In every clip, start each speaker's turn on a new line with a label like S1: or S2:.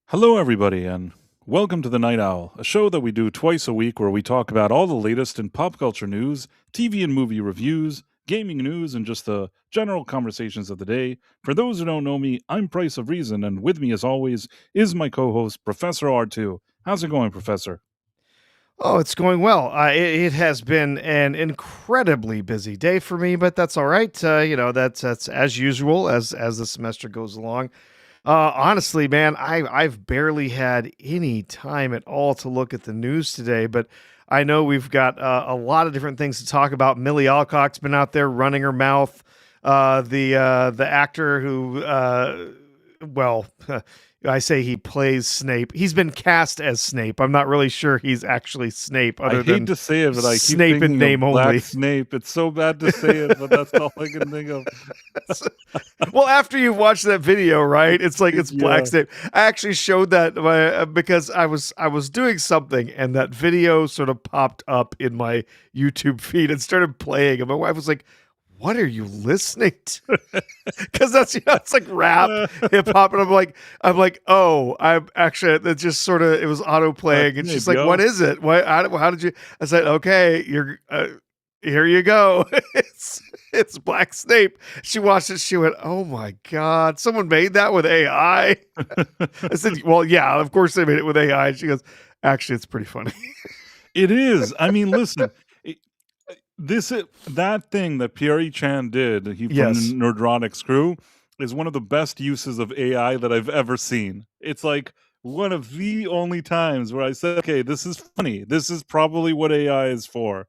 S1: Hello, everybody, and welcome to the Night Owl, a show that we do twice a week where we talk about all the latest in pop culture news, TV and movie reviews, gaming news, and just the general conversations of the day. For those who don't know me, I'm Price of Reason, and with me, as always, is my co host, Professor R2. How's it going, Professor?
S2: Oh, it's going well. It has been an incredibly busy day for me, but that's all right. That's as usual as the semester goes along. Honestly, man, I've barely had any time at all to look at the news today, but I know we've got a lot of different things to talk about. Millie Alcock's been out there running her mouth. The actor who, well, I say he plays Snape. He's been cast as Snape. I'm not really sure he's actually Snape,
S1: I
S2: other
S1: hate
S2: than
S1: to say it, but I keep
S2: Snape in
S1: thinking of
S2: name
S1: Black
S2: only.
S1: Snape. It's so bad to say it, but that's all I can think of.
S2: Well, after you watch that video, right? It's like it's Black
S1: Yeah.
S2: Snape. I actually showed that because I was doing something and that video sort of popped up in my YouTube feed and started playing, and my wife was like, "What are you listening to?" Because that's it's like rap, hip hop, and I'm like, oh, I'm actually that just sort of it was auto
S1: Black
S2: playing, and she's
S1: Snape,
S2: like, "What
S1: yo.
S2: is it? What? How did you?" I said, "Okay, you're." Here you go. It's Black Snape. She watched it. She went, "Oh my god, someone made that with AI." I said, "Well, yeah, of course they made it with AI." She goes, "Actually, it's pretty funny."
S1: It is. I mean, listen, I this I that thing that Pierre Chan did, he from
S2: Yes.
S1: Nerdronic's crew, is one of the best uses of AI that I've ever seen. It's like one of the only times where I said, "Okay, this is funny. This is probably what AI is for."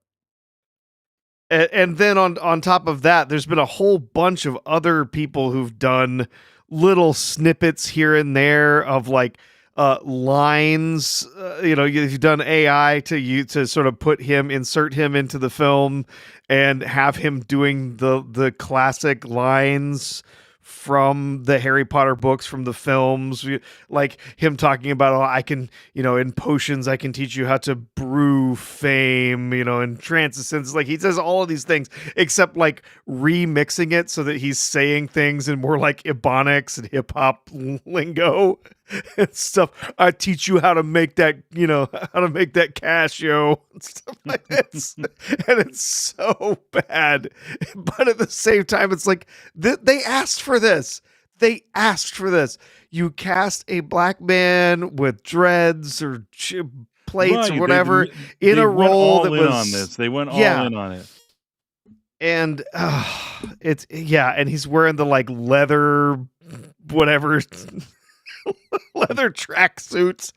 S2: And then on top of that, there's been a whole bunch of other people who've done little snippets here and there of like lines. You've done AI to sort of insert him into the film and have him doing the classic lines from the Harry Potter books, from the films, like him talking about, "Oh, I can, in potions, I can teach you how to brew fame, in transcendence." Like he says all of these things, except like remixing it so that he's saying things in more like ebonics and hip hop lingo and stuff. "I teach you how to make that, how to make that cash, yo," and stuff like this. And it's so bad. But at the same time, it's like they asked for this. They asked for this. You cast a black man with dreads or plates or
S1: Right, they
S2: whatever
S1: l
S2: in
S1: they
S2: a
S1: went
S2: role that
S1: all in on
S2: was,
S1: this. They went all
S2: yeah.
S1: in on it.
S2: And it's, yeah, and he's wearing the like leather whatever leather tracksuits.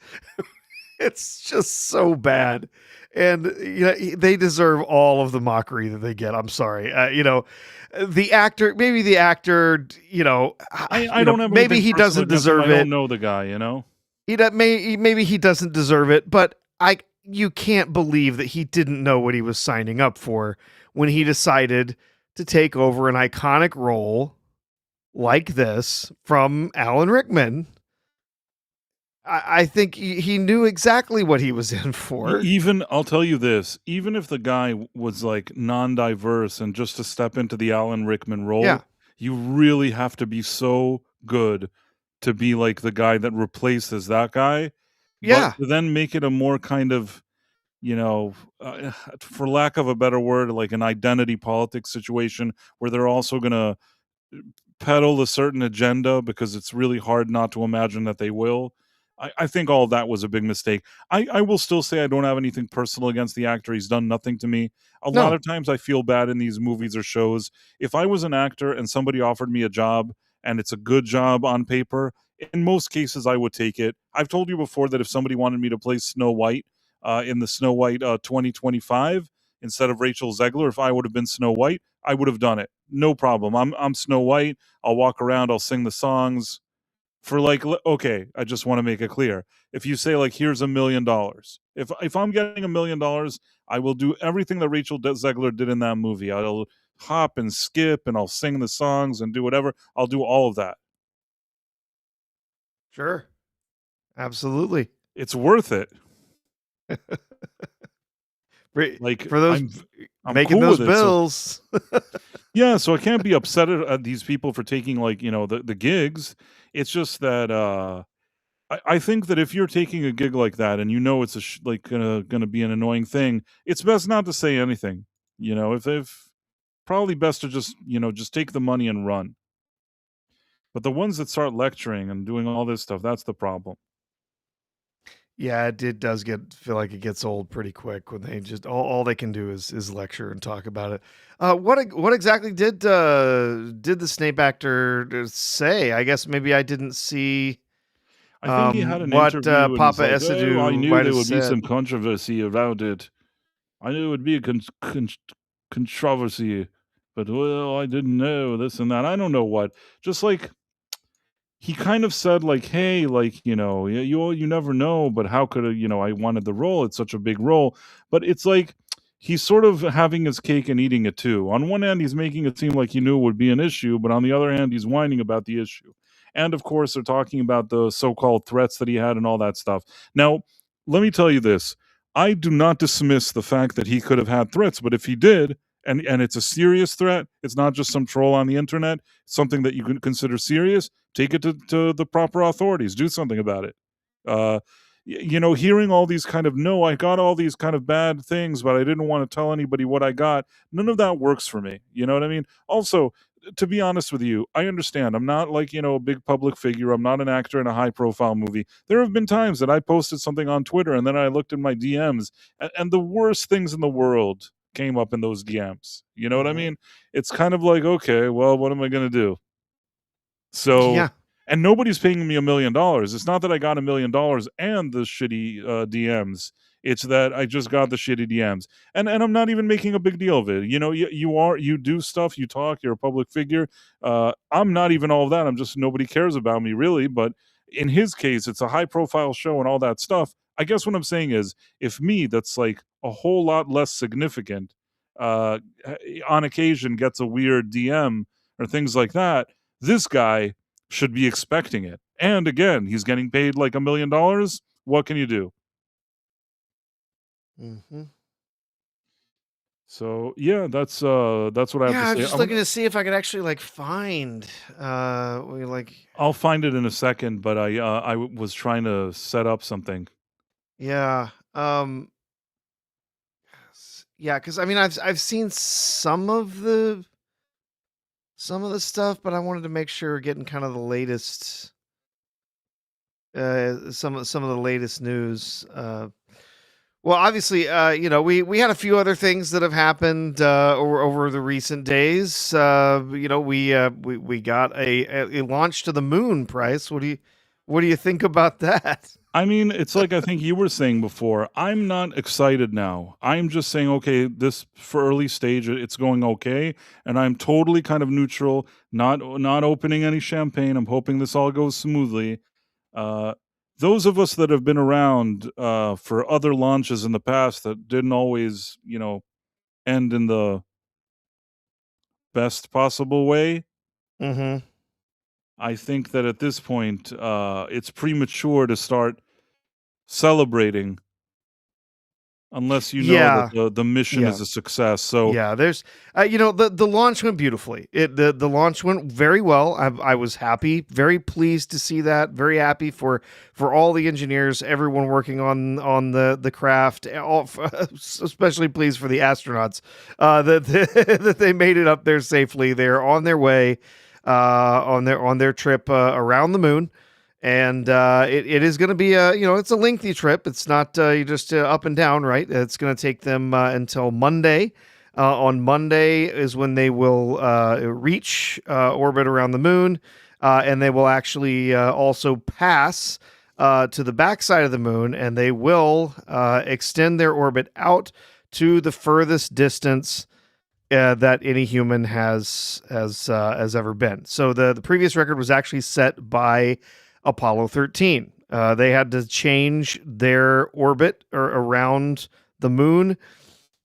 S2: It's just so bad. And they deserve all of the mockery that they get. I'm sorry. The actor, maybe the actor,
S1: I don't have
S2: maybe
S1: anything
S2: he
S1: personal
S2: doesn't
S1: against him. I
S2: deserve
S1: don't
S2: it.
S1: know the guy, you know?
S2: Maybe he doesn't deserve it, but you can't believe that he didn't know what he was signing up for when he decided to take over an iconic role like this from Alan Rickman. I think he knew exactly what he was in for.
S1: Even I'll tell you this, even if the guy was, like, non-diverse and just to step into the Alan Rickman
S2: Yeah.
S1: role, you really have to be so good to be, like, the guy that replaces that guy, but
S2: Yeah.
S1: to then make it a more kind of, for lack of a better word, like an identity politics situation where they're also gonna peddle a certain agenda because it's really hard not to imagine that they will. I think all of that was a big mistake. I will still say I don't have anything personal against the actor. He's done nothing to me. A lot
S2: No.
S1: of times I feel bad in these movies or shows. If I was an actor and somebody offered me a job and it's a good job on paper, in most cases I would take it. I've told you before that if somebody wanted me to play Snow White in the Snow White 2025 instead of Rachel Zegler, if I would have been Snow White, I would have done it. No problem. I'm Snow White. I'll walk around, I'll sing the songs for like okay, I just want to make it clear. If you say like here's $1 million. If I'm getting $1 million, I will do everything that Rachel Zegler did in that movie. I'll hop and skip and I'll sing the songs and do whatever. I'll do all of that.
S2: Sure. Absolutely.
S1: It's worth it. Like
S2: For those
S1: I'm
S2: making
S1: cool
S2: those
S1: with it. So
S2: bills.
S1: yeah, so I can't be upset at these people for taking like, the gigs. It's just that I think that if you're taking a gig like that and you know it's like gonna be an annoying thing, it's best not to say anything. If probably best to just just take the money and run. But the ones that start lecturing and doing all this stuff, that's the problem.
S2: Yeah, it does feel like it gets old pretty quick when they just all they can do is lecture and talk about it. What exactly did the Snape actor say? I guess maybe I didn't see
S1: I think he had an
S2: what
S1: interview and he's
S2: Papa
S1: like, "Oh, I
S2: Esidu
S1: knew
S2: might
S1: there
S2: have
S1: would be
S2: said.
S1: some controversy around it. I knew it would be a controversy, but well, I didn't know this and that. I don't know what. Just like he kind of said, like, hey, like you never know, but how could I wanted the role. It's such a big role, but it's like he's sort of having his cake and eating it too. On one hand, he's making it seem like he knew it would be an issue, but on the other hand, he's whining about the issue. And of course, they're talking about the so-called threats that he had and all that stuff. Now, let me tell you this. I do not dismiss the fact that he could have had threats, but if he did, and it's a serious threat, it's not just some troll on the internet, it's something that you can consider serious, take it to the proper authorities, do something about it. Uh, Hearing all these kind of, no, I got all these kind of bad things, but I didn't want to tell anybody what I got. None of that works for me. You know what I mean? Also, to be honest with you, I understand. I'm not like, a big public figure. I'm not an actor in a high profile movie. There have been times that I posted something on Twitter and then I looked in my DMs and the worst things in the world came up in those DMs. You know what I
S2: Mhm.
S1: mean? It's kind of like, okay, well, what am I going to do? So,
S2: Yeah.
S1: and nobody's paying me $1 million. It's not that I got $1 million and the shitty DMs. It's that I just got the shitty DMs, and I'm not even making a big deal of it. You do stuff, you talk, you're a public figure. I'm not even all of that. I'm just nobody cares about me really. But in his case, it's a high profile show and all that stuff. I guess what I'm saying is, if me, that's like a whole lot less significant, on occasion gets a weird DM or things like that, this guy should be expecting it. And again, he's getting paid like $1 million. What can you do?
S2: Mhm.
S1: So yeah, that's what I have to
S2: Yeah, I'm
S1: say.
S2: just looking to see if I could actually like find like
S1: I'll find it in a second, but I was trying to set up something.
S2: yeah. Yeah, cuz I mean I've seen some of the stuff, but I wanted to make sure we're getting kind of the latest some of the latest news. Well, obviously, we had a few other things that have happened over the recent days. We got a launch to the moon price. What do you think about that?
S1: I mean, it's like I think you were saying before. I'm not excited now. I'm just saying, okay, this for early stage, it's going okay, and I'm totally kind of neutral, not opening any champagne. I'm hoping this all goes smoothly. Uh, those of us that have been around for other launches in the past that didn't always, end in the best possible way,
S2: Hmm.
S1: I think that at this point, it's premature to start celebrating unless you know that
S2: Yeah,
S1: the mission
S2: yeah.
S1: is a success. So
S2: Yeah, there's, the launch went beautifully. The launch went very well. I was happy, very pleased to see that. Very happy for all the engineers, everyone working on the craft. Especially pleased for the astronauts that that they made it up there safely. They're on their way, on their trip around the moon. And it is going to be it's a lengthy trip. It's not you just up and down, right? It's going to take them until Monday. On Monday is when they will reach orbit around the moon, and they will actually also pass to the backside of the moon, and they will extend their orbit out to the furthest distance that any human has ever been. So the previous record was actually set by Apollo 13. They had to change their orbit around the moon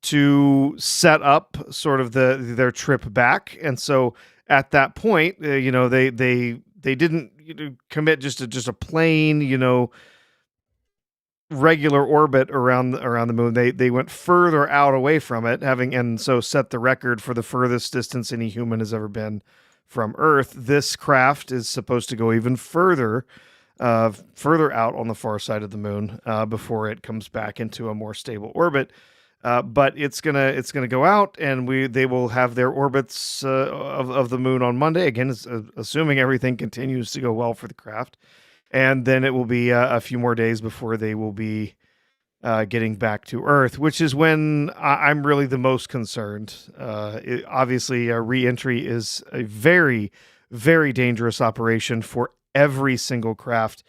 S2: to set up sort of their trip back, and so at that point, they didn't commit just a plain regular orbit around the moon. They went further out away from it, having and so set the record for the furthest distance any human has ever been from Earth. This craft is supposed to go even further further out on the far side of the moon before it comes back into a more stable orbit. But it's gonna go out, and they will have their orbits of the moon on Monday again, assuming everything continues to go well for the craft, and then it will be a few more days before they will be getting back to Earth, which is when I'm really the most concerned. Obviously, re-entry is a very, very dangerous operation for every single craft.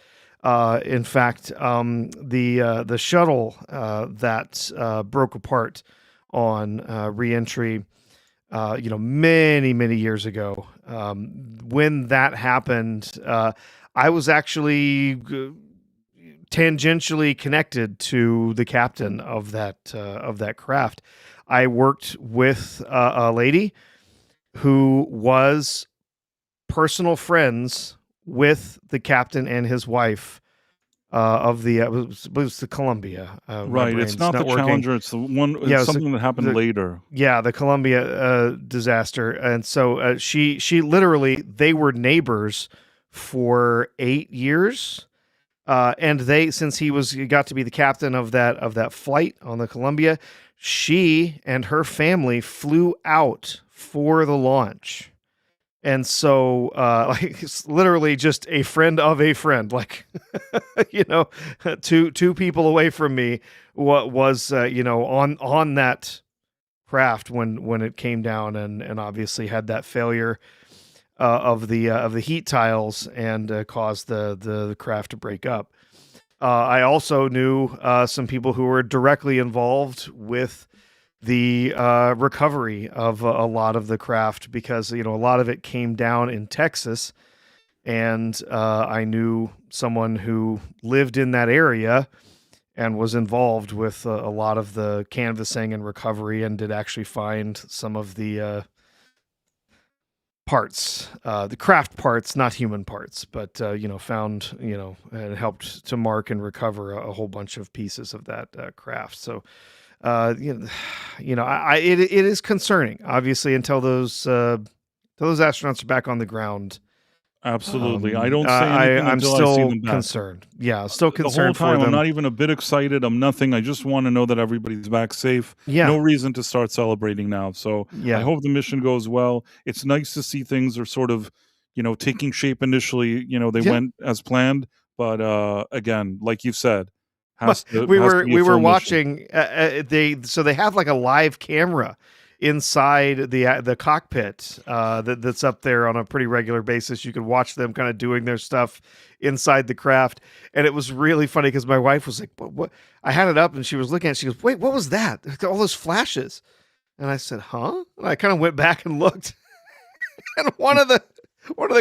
S2: In fact, the shuttle that broke apart on re-entry, many years ago, when that happened, I was actually tangentially connected to the captain of that craft. I worked with a lady who was personal friends with the captain and his wife of it was the Columbia.
S1: Right. It's not the Challenger. It's the one. It's something that happened later.
S2: Yeah, the Columbia disaster. And so she literally, they were neighbors for 8 years. And since he got to be the captain of that flight on the Columbia, she and her family flew out for the launch. And so, it's literally just a friend of a friend, like, two people away from me was on that craft when it came down and obviously had that failure of the heat tiles and caused the craft to break up. I also knew some people who were directly involved with the recovery of a lot of the craft, because a lot of it came down in Texas, and I knew someone who lived in that area and was involved with a lot of the canvassing and recovery, and did actually find some of the parts, the craft parts, not human parts, but found and helped to mark and recover a whole bunch of pieces of that craft. So it is concerning, obviously, until those astronauts are back on the ground.
S1: Absolutely. I don't say anything
S2: I'm
S1: until
S2: still
S1: I see them back.
S2: concerned. Yeah, still
S1: The whole
S2: concerned for
S1: time,
S2: them.
S1: I'm not even a bit excited. I'm nothing. I just want to know that everybody's back safe.
S2: Yeah.
S1: No reason to start celebrating now. So
S2: Yeah.
S1: I hope the mission goes well. It's nice to see things are sort of, taking shape initially. They went as planned, but again, like you've said,
S2: we were watching. They have like a live camera inside the cockpit that's up there on a pretty regular basis. You could watch them kind of doing their stuff inside the craft, and it was really funny because my wife was like, "What?" I had it up and she was looking at it. She goes, "Wait, what was that? All those flashes?" And I said, "Huh?" And I kind of went back and looked, and one of the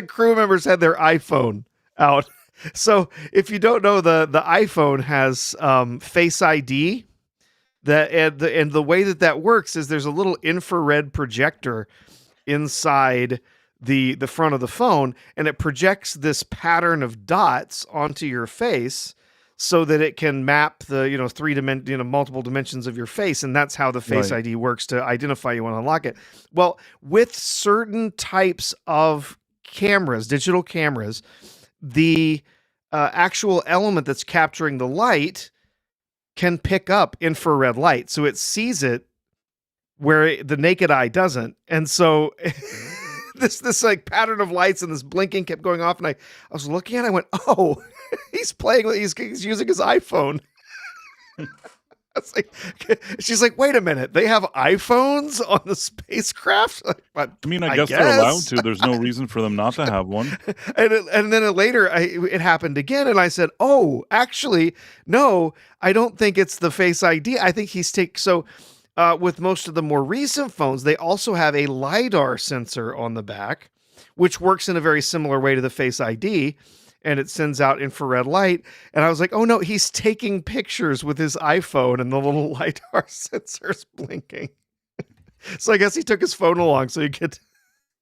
S2: crew members had their iPhone out. So if you don't know, the iPhone has Face ID. And the way that works is there's a little infrared projector inside the front of the phone, and it projects this pattern of dots onto your face so that it can map the multiple dimensions of your face, and that's how the Face ID works to identify you and unlock it. Well, with certain types of cameras, digital cameras, the actual element that's capturing the light can pick up infrared light, so it sees it where the naked eye doesn't. And so this like pattern of lights and this blinking kept going off, and I was looking at it, I went, "Oh, he's using his iPhone." She's like, "Wait a minute, they have iPhones on the spacecraft?"
S1: I guess they're allowed to. There's no reason for them not to have one.
S2: And then later, it happened again, and I said, "Oh, actually, no, I don't think it's the Face ID. I think he's with most of the more recent phones, they also have a LiDAR sensor on the back, which works in a very similar way to the Face ID. And it sends out infrared light." And I was like, "Oh no, he's taking pictures with his iPhone and the little LiDAR sensor's blinking." So I guess he took his phone along so he could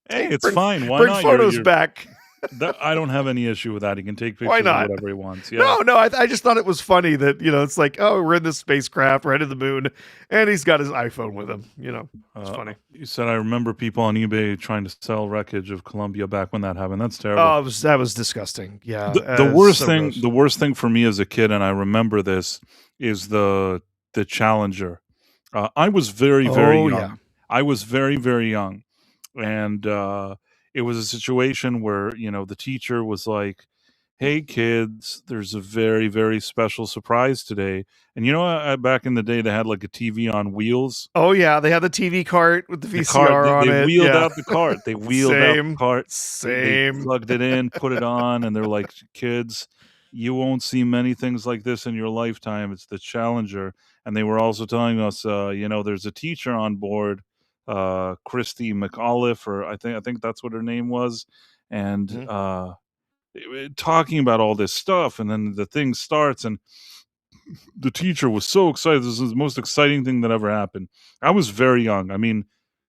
S1: bring
S2: fine. Why not? Photos back.
S1: I don't have any issue with that. He can take
S2: Why
S1: pictures of
S2: not?
S1: whatever he wants. Yeah.
S2: No, I just thought it was funny that, it's like, oh, we're in this spacecraft right in the moon, and he's got his iPhone with him. It's funny.
S1: You said I remember people on eBay trying to sell wreckage of Columbia back when that happened. That's terrible.
S2: Oh, that was disgusting. Yeah,
S1: The worst
S2: so
S1: thing,
S2: gross.
S1: the worst thing for me as a kid, and I remember this, is the Challenger. I was very, very
S2: Oh yeah.
S1: young. I was very, very young, and it was a situation where the teacher was like, "Hey kids, there's a very, very special surprise today." And back in the day, they had like a TV on wheels.
S2: Oh yeah, they had the TV cart with the
S1: The cart,
S2: VCR
S1: they
S2: on
S1: they
S2: it.
S1: wheeled
S2: Yeah.
S1: out the cart. They wheeled out the
S2: Same.
S1: cart. They
S2: Same.
S1: plugged it in, put it on, and they're like, "Kids, you won't see many things like this in your lifetime. It's the Challenger." And they were also telling us, there's a teacher on board, Christy McAuliffe, or I think that's what her name was, and
S2: Mhm.
S1: talking about all this stuff, and then the thing starts, and the teacher was so excited. This is the most exciting thing that ever happened. I was very young. I mean,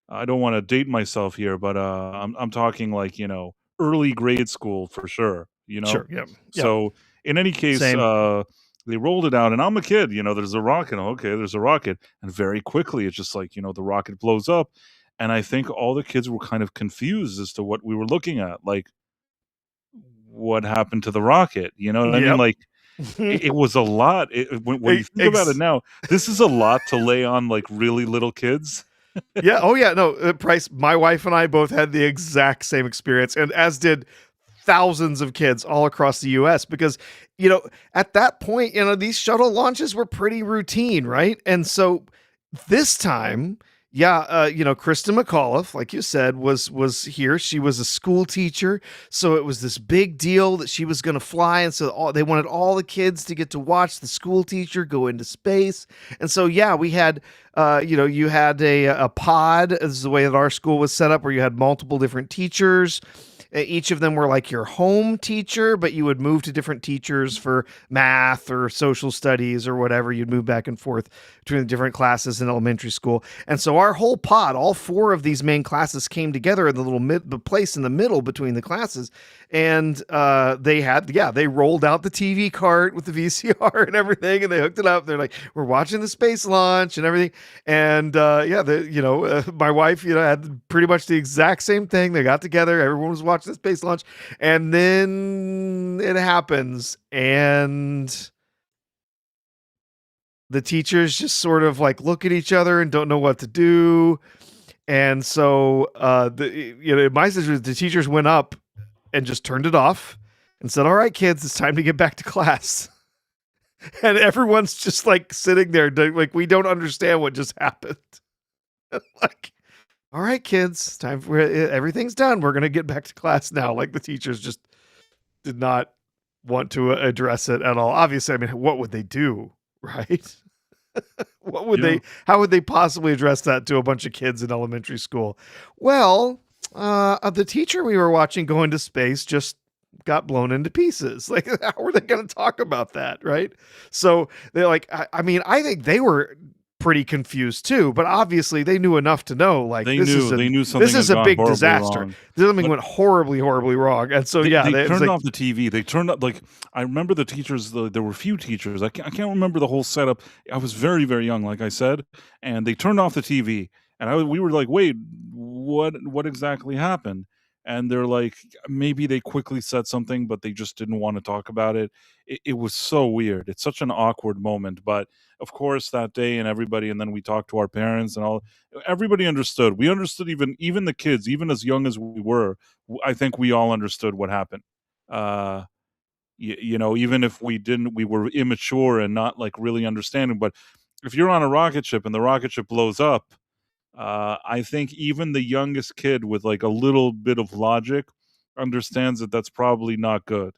S1: I don't want to date myself here, but I'm talking like early grade school for sure.
S2: Sure. Yep. Yep.
S1: So in any case,
S2: Same.
S1: they rolled it out, and I'm a kid. There's a rocket. Okay, there's a rocket, and very quickly it's just like the rocket blows up, and I think all the kids were kind of confused as to what we were looking at, like what happened to the rocket. You know what I mean?
S2: Yep.
S1: Like it was a lot. When you think about it
S2: Ex-
S1: now, this is a lot to lay on like really little kids.
S2: yeah. Oh yeah. No, Price. My wife and I both had the exact same experience, and as did thousands of kids all across the US because at that point these shuttle launches were pretty routine, right? And so this time, yeah, Kristen McAuliffe, like you said, was here. She was a school teacher, so it was this big deal that she was going to fly, and so they wanted all the kids to get to watch the school teacher go into space. And so yeah, we had you had a pod. This is the way that our school was set up, where you had multiple different teachers. Each of them were like your home teacher, but you would move to different teachers for math or social studies or whatever. You'd move back and forth between the different classes in elementary school. And so our whole pod, all four of these main classes came together in the little place in the middle between the classes. And they rolled out the TV cart with the VCR and everything, and they hooked it up. They're like, we're watching the space launch and everything. And my wife, had pretty much the exact same thing. They got together, everyone was watching the space launch, and then it happens, and the teachers just sort of like look at each other and don't know what to do. And so in my situation, the teachers went up and just turned it off and said, all right, kids, it's time to get back to class. And everyone's just like sitting there like, we don't understand what just happened. Like, all right, kids, time for everything's done. We're going to get back to class now. Like the teachers just did not want to address it at all. Obviously, I mean, what would they do? Right? How would they possibly address that to a bunch of kids in elementary school? Well, the teacher we were watching go into space just got blown into pieces. Like, how are they going to talk about that? Right. So they're like, I mean, I think they were pretty confused too, but obviously they knew enough to know like
S1: They knew something
S2: this is
S1: had
S2: a
S1: gone
S2: big
S1: horribly
S2: disaster.
S1: wrong.
S2: Something went horribly wrong. And so
S1: They
S2: it was
S1: turned
S2: like,
S1: off the TV. They turned up like I remember the teachers. There were few teachers. I can't remember the whole setup. I was very, very young, like I said, and they turned off the TV. And we were like, wait, what exactly happened? And they're like, maybe they quickly said something, but they just didn't want to talk about it. It was so weird. It's such an awkward moment. But of course, that day and everybody, and then we talked to our parents and all. Everybody understood. We understood, even the kids, even as young as we were. I think we all understood what happened. Uh, even if we didn't, we were immature and not like really understanding. But if you're on a rocket ship and the rocket ship blows up, I think even the youngest kid with like a little bit of logic understands that that's probably not good.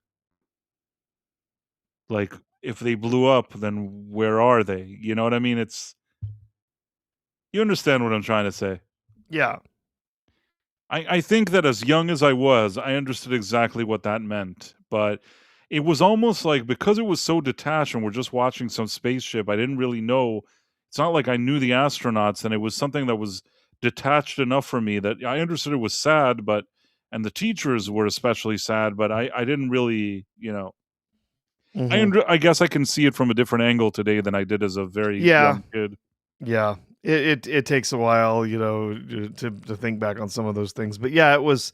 S1: Like if they blew up, then where are they? You know what I mean? You understand what I'm trying to say.
S2: yeah.
S1: I think that as young as I was, I understood exactly what that meant. But it was almost like because it was so detached and we're just watching some spaceship, I didn't really know. It's not like I knew the astronauts, and it was something that was detached enough from me that I understood it was sad, but and the teachers were especially sad. But I didn't really,
S2: Hmm.
S1: I guess I can see it from a different angle today than I did as a very
S2: Yeah.
S1: young kid.
S2: Yeah. It takes a while, to think back on some of those things. But yeah, it was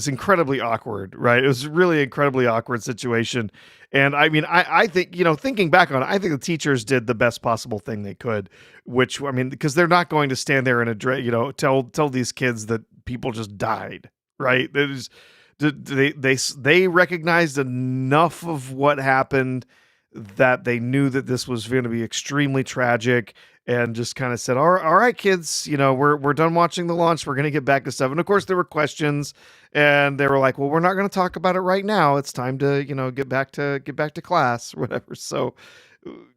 S2: incredibly awkward, right? It was really incredibly awkward situation. And I mean, I think, thinking back on it, I think the teachers did the best possible thing they could, which, I mean, because they're not going to stand there and tell these kids that people just died, right? They recognized enough of what happened that they knew that this was going to be extremely tragic, and just kind of said, all right, kids, we're done watching the launch. We're going to get back to stuff. And of course there were questions, and they were like, well, we're not going to talk about it right now. It's time to, get back to class or whatever. So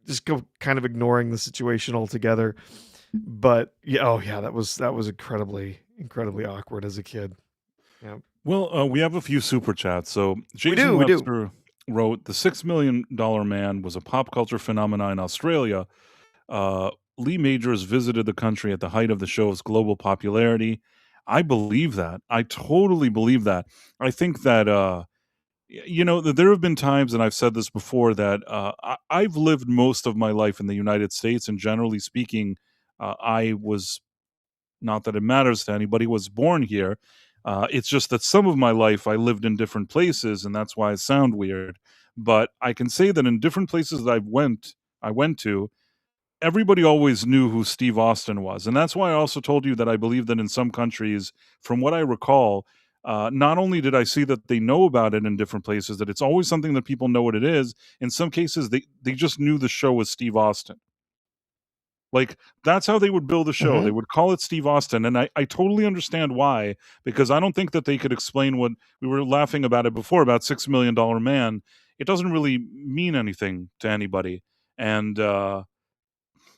S2: just go kind of ignoring the situation altogether. But yeah, oh yeah, that was incredibly awkward as a kid. Yeah.
S1: Well, we have a few super chats. So Jason
S2: We do.
S1: Webster wrote, "The $6 million man was a pop culture phenomenon in Australia. Uh, Lee Majors visited the country at the height of the show's global popularity." I believe that. I totally believe that. I think that that there have been times, and I've said this before, that I've lived most of my life in the United States, and generally speaking, I was, not that it matters to anybody, was born here. It's just that some of my life I lived in different places, and that's why I sound weird. But I can say that in different places that I went to, everybody always knew who Steve Austin was. And that's why I also told you that I believe that in some countries, from what I recall, not only did I see that they know about it in different places, that it's always something that people know what it is. In some cases, they just knew the show was Steve Austin. Like, that's how they would build a show.
S2: Hmm.
S1: They would call it Steve Austin, and I totally understand why, because I don't think that they could explain what we were laughing about it before, about $6 Million Man. It doesn't really mean anything to anybody. And,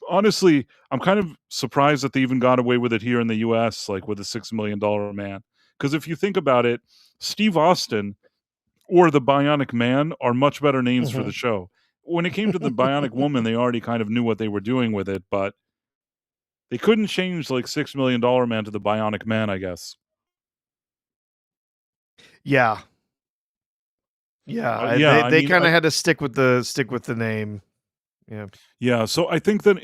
S1: honestly, I'm kind of surprised that they even got away with it here in the US, like, with the $6 Million Man. Because if you think about it, Steve Austin or the Bionic Man are much better names for
S2: Hmm.
S1: the show. When it came to the Bionic Woman, they already kind of knew what they were doing with it, but they couldn't change, like, $6 Million Man to the Bionic Man, I guess.
S2: Yeah. Yeah,
S1: Yeah, I
S2: they
S1: mean,
S2: kinda had to stick with the name. Yeah.
S1: yeah, so I think that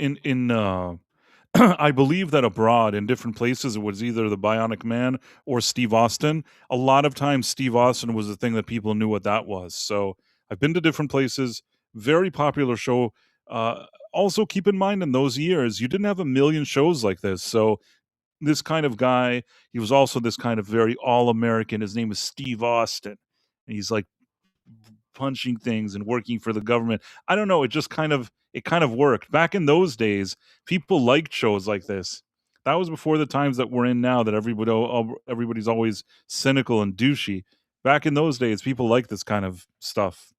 S1: I believe that abroad in different places it was either the Bionic Man or Steve Austin. A lot of times Steve Austin was the thing that people knew what that was. So I've been to different places, very popular show. Also keep in mind in those years you didn't have a million shows like this. So this kind of guy, he was also this kind of very all-American. His name is Steve Austin. And he's like punching things and working for the government. I don't know, it kind of worked. Back in those days, people liked shows like this. That was before the times that we're in now, that everybody's always cynical and douchey. Back in those days, people liked this kind of stuff.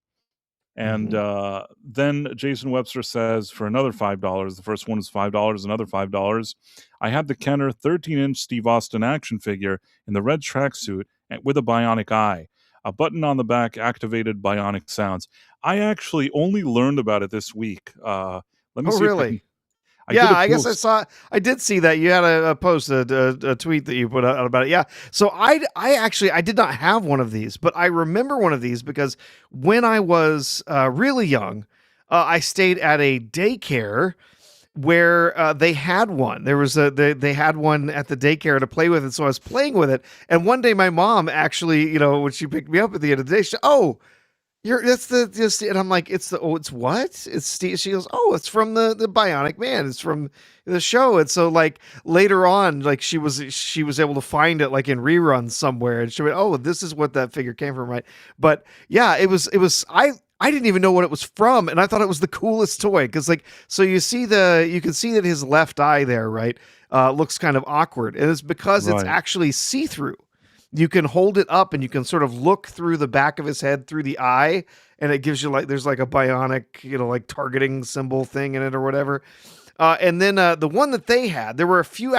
S1: And
S2: Mhm.
S1: then Jason Webster says, for another $5, the first one is $5, another $5. I had the Kenner 13-inch Steve Austin action figure in the red tracksuit with a bionic eye. A button on the back activated bionic sounds. I actually only learned about it this week. Let me
S2: Oh,
S1: see if I can.
S2: really?
S1: I
S2: Yeah,
S1: did a
S2: I guess
S1: post.
S2: I did see that you had a post, a tweet that you put out about it. Yeah. So I actually I did not have one of these, but I remember one of these because when I was really young, I stayed at a daycare where they had one. There was they had one at the daycare to play with, and so I was playing with it. And one day, my mom actually, when she picked me up at the end of the day, she said, "Oh, you're that's the just," and I'm like, it's what? It's Steve. She goes, "Oh, it's from the Bionic Man. It's from the show." And so like later on, like she was able to find it like in reruns somewhere, and she went, "Oh, this is what that figure came from, right?" But yeah, it was I didn't even know what it was from, and I thought it was the coolest toy because like so you can see that his left eye there, right, looks kind of awkward, and it's because it's
S1: Right.
S2: actually see through. You can hold it up and you can sort of look through the back of his head through the eye, and it gives you like there's like a bionic, like targeting symbol thing in it or whatever. And then the one that they had, there were a few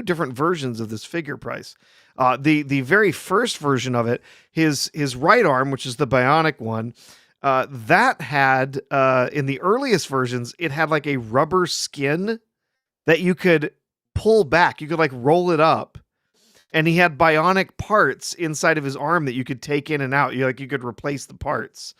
S2: different versions of this figure price. The very first version of it, his right arm, which is the bionic one, that had in the earliest versions, it had like a rubber skin that you could pull back. You could like roll it up, and he had bionic parts inside of his arm that you could take in and out. You could replace the parts.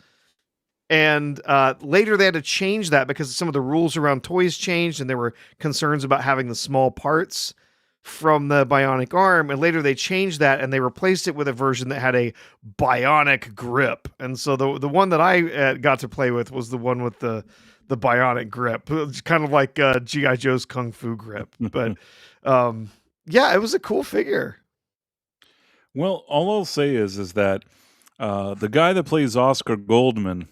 S2: And later they had to change that because some of the rules around toys changed, and there were concerns about having the small parts from the bionic arm. And later they changed that and they replaced it with a version that had a bionic grip. And so the one that I got to play with was the one with the bionic grip. It's kind of like G.I. Joe's Kung Fu grip. But yeah, it was a cool figure.
S1: Well, all I'll say is that the guy that plays Oscar Goldman,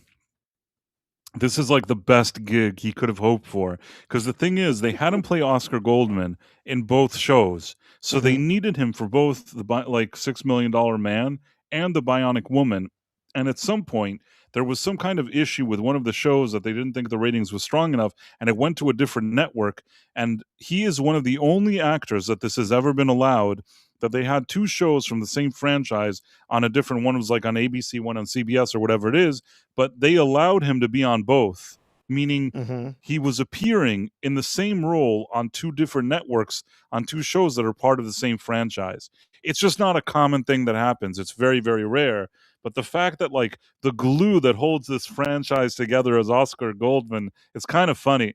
S1: this is like the best gig he could have hoped for. Because the thing is, they had him play Oscar Goldman in both shows, so they
S2: Mhm.
S1: needed him for both the like $6 million Man and the Bionic Woman. And at some point, there was some kind of issue with one of the shows that they didn't think the ratings was strong enough, and it went to a different network. And he is one of the only actors that this has ever been allowed. That they had two shows from the same franchise on a different one. It was like on ABC, one on CBS, or whatever it is, but they allowed him to be on both, meaning
S2: Mhm.
S1: he was appearing in the same role on two different networks on two shows that are part of the same franchise. It's just not a common thing that happens. It's very, very rare. But the fact that like the glue that holds this franchise together as Oscar Goldman is kind of funny.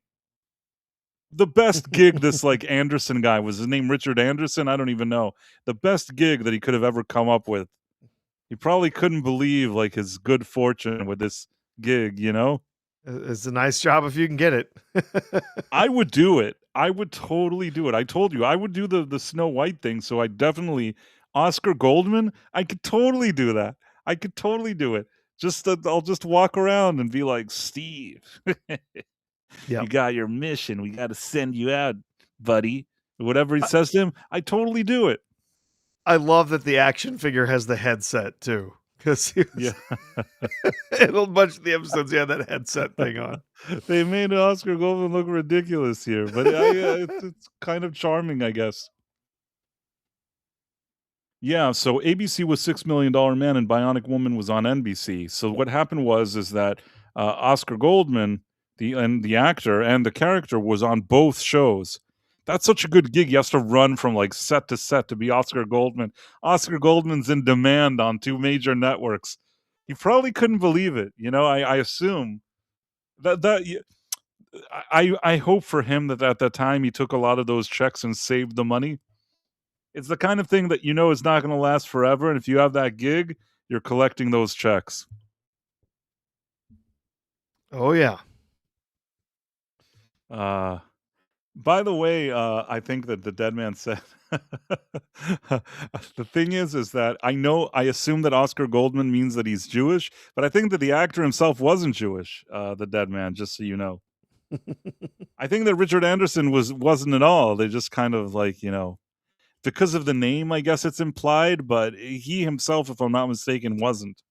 S1: The best gig this like Anderson guy, was his name Richard Anderson? I don't even know. The best gig that he could have ever come up with. He probably couldn't believe like his good fortune with this gig, you know?
S2: It's a nice job if you can get it.
S1: I would do it. I would totally do it. I told you I would do the Snow White thing, so I definitely Oscar Goldman, I could totally do that. I could totally do it. Just that I'll just walk around and be like, "Steve, you
S2: Yep.
S1: got your mission. We got to send you out, buddy." Whatever he says to him, I totally do it.
S2: I love that the action figure has the headset too, because he
S1: Yeah.
S2: was in a bunch of the episodes he had that headset thing on.
S1: They made Oscar Goldman look ridiculous here, but it's kind of charming, I guess. Yeah, so ABC was $6 Million Man and Bionic Woman was on NBC. So what happened was is that Oscar Goldman, the actor and the character, was on both shows. That's such a good gig. He has to run from like set to set to be Oscar Goldman. Oscar Goldman's in demand on two major networks. He probably couldn't believe it. You know, I assume that I hope for him that at that time he took a lot of those checks and saved the money. It's the kind of thing that you know is not gonna last forever, and if you have that gig, you're collecting those checks.
S2: Oh yeah.
S1: Uh, by the way, I think that the dead man said the thing is that I assume that Oscar Goldman means that he's Jewish, but I think that the actor himself wasn't Jewish, the dead man, just so you know. I think that Richard Anderson wasn't at all. They just kind of like, you know, because of the name, I guess it's implied, but he himself, if I'm not mistaken, wasn't.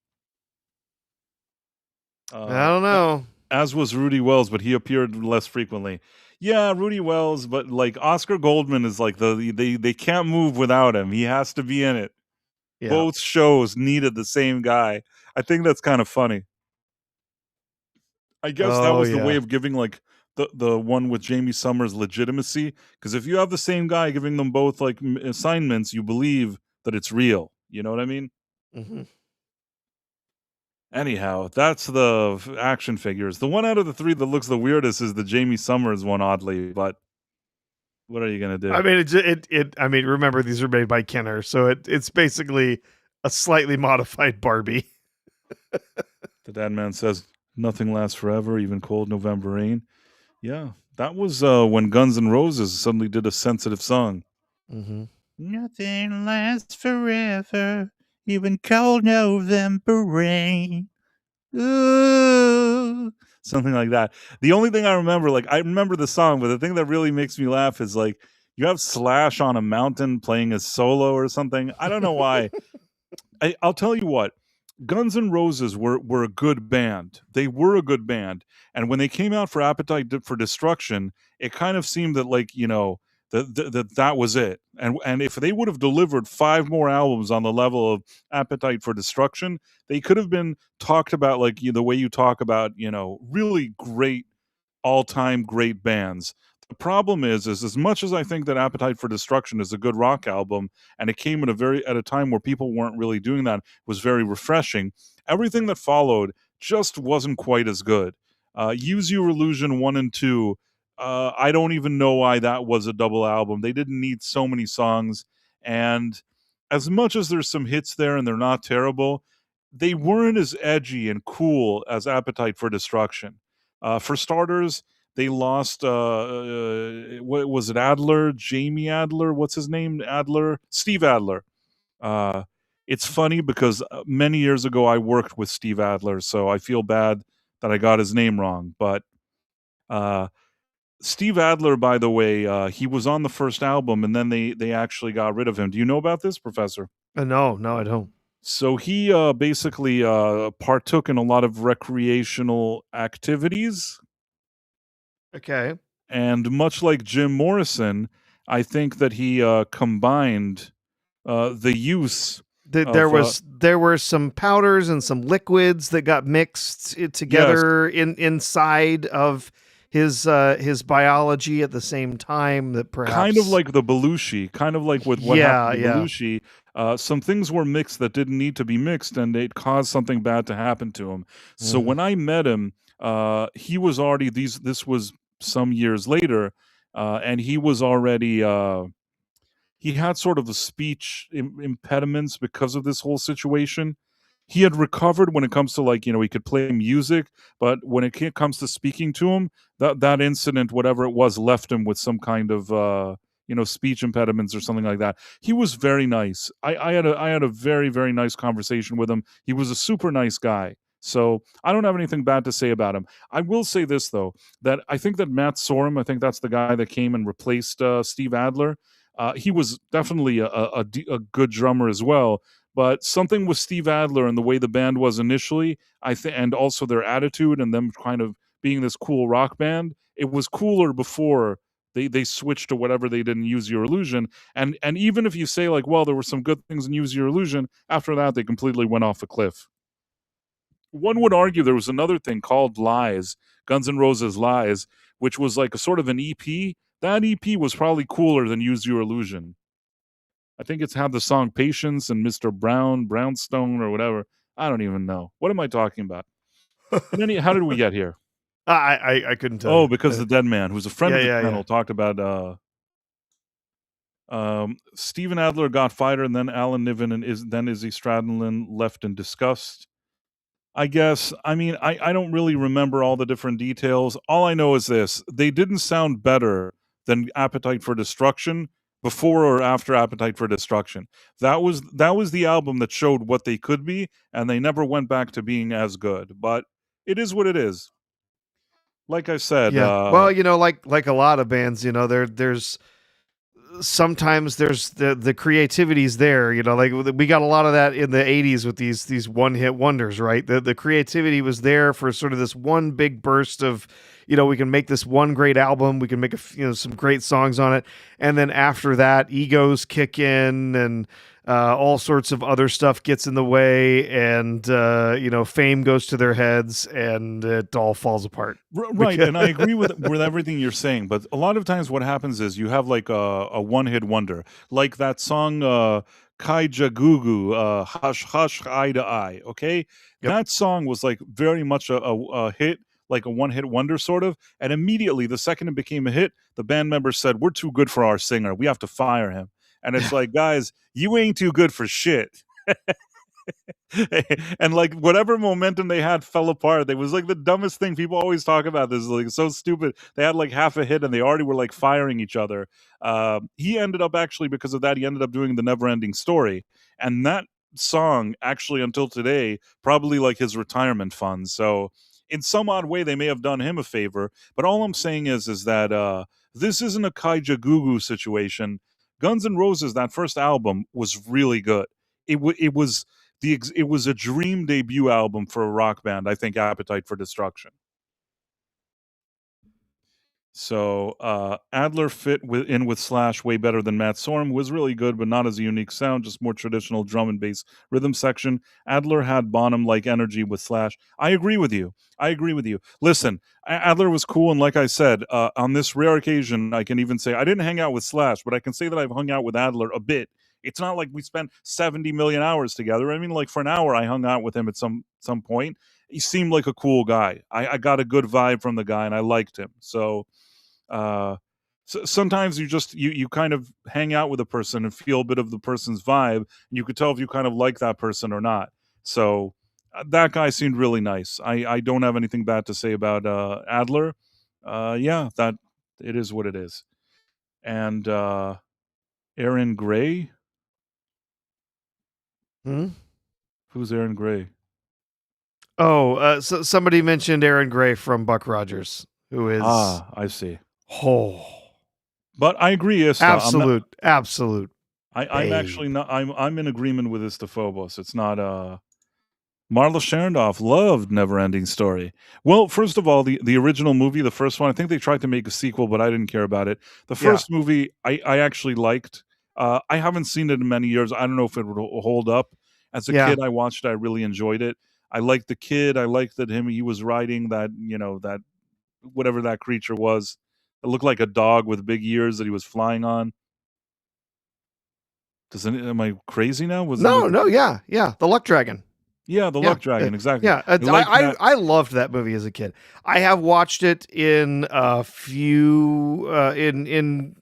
S2: I
S1: Uh,
S2: don't
S1: a
S2: know.
S1: as was Rudy Wells, but he appeared less frequently. Yeah, Rudy Wells, but, like, Oscar Goldman is, like, they can't move without him. He has to be in it.
S2: Yeah.
S1: Both shows needed the same guy. I think that's kinda funny. I guess that
S2: Oh
S1: was the way
S2: yeah.
S1: of giving, like, the one with Jamie Summers legitimacy. Because if you have the same guy giving them both, like, assignments, you believe that it's real. You know what I mean?
S2: Mhm.
S1: Anyhow, that's the action figures. The one out of the 3 that looks the weirdest is the Jamie Summers one, oddly, but what are you gonna
S2: I
S1: do?
S2: mean, I mean, remember these are made by Kenner, so it's basically a slightly modified Barbie.
S1: The dead man says, "Nothing lasts forever, even cold November rain." Yeah, that was, when Guns N' Roses suddenly did a sensitive song.
S2: Mhm.
S1: Nothing lasts forever, even cold November rain. Ooh, something like that. The only thing I remember, like, I remember the song, but the thing that really makes me laugh is, like, you have Slash on a mountain playing a solo or something. I don't know why. I'll tell you what, Guns N' Roses were a good band. They were a good band, and when they came out for for Destruction, it kind of seemed that, like, you know, that was it, and if they would have delivered 5 more albums on the level of Appetite for Destruction, they could have been talked about like, the way you talk about, you know, really great all-time great bands. problem is as much as I think that Appetite for Destruction is a good rock album, and it came at a time where people weren't really doing that, was very refreshing. Everything that followed just wasn't quite as good. Use Your Illusion 1 and 2, I don't even know why that was a double album. They didn't need so many songs, and as much as there's some hits there and they're not terrible, they weren't as edgy and cool as Appetite for Destruction. For starters, they lost what was it, Adler, Jamie Adler, what's his name, Adler, Steve Adler. uh it's funny because many years ago I worked with Steve Adler, so I feel bad that I got his name wrong. But uh Steve Adler, by the way, he was on the first album and then they actually got rid of him. Do you know about this, Professor?
S2: No, no, I don't.
S1: So he basically partook in a lot of recreational activities.
S2: Okay.
S1: And much like Jim Morrison, I think that he combined the use
S2: There
S1: of
S2: there were some powders and some liquids that got mixed
S1: yes,
S2: together inside of his biology at the same time that
S1: kind of
S2: perhaps.
S1: like the Belushi, kind of like with what happened
S2: Yeah,
S1: to
S2: yeah.
S1: Belushi. Some things were mixed that didn't need to be mixed, and it caused something bad to happen to him. So
S2: Mhm.
S1: when I met him, he was already these. This was some years later, and he was already. He had sort of a speech impediments because of this whole situation. He had recovered when it comes to, like, he could play music, but when it comes to speaking to him, that incident, whatever it was, left him with some kind of speech impediments or something like that. He was very nice. I had a very, very nice conversation with him. He was a super nice guy. So I don't have anything bad to say about him. I will say this though, that I think that Matt Sorum, I think that's the guy that came and replaced Steve Adler. He was definitely a good drummer as well, but something with Steve Adler and the way the band was initially, I think, and also their attitude and them kind of being this cool rock band, it was cooler before they switched to whatever they didn't Use Your Illusion. And even if you say like, well, there were some good things in Use Your Illusion, after that they completely went off a cliff. One would argue there was another thing called Lies, Guns N' Roses Lies, which was like a sort of an EP. That EP was probably cooler than Use Your Illusion. I think it's had the song Patience and Mr. Brownstone or whatever. I don't even know. What am I talking about? How did we get here?
S2: I couldn't tell
S1: Oh,
S2: you.
S1: because the Dead Man, who's a friend
S2: Yeah,
S1: of the
S2: yeah, yeah.
S1: channel, talked about Steven Adler got fired, and then Alan Niven and then Izzy Stradlin left in disgust. I guess. I mean, I don't really remember all the different details. All I know is this: they didn't sound better than Appetite for Destruction before or after Appetite for Destruction. That was the album that showed what they could be, and they never went back to being as good. But it is what it is. Like I said,
S2: Yeah. Well, like a lot of bands, there's sometimes there's the creativity's there, like we got a lot of that in the 80s with these one hit wonders, right? The creativity was there for sort of this one big burst of, we can make this one great album, we can make some great songs on it, and then after that egos kick in, and all sorts of other stuff gets in the way, and fame goes to their heads, and it all falls apart.
S1: Right,
S2: Because
S1: and I agree with everything you're saying, but a lot of times what happens is you have like a one-hit wonder, like that song Kaija Gugu, Hush Hush Eye to Eye, okay?
S2: yep.
S1: That song was like very much a hit, like a one-hit wonder sort of, and immediately the second it became a hit, the band members said, "We're too good for our singer. We have to fire him." And it's like, "Guys, you ain't too good for shit." And like whatever momentum they had fell apart. It was like the dumbest thing. People always talk about this, like so stupid. They had like half a hit and they already were like firing each other. He ended up actually, because of that, he ended up doing the Never Ending Story, and that song actually until today probably like his retirement fund. So in some odd way they may have done him a favor. But all I'm saying is that this isn't a Kaija Gugu situation. Guns N' Roses, that first album was really good. It was it was a dream debut album for a rock band, I think, Appetite for Destruction. So Adler fit in with Slash way better than Matt Sorum, was really good, but not as a unique sound, just more traditional drum and bass rhythm section. Adler had Bonham like energy with Slash. I agree with you. I agree with you. Listen, Adler was cool, and like I said, on this rare occasion, I can even say I didn't hang out with Slash, but I can say that I've hung out with Adler a bit. It's not like we spent 70 million hours together. I mean, like for an hour, I hung out with him at some point. He seemed like a cool guy. I got a good vibe from the guy, and I liked him. So uh sometimes you kind of hang out with a person and feel a bit of the person's vibe, and you could tell if you kind of like that person or not. So that guy seemed really nice. I don't have anything bad to say about Adler. Yeah, that it is what it is. And Aaron Gray,
S2: Hmm?
S1: who's Aaron Gray?
S2: Oh, so somebody mentioned Aaron Gray from Buck Rogers, who is
S1: I see.
S2: oh,
S1: But I agree, Ista. I'm not.
S2: absolute
S1: I'm
S2: babe.
S1: actually not. I'm in agreement with Istaphobos. It's not. Marla Sharondoff loved Neverending Story. Well, first of all, the original movie, the first one, I think they tried to make a sequel, but I didn't care about it. The
S2: Yeah,
S1: first movie, I actually liked. I haven't seen it in many years. I don't know if it would hold up. As a
S2: yeah.
S1: kid, I watched it. I really enjoyed it. I liked the kid. I liked that he was riding that, that whatever that creature was. It looked like a dog with big ears that he was flying on. Am I crazy now? Was it
S2: No,
S1: was
S2: no, yeah, yeah. The Luck Dragon.
S1: Yeah, the
S2: Yeah,
S1: Luck Dragon, exactly.
S2: yeah.
S1: I like that.
S2: I loved that movie as a kid. I have watched it in a few in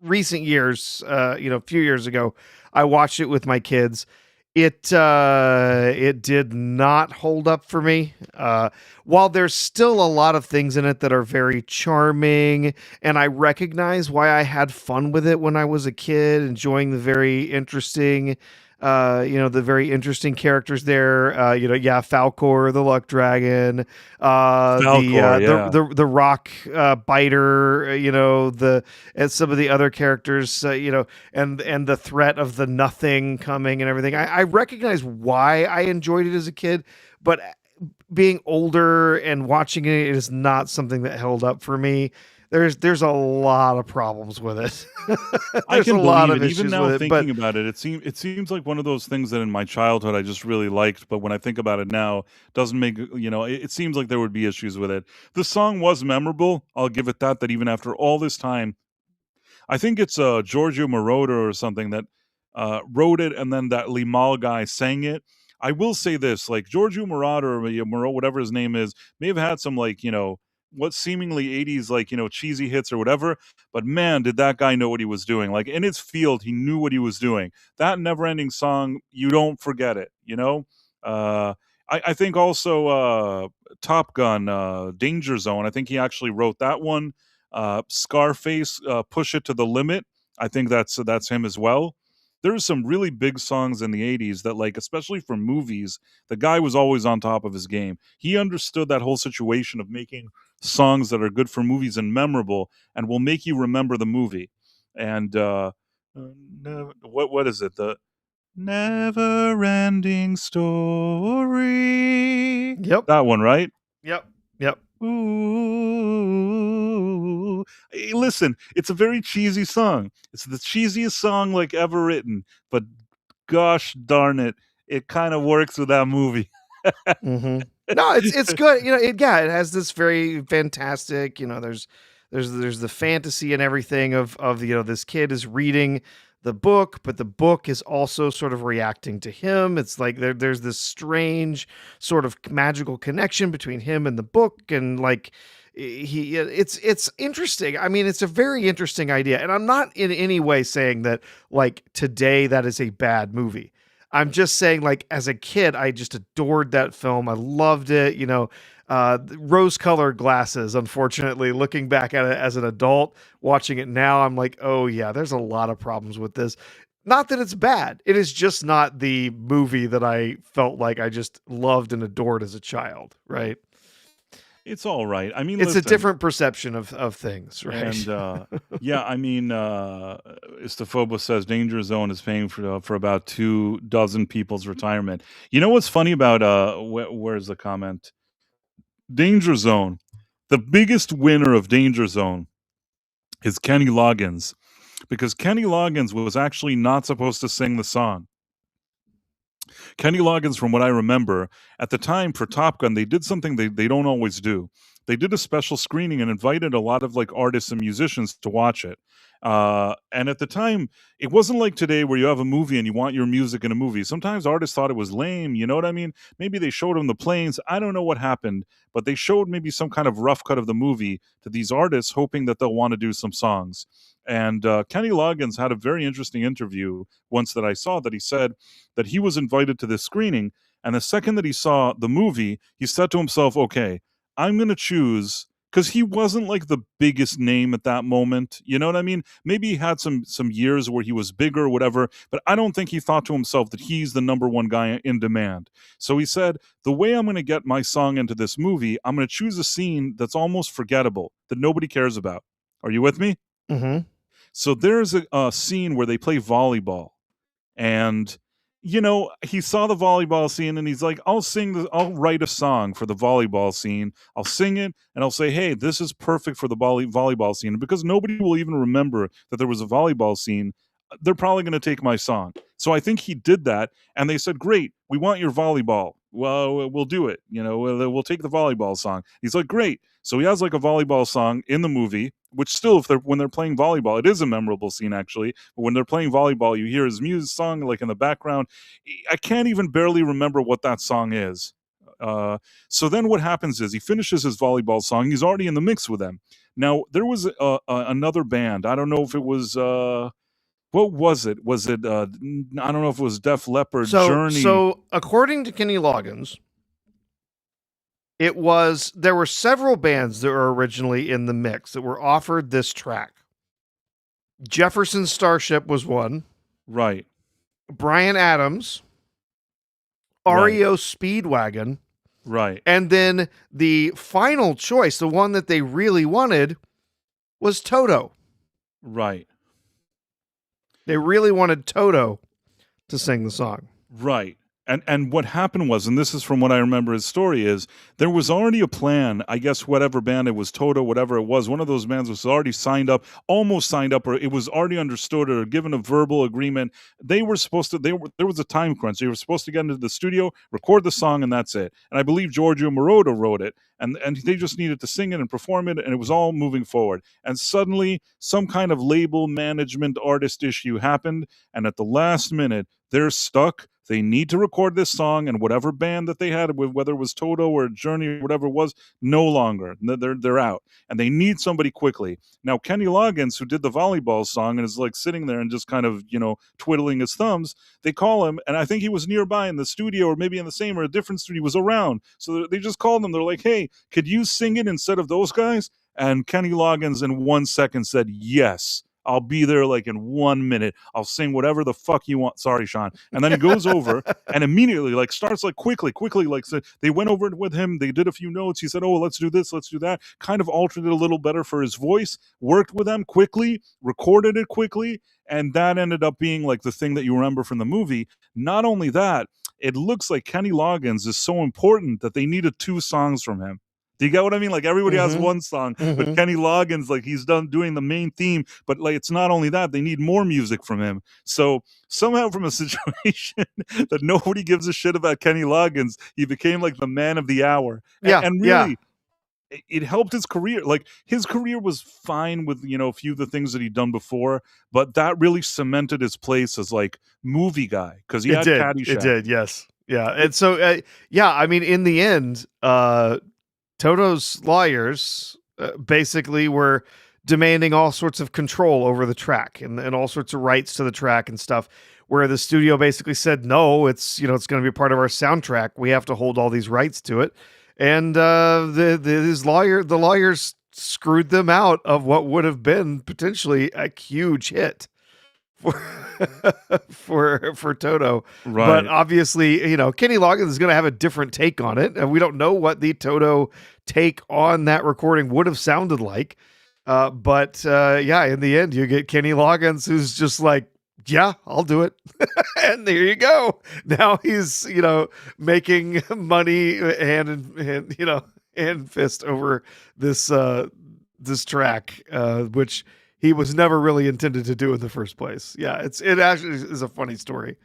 S2: recent years. A few years ago, I watched it with my kids. It did not hold up for me. While there's still a lot of things in it that are very charming, and I recognize why I had fun with it when I was a kid, enjoying the very interesting characters there. Yeah, Falcor, the Luck Dragon,
S1: Falcor, yeah.
S2: the Rock Biter, and some of the other characters, and the threat of the Nothing coming and everything. I recognize why I enjoyed it as a kid, but being older and watching it is not something that held up for me. There's a lot of problems with it.
S1: I
S2: There's a
S1: can
S2: lot
S1: believe
S2: of
S1: it. Even
S2: issues
S1: now
S2: with it, but
S1: thinking about it, it seems like one of those things that in my childhood I just really liked, but when I think about it now, doesn't make it seems like there would be issues with it. The song was memorable. I'll give it that even after all this time, I think it's Giorgio Moroder or something that wrote it, and then that Limahl guy sang it. I will say this: like Giorgio Moroder, or whatever his name is, may have had some like what seemingly '80s like cheesy hits or whatever, but man, did that guy know what he was doing? Like in his field, he knew what he was doing. That never-ending song, you don't forget it. Uh, I think also Top Gun, Danger Zone. I think he actually wrote that one. Scarface, Push It to the Limit. I think that's him as well. There's some really big songs in the '80s that, like, especially for movies, the guy was always on top of his game. He understood that whole situation of making songs that are good for movies and memorable and will make you remember the movie. And what is it? The Never Ending Story.
S2: yep,
S1: That one, right?
S2: yep, yep.
S1: Ooh. Listen, it's a very cheesy song. It's the cheesiest song like ever written, but gosh darn it, it kind of works with that movie.
S2: Hmm. No, it's good. It has this very fantastic. There's the fantasy and everything of this kid is reading the book, but the book is also sort of reacting to him. It's like there's this strange sort of magical connection between him and the book, and like it's interesting. I mean, it's a very interesting idea, and I'm not in any way saying that like today that is a bad movie. I'm just saying, like, as a kid, I just adored that film. I loved it. Rose-colored glasses. Unfortunately, looking back at it as an adult, watching it now, I'm like, oh yeah, there's a lot of problems with this. Not that it's bad. It is just not the movie that I felt like I just loved and adored as a child. Right?
S1: It's all right. I mean,
S2: It's a
S1: listen,
S2: different perception of things. Right?
S1: and yeah, I mean, Istophobos says Danger Zone is paying for about 2 dozen people's retirement. You know what's funny about where's the comment? Danger Zone. The biggest winner of Danger Zone is Kenny Loggins, because Kenny Loggins was actually not supposed to sing the song. Kenny Loggins, from what I remember, at the time for Top Gun, they did something they don't always do. They did a special screening and invited a lot of like artists and musicians to watch it. And at the time, it wasn't like today where you have a movie and you want your music in a movie. Sometimes artists thought it was lame. You know what I mean? Maybe they showed them the planes. I don't know what happened, but they showed maybe some kind of rough cut of the movie to these artists, hoping that they'll want to do some songs. And Kenny Loggins had a very interesting interview once that I saw, that he said that he was invited to this screening. And the second that he saw the movie, he said to himself, okay, I'm going to choose, because he wasn't like the biggest name at that moment. You know what I mean? Maybe he had some years where he was bigger or whatever, but I don't think he thought to himself that he's the number one guy in demand. So he said, the way I'm going to get my song into this movie, I'm going to choose a scene that's almost forgettable, that nobody cares about. Are you with me?
S2: Mm-hmm.
S1: So there's a scene where they play volleyball, and he saw the volleyball scene and he's like, I'll write a song for the volleyball scene. I'll sing it and I'll say, hey, this is perfect for the volleyball scene. And because nobody will even remember that there was a volleyball scene, they're probably going to take my song. So I think he did that, and they said, great, we want your volleyball. Well, we'll do it. We'll take the volleyball song. He's like, great. So he has like a volleyball song in the movie, which still, when they're playing volleyball, it is a memorable scene actually. But when they're playing volleyball, you hear his music song like in the background. I can't even barely remember what that song is. So then what happens is he finishes his volleyball song. He's already in the mix with them. Now, there was another band. I don't know if it was... what was it? Was it, I don't know if it was Def Leppard, Journey.
S2: So according to Kenny Loggins, there were several bands that were originally in the mix that were offered this track. Jefferson Starship was one.
S1: Right.
S2: Bryan Adams. REO Speedwagon.
S1: Right.
S2: And then the final choice, the one that they really wanted, was Toto.
S1: Right.
S2: They really wanted Toto to sing the song.
S1: Right. And what happened was, and this is from what I remember his story, is there was already a plan. I guess whatever band it was, Toto, whatever it was, one of those bands was already almost signed up, or it was already understood or given a verbal agreement. They were supposed to, there was a time crunch. They were supposed to get into the studio, record the song, and that's it. And I believe Giorgio Moroder wrote it, and they just needed to sing it and perform it, and it was all moving forward. And suddenly, some kind of label management artist issue happened, and at the last minute, they're stuck. They need to record this song, and whatever band that they had, whether it was Toto or Journey or whatever it was, no longer. They're out, and they need somebody quickly. Now, Kenny Loggins, who did the volleyball song and is like sitting there and just kind of, twiddling his thumbs, they call him, and I think he was nearby in the studio, or maybe in the same or a different studio, was around. So they just called him. They're like, hey, could you sing it instead of those guys? And Kenny Loggins in 1 second said, yes. I'll be there like in 1 minute. I'll sing whatever the fuck you want. Sorry, Sean. And then he goes over and immediately like starts like quickly, like, so they went over with him. They did a few notes. He said, oh, let's do this, let's do that. Kind of altered it a little better for his voice, worked with them quickly, recorded it quickly. And that ended up being like the thing that you remember from the movie. Not only that, it looks like Kenny Loggins is so important that they needed 2 songs from him. Do you get what I mean? Like everybody has one song, but Kenny Loggins, like he's doing the main theme, but like it's not only that, they need more music from him. So somehow from a situation that nobody gives a shit about Kenny Loggins, he became like the man of the hour. And really, it helped his career. Like his career was fine with, a few of the things that he'd done before, but that really cemented his place as like movie guy. Cause he had Caddyshack.
S2: It did. Yes. Yeah. And so, I mean, in the end, Toto's lawyers basically were demanding all sorts of control over the track and all sorts of rights to the track and stuff, where the studio basically said, no, it's going to be part of our soundtrack. We have to hold all these rights to it. And the lawyers screwed them out of what would have been potentially a huge hit for Toto.
S1: Right.
S2: But obviously, Kenny Loggins is going to have a different take on it, and we don't know what the Toto take on that recording would have sounded like. But in the end, you get Kenny Loggins, who's just like, yeah, I'll do it. And there you go. Now he's, making money hand and fist over this this track, which he was never really intended to do in the first place. Yeah, it actually is a funny story.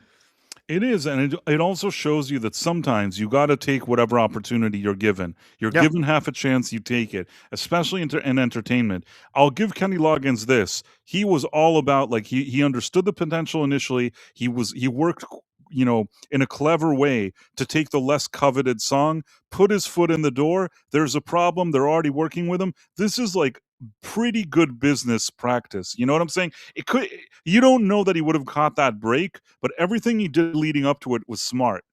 S1: It is, and it also shows you that sometimes you gotta take whatever opportunity you're given. You're
S2: Yeah.
S1: given half a chance, you take it, especially in entertainment. I'll give Kenny Loggins this, he was all about, like, he understood the potential initially, he worked, in a clever way to take the less coveted song, put his foot in the door, there's a problem, they're already working with him. This is, like, pretty good business practice, you know what I'm saying? It could You don't know that he would have caught that break, but everything he did leading up to it was smart,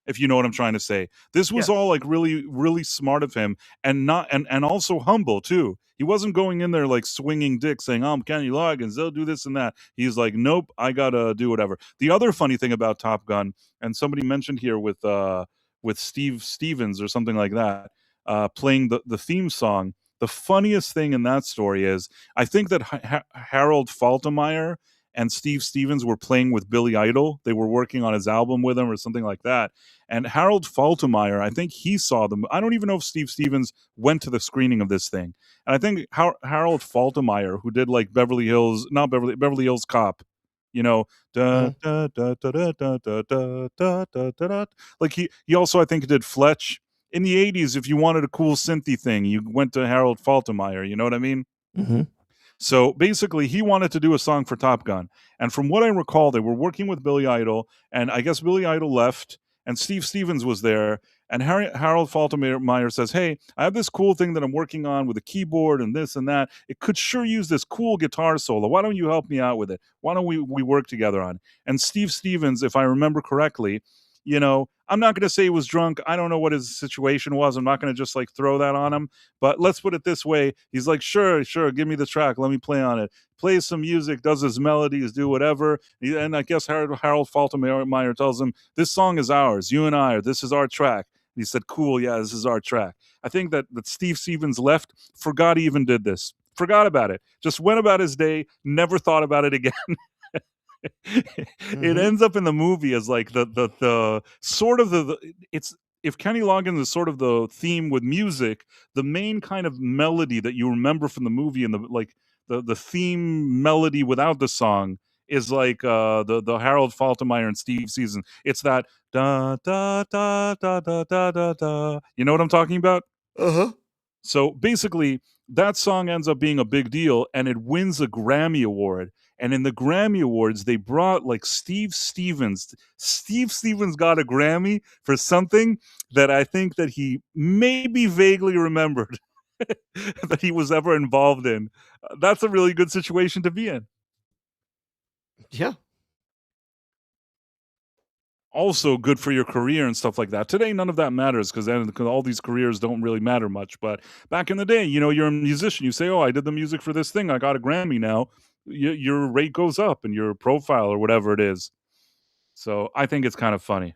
S1: if you know what I'm trying to say. This was all
S2: Yes.
S1: like really, really smart of him, and not and also humble too. He wasn't going in there like swinging dick saying, "I'm Kenny Loggins, they'll do this and that." He's like, "Nope, I gotta do whatever." The other funny thing about Top Gun, and somebody mentioned here with Steve Stevens or something like that, playing the theme song. The funniest thing in that story is I think that Harold Faltermeyer and Steve Stevens were playing with Billy Idol. They were working on his album with him or something like that. And Harold Faltermeyer, I think he saw them. I don't even know if Steve Stevens went to the screening of this thing. And I think Harold Faltermeyer, who did like Beverly Hills, not Beverly Hills Cop, you know, da,
S2: Mhm.
S1: da, da, da, da, da, da, da, da, da, da, da. Like he also I think did Fletch. In the 80s, if you wanted a cool synthy thing, you went to Harold Faltermeyer, you know what I mean?
S2: Mhm.
S1: So basically, he wanted to do a song for Top Gun. And from what I recall, they were working with Billy Idol, and I guess Billy Idol left, and Steve Stevens was there. And Harold Faltermeyer says, "Hey, I have this cool thing that I'm working on with a keyboard and this and that. It could sure use this cool guitar solo. Why don't you help me out with it? Why don't we work together on it?" And Steve Stevens, if I remember correctly, I'm not going to say he was drunk. I don't know what his situation was. I'm not going to just like throw that on him. But let's put it this way. He's like, sure, sure, give me the track. Let me play on it. Plays some music, does his melodies, do whatever. And I guess Harold Faltermeyer tells him, this song is ours. You and I, or this is our track. And he said, cool, yeah, this is our track. I think that Steve Stevens left, forgot he even did this. Forgot about it. Just went about his day, never thought about it again. It
S2: Mhm.
S1: ends up in the movie as like the sort of it's if Kenny Loggins is sort of the theme with music, the main kind of melody that you remember from the movie and the theme melody without the song is like the Harold Faltermeyer and Steve Season. It's that da da da da da da da da. You know what I'm talking about?
S2: Uh-huh.
S1: So basically, that song ends up being a big deal and it wins a Grammy Award. And in the Grammy Awards, they brought like Steve Stevens. Steve Stevens got a Grammy for something that I think that he maybe vaguely remembered that he was ever involved in. That's a really good situation to be in.
S2: Yeah.
S1: Also good for your career and stuff like that. Today, none of that matters because then 'cause all these careers don't really matter much. But back in the day, you're a musician. You say, "Oh, I did the music for this thing. I got a Grammy now." Your rate goes up and your profile or whatever it is. So I think it's kind of funny.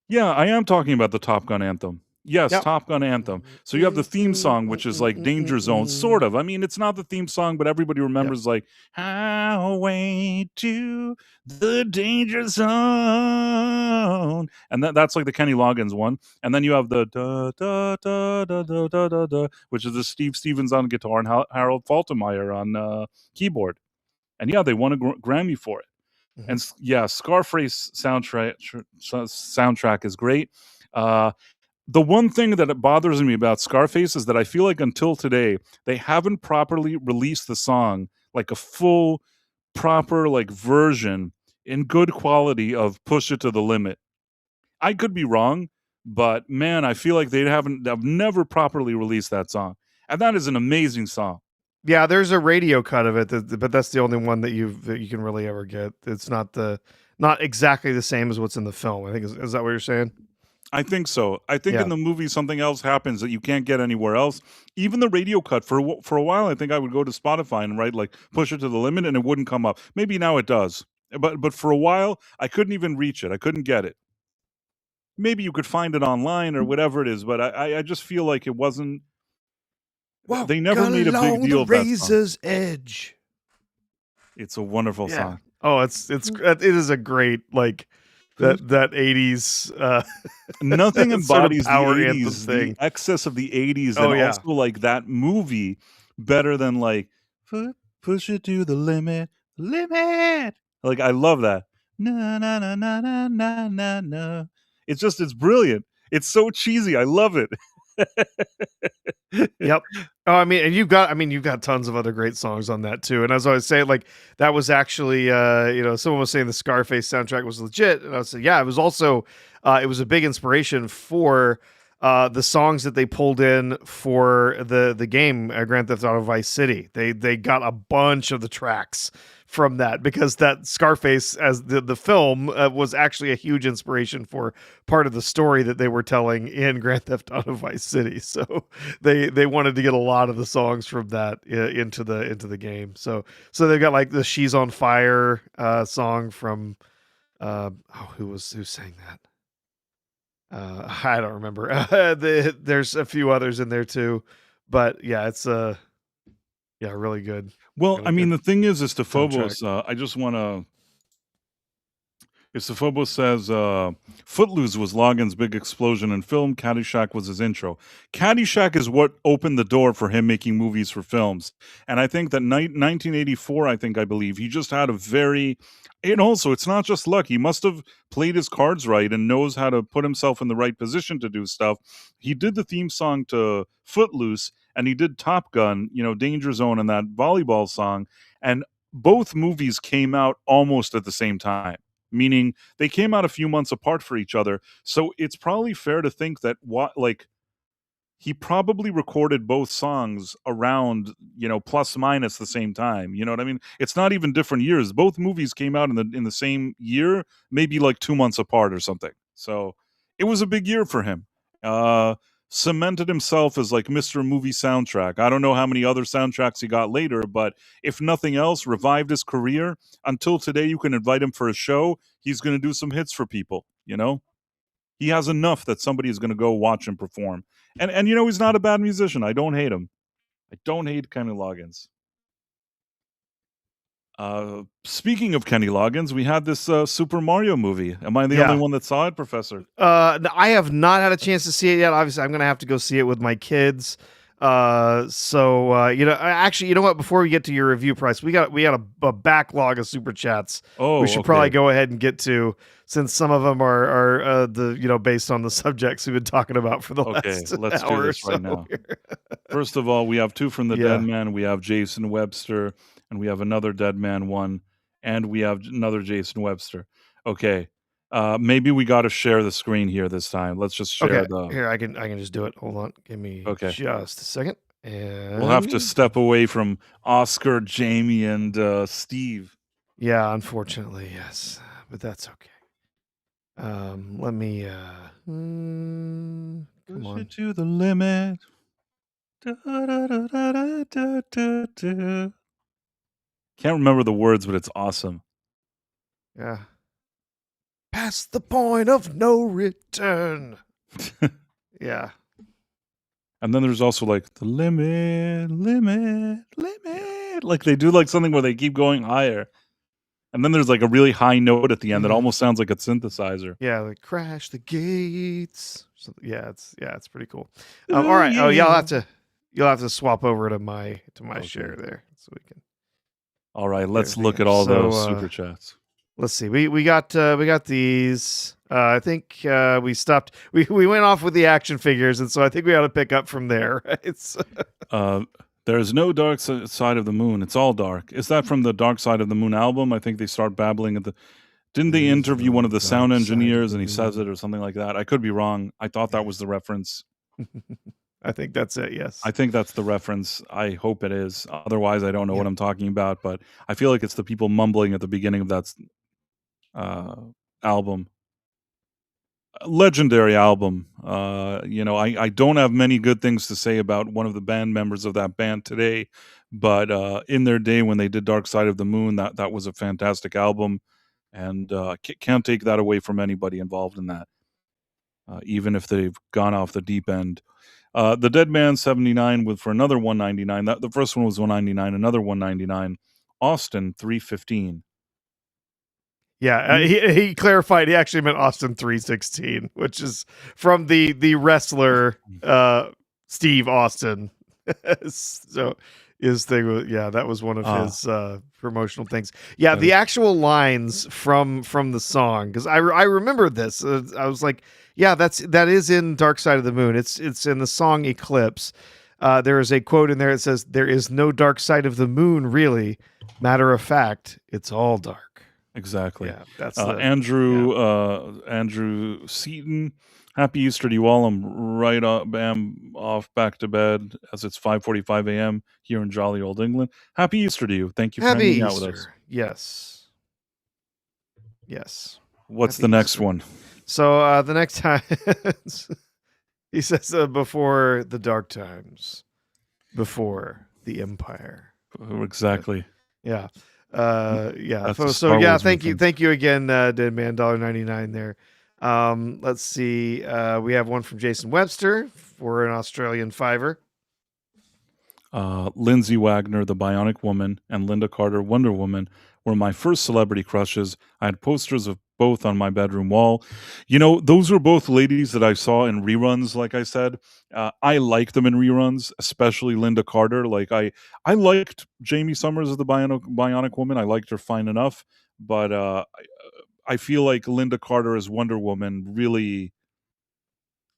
S1: Yeah, I am talking about the Top Gun anthem. Yes,
S2: Yep.
S1: Top Gun anthem. So you have the theme song, which is like Danger Zone, sort of. I mean, it's not the theme song, but everybody
S2: Yep.
S1: remembers like Highway to the Danger Zone. And that's like the Kenny Loggins one. And then you have the da da da da da da da da, which is the Steve Stevens on guitar and Harold Faltermeyer on keyboard. And yeah, they won a Grammy for it. And
S2: Mhm.
S1: yeah, Scarface soundtrack is great. Uh, the one thing that it bothers me about Scarface is that I feel like until today they haven't properly released the song like a full proper like version in good quality of Push It to the Limit. I could be wrong, but man, I feel like I've never properly released that song. And that is an amazing song.
S2: Yeah, there's a radio cut of it, but that's the only one that you can really ever get. It's not exactly the same as what's in the film. I think is that what you're saying?
S1: I think so. I think in
S2: Yeah.
S1: the movie something else happens that you can't get anywhere else. Even the radio cut for a while, I think I would go to Spotify and write like "Push It to the Limit" and it wouldn't come up. Maybe now it does, but for a while I couldn't even reach it. I couldn't get it. Maybe you could find it online or whatever it is, but I just feel like it wasn't.
S2: Walk
S1: They never made a big
S2: along the
S1: deal of that song.
S2: razor's edge.
S1: It's a wonderful
S2: Yeah.
S1: song.
S2: Oh, it is a great like that 80s
S1: Nothing
S2: sort of
S1: embodies the
S2: power anthem
S1: 80s, the
S2: thing.
S1: excess of the 80s,
S2: Oh
S1: and
S2: yeah.
S1: also, like, that movie better than, like, push it to the limit, limit." Like, I love that. "Na, na, na, na, na, na, na, na." It's brilliant. It's so cheesy, I love it.
S2: Yep. Oh, I mean, you've got tons of other great songs on that too. And as I was saying, like that was actually, someone was saying the Scarface soundtrack was legit, and I was saying, yeah, it was also, it was a big inspiration for the songs that they pulled in for the game Grand Theft Auto Vice City. They got a bunch of the tracks from that because that Scarface as the film was actually a huge inspiration for part of the story that they were telling in Grand Theft Auto Vice City. So they wanted to get a lot of the songs from that into the game. So they've got like the "She's on Fire" song from who sang that? I don't remember. There's a few others in there too, but yeah, it's yeah,
S1: Well, I
S2: really
S1: mean,
S2: good
S1: the thing is to
S2: soundtrack.
S1: Phobos, I just wanna Isophobo says, Footloose was Logan's big explosion in film. Caddyshack was his intro. Caddyshack is what opened the door for him making movies for films. And I think that 1984, I believe, he just had a very. And also, it's not just luck. He must have played his cards right and knows how to put himself in the right position to do stuff. He did the theme song to Footloose and he did Top Gun, Danger Zone and that volleyball song. And both movies came out almost at the same time, meaning they came out a few months apart for each other. So it's probably fair to think that he probably recorded both songs around, plus minus the same time. You know what I mean? It's not even different years. Both movies came out in the same year, maybe like 2 months apart or something. So it was a big year for him. Uh Cemented himself as like Mr. Movie Soundtrack. I don't know how many other soundtracks he got later, but if nothing else, revived his career. Until today, you can invite him for a show. He's going to do some hits for people. He has enough that somebody is going to go watch him perform. And he's not a bad musician. I don't hate him. I don't hate Kenny Loggins. Speaking of Kenny Loggins, we had this Super Mario movie. Am I the only
S2: Yeah.
S1: one that saw it, Professor?
S2: I have not had a chance to see it yet. Obviously, I'm gonna have to go see it with my kids. Actually, you know what? Before we get to your review price, we got a backlog of super chats. We
S1: Oh,
S2: should probably
S1: okay.
S2: go ahead and get to, since some of them are based on the subjects we've been talking about for the
S1: Okay,
S2: last
S1: let's do
S2: hour or
S1: this
S2: so
S1: right now.
S2: here.
S1: First of all, we have two from the Dead
S2: Yeah.
S1: Man. We have Jason Webster, and we have another Dead Man one, and we have another Jason Webster. Okay. Maybe we got to share the screen here this time. Let's just share
S2: Okay.
S1: the.
S2: Here, I can just do it. Hold on. Give me
S1: Okay.
S2: just a second.
S1: We'll have to
S2: And
S1: step away from Oscar, Jamie, and Steve.
S2: yeah, unfortunately, yes, but that's okay. Let me come
S1: Push
S2: on.
S1: it to the limit. Da, da, da, da, da, da, da, da. Can't remember the words, but it's awesome.
S2: Yeah. Past the point of no return. Yeah.
S1: And then there's also like the limit, limit,
S2: Yeah.
S1: limit. Like they do like something where they keep going higher. And then there's like a really high note at the end that
S2: Mm.
S1: almost sounds like a synthesizer.
S2: Yeah, like crash the gates. So, it's pretty cool. All
S1: Ooh,
S2: right. Oh, yeah,
S1: yeah.
S2: you'll have to swap over to my
S1: Okay.
S2: share there so we can
S1: All right,
S2: get
S1: let's
S2: everything
S1: look
S2: up.
S1: at all
S2: So,
S1: those super chats.
S2: let's see. We got these. I think we stopped. We went off with the action figures, and so I think we ought to pick up from there. Right?
S1: Uh there's no side of the moon. It's all dark. Is that from the Dark Side of the Moon album? I think they start babbling at the. Didn't they
S2: There's
S1: interview one of
S2: no
S1: the sound
S2: dark side of
S1: engineers
S2: the
S1: and he says it
S2: moon.
S1: or something like that? I could be wrong. I thought that
S2: Yeah.
S1: was the reference.
S2: I think that's it. Yes.
S1: I think that's the reference. I hope it is. Otherwise, I don't know what
S2: Yep.
S1: I'm talking about, but I feel like it's the people mumbling at the beginning of that uh, album. Legendary album. I don't have many good things to say about one of the band members of that band today, but in their day when they did Dark Side of the Moon, that was a fantastic album, and can't take that away from anybody involved in that, even if they've gone off the deep end. The Dead Man 79 with for another 199. That the first one was 199, another 199. Austin 315.
S2: Yeah, he clarified he actually meant Austin 316, which is from the wrestler Steve Austin. So his thing was, yeah, that was one of his promotional things. Yeah, the actual lines from the song, because I remember this. I was like, yeah, that is in Dark Side of the Moon. It's in the song Eclipse. There is a quote in there that says, "There is no dark side of the moon, really. Matter of fact, it's all dark."
S1: Exactly.
S2: Yeah, that's
S1: Andrew Seaton. Happy Easter to you all. I'm right off back to bed as it's 5:45 a.m. here in jolly old England. Happy Easter to you. Thank you for hanging out with us.
S2: Yes. Yes.
S1: What's
S2: Happy
S1: the next
S2: Easter.
S1: one?
S2: So the next time he says before the dark times, before the empire.
S1: Exactly.
S2: Yeah. Yeah.
S1: That's
S2: So yeah,
S1: Wars
S2: thank
S1: reference.
S2: you again, Dead Man $1.99 there. Let's see. We have one from Jason Webster for an Australian $5.
S1: Lindsay Wagner, the Bionic Woman, and Linda Carter, Wonder Woman, were my first celebrity crushes. I had posters of both on my bedroom wall. You know, those were both ladies that I saw in reruns, like I said. I liked them in reruns, especially Linda Carter. Like, I liked Jamie Summers as the Bionic Woman. I liked her fine enough. But I feel like Linda Carter as Wonder Woman really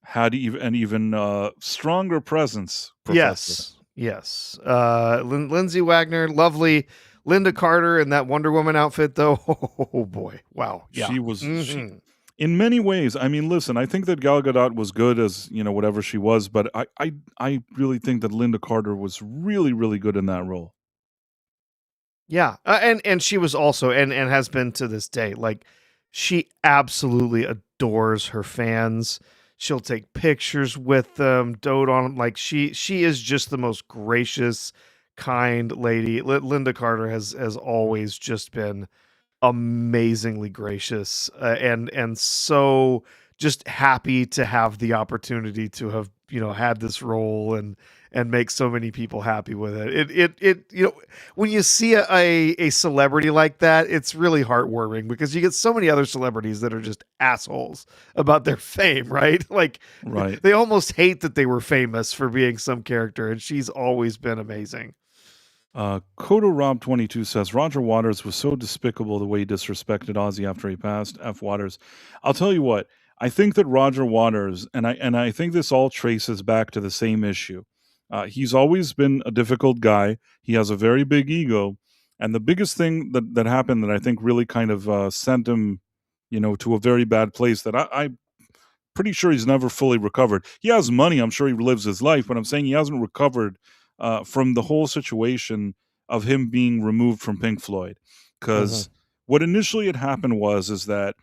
S1: had an even stronger presence, Professor.
S2: Yes. Lindsay Wagner, lovely. Linda Carter in that Wonder Woman outfit, though. Oh boy! Wow. Yeah.
S1: She was in many ways. I mean, listen, I think that Gal Gadot was good as whatever she was, but I really think that Linda Carter was really really good in that role.
S2: Yeah, and she was also and has been to this day. Like, she absolutely adores her fans. She'll take pictures with them, dote on them. Like, she is just the most gracious, kind lady. Linda Carter has always just been amazingly gracious, and so just happy to have the opportunity to have had this role and make so many people happy with it. It when you see a celebrity like that, it's really heartwarming because you get so many other celebrities that are just assholes about their fame, right? Like,
S1: Right.
S2: they almost hate that they were famous for being some character, and she's always been amazing.
S1: Kodo Rob 22 says Roger Waters was so despicable the way he disrespected Ozzy after he passed. F Waters. I'll tell you what. I think that Roger Waters, and I think this all traces back to the same issue. He's always been a difficult guy. He has a very big ego, and the biggest thing that happened that I think really kind of sent him, to a very bad place that I'm pretty sure he's never fully recovered. He has money. I'm sure he lives his life, but I'm saying he hasn't recovered from the whole situation of him being removed from Pink Floyd. Because what initially had happened is that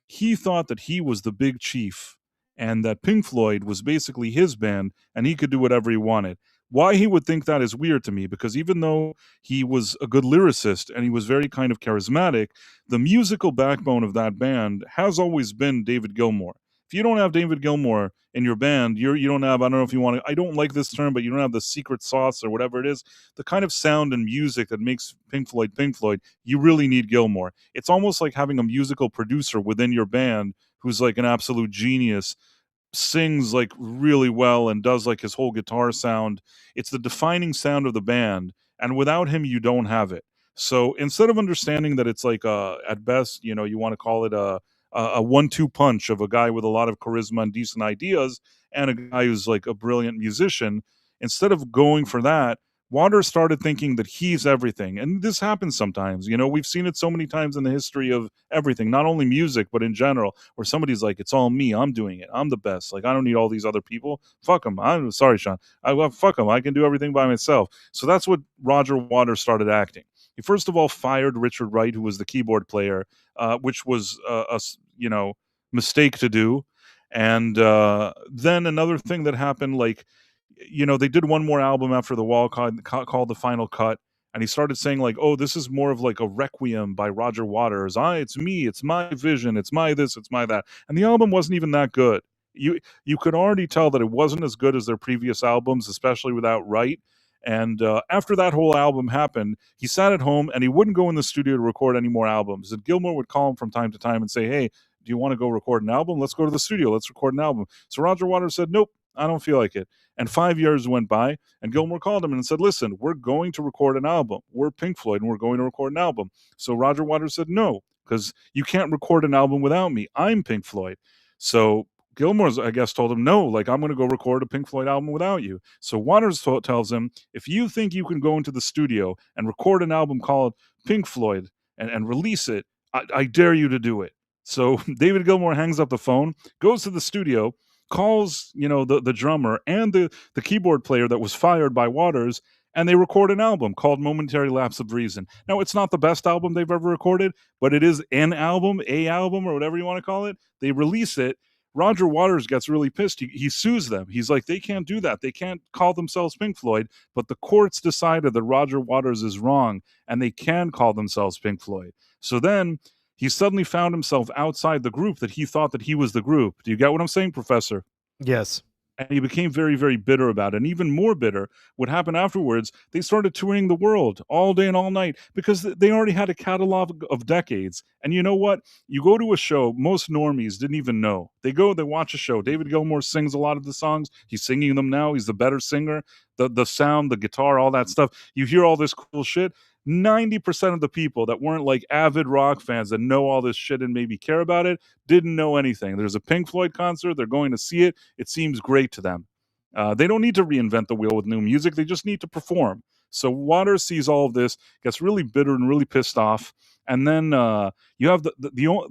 S1: he thought that he was the big chief and that Pink Floyd was basically his band and he could do whatever he wanted. Why he would think that is weird to me, because even though he was a good lyricist and he was very kind of charismatic, the musical backbone of that band has always been David Gilmour. If you don't have David Gilmour in your band, you don't have, I don't know if you want to, I don't like this term, but you don't have the secret sauce or whatever it is, the kind of sound and music that makes Pink Floyd, you really need Gilmour. It's almost like having a musical producer within your band who's like an absolute genius, sings like really well and does like his whole guitar sound. It's the defining sound of the band, and without him you don't have it. So instead of understanding that it's like at best, you want to call it a 1-2 punch of a guy with a lot of charisma and decent ideas and a guy who's like a brilliant musician, instead of going for that, Waters started thinking that he's everything. And this happens sometimes. We've seen it so many times in the history of everything, not only music, but in general, where somebody's like, it's all me. I'm doing it. I'm the best. Like, I don't need all these other people. Fuck them. I'm sorry, Sean. Fuck them. I can do everything by myself. So that's what Roger Waters started acting. He first of all fired Richard Wright, who was the keyboard player, which was a mistake to do. And then another thing that happened, like, they did one more album after The Wall called The Final Cut, and he started saying like, oh, this is more of like a requiem by Roger Waters. It's me, it's my vision, it's my this, it's my that. And the album wasn't even that good. You could already tell that it wasn't as good as their previous albums, especially without Wright. And after that whole album happened, he sat at home and he wouldn't go in the studio to record any more albums. And Gilmour would call him from time to time and say, "Hey, do you want to go record an album? Let's go to the studio. Let's record an album." So Roger Waters said, "Nope, I don't feel like it." And 5 years went by, and Gilmour called him and said, "Listen, we're going to record an album. We're Pink Floyd, and we're going to record an album." So Roger Waters said, "No, because you can't record an album without me. I'm Pink Floyd." So Gilmour's, I guess, told him, "No, like, I'm going to go record a Pink Floyd album without you." So Waters tells him, "If you think you can go into the studio and record an album called Pink Floyd and release it, I dare you to do it." So David Gilmour hangs up the phone, goes to the studio, calls, the drummer and the keyboard player that was fired by Waters, and they record an album called Momentary Lapse of Reason. Now, it's not the best album they've ever recorded, but it is an album, or whatever you want to call it. They release it. Roger Waters gets really pissed. He sues them. He's like, they can't do that. They can't call themselves Pink Floyd, but the courts decided that Roger Waters is wrong and they can call themselves Pink Floyd. So then he suddenly found himself outside the group that he thought that he was the group. Do you get what I'm saying, Professor?
S2: Yes.
S1: And he became very, very bitter about it. And even more bitter, what happened afterwards, they started touring the world all day and all night because they already had a catalog of decades. And you know what? You go to a show, most normies didn't even know. They go, they watch a show. David Gilmour sings a lot of the songs. He's singing them now. He's the better singer. The sound, the guitar, all that stuff. You hear all this cool shit. 90% of the people that weren't like avid rock fans that know all this shit and maybe care about it didn't know anything. There's a Pink Floyd concert. They're going to see it. It seems great to them. They don't need to reinvent the wheel with new music. They just need to perform. So Waters sees all of this, gets really bitter and really pissed off. And then you have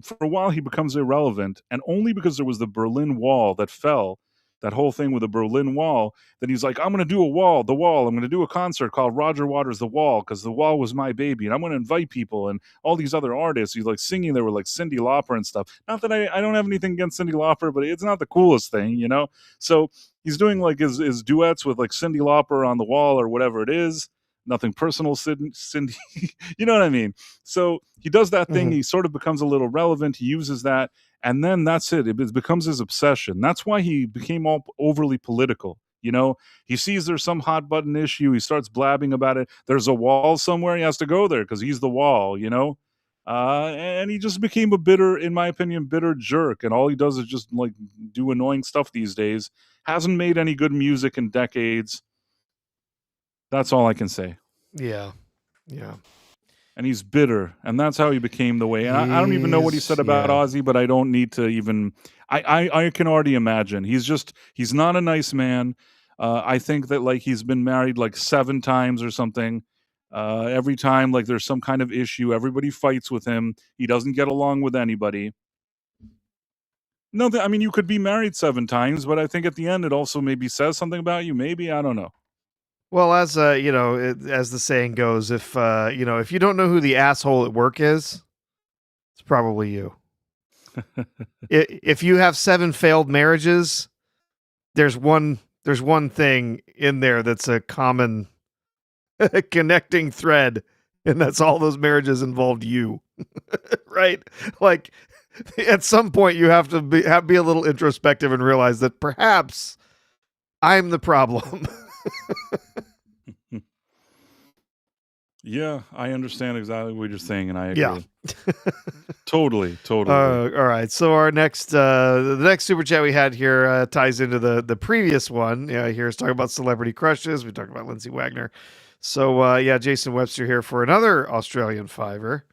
S1: for a while he becomes irrelevant. And only because there was the Berlin Wall that fell, that whole thing with the Berlin Wall, then he's like, "I'm going to do the wall. I'm going to do a concert called Roger Waters' The Wall because the wall was my baby. And I'm going to invite people and all these other artists." He's like singing there with like Cyndi Lauper and stuff. Not that I don't have anything against Cyndi Lauper, but it's not the coolest thing, So he's doing like his duets with like Cyndi Lauper on the wall or whatever it is. Nothing personal, Cyndi. You know what I mean? So he does that thing. He sort of becomes a little relevant. He uses that. And then that's it. It becomes his obsession. That's why he became all overly political. He sees there's some hot button issue. He starts blabbing about it. There's a wall somewhere. He has to go there because he's the wall, and he just became in my opinion, bitter jerk. And all he does is just like do annoying stuff these days. Hasn't made any good music in decades. That's all I can say.
S2: Yeah. Yeah.
S1: And he's bitter, and that's how he became the way. And I don't even know what he said about Ozzy, but I don't need to even. I can already imagine. He's not a nice man. I think that like he's been married like 7 times or something. Every time like there's some kind of issue, everybody fights with him. He doesn't get along with anybody. No, I mean you could be married 7 times, but I think at the end it also maybe says something about you. Maybe, I don't know.
S2: Well, as as the saying goes, if you don't know who the asshole at work is, it's probably you. If you have 7 failed marriages, there's one thing in there that's a common connecting thread, and that's all those marriages involved you. Right? Like at some point you have to be a little introspective and realize that perhaps I'm the problem.
S1: Yeah, I understand exactly what you're saying, and I agree.
S2: Yeah.
S1: Totally.
S2: All right. So our next, the next super chat we had here ties into the previous one. Yeah, here's talking about celebrity crushes. We talked about Lindsay Wagner. So Jason Webster here for another Australian fiver.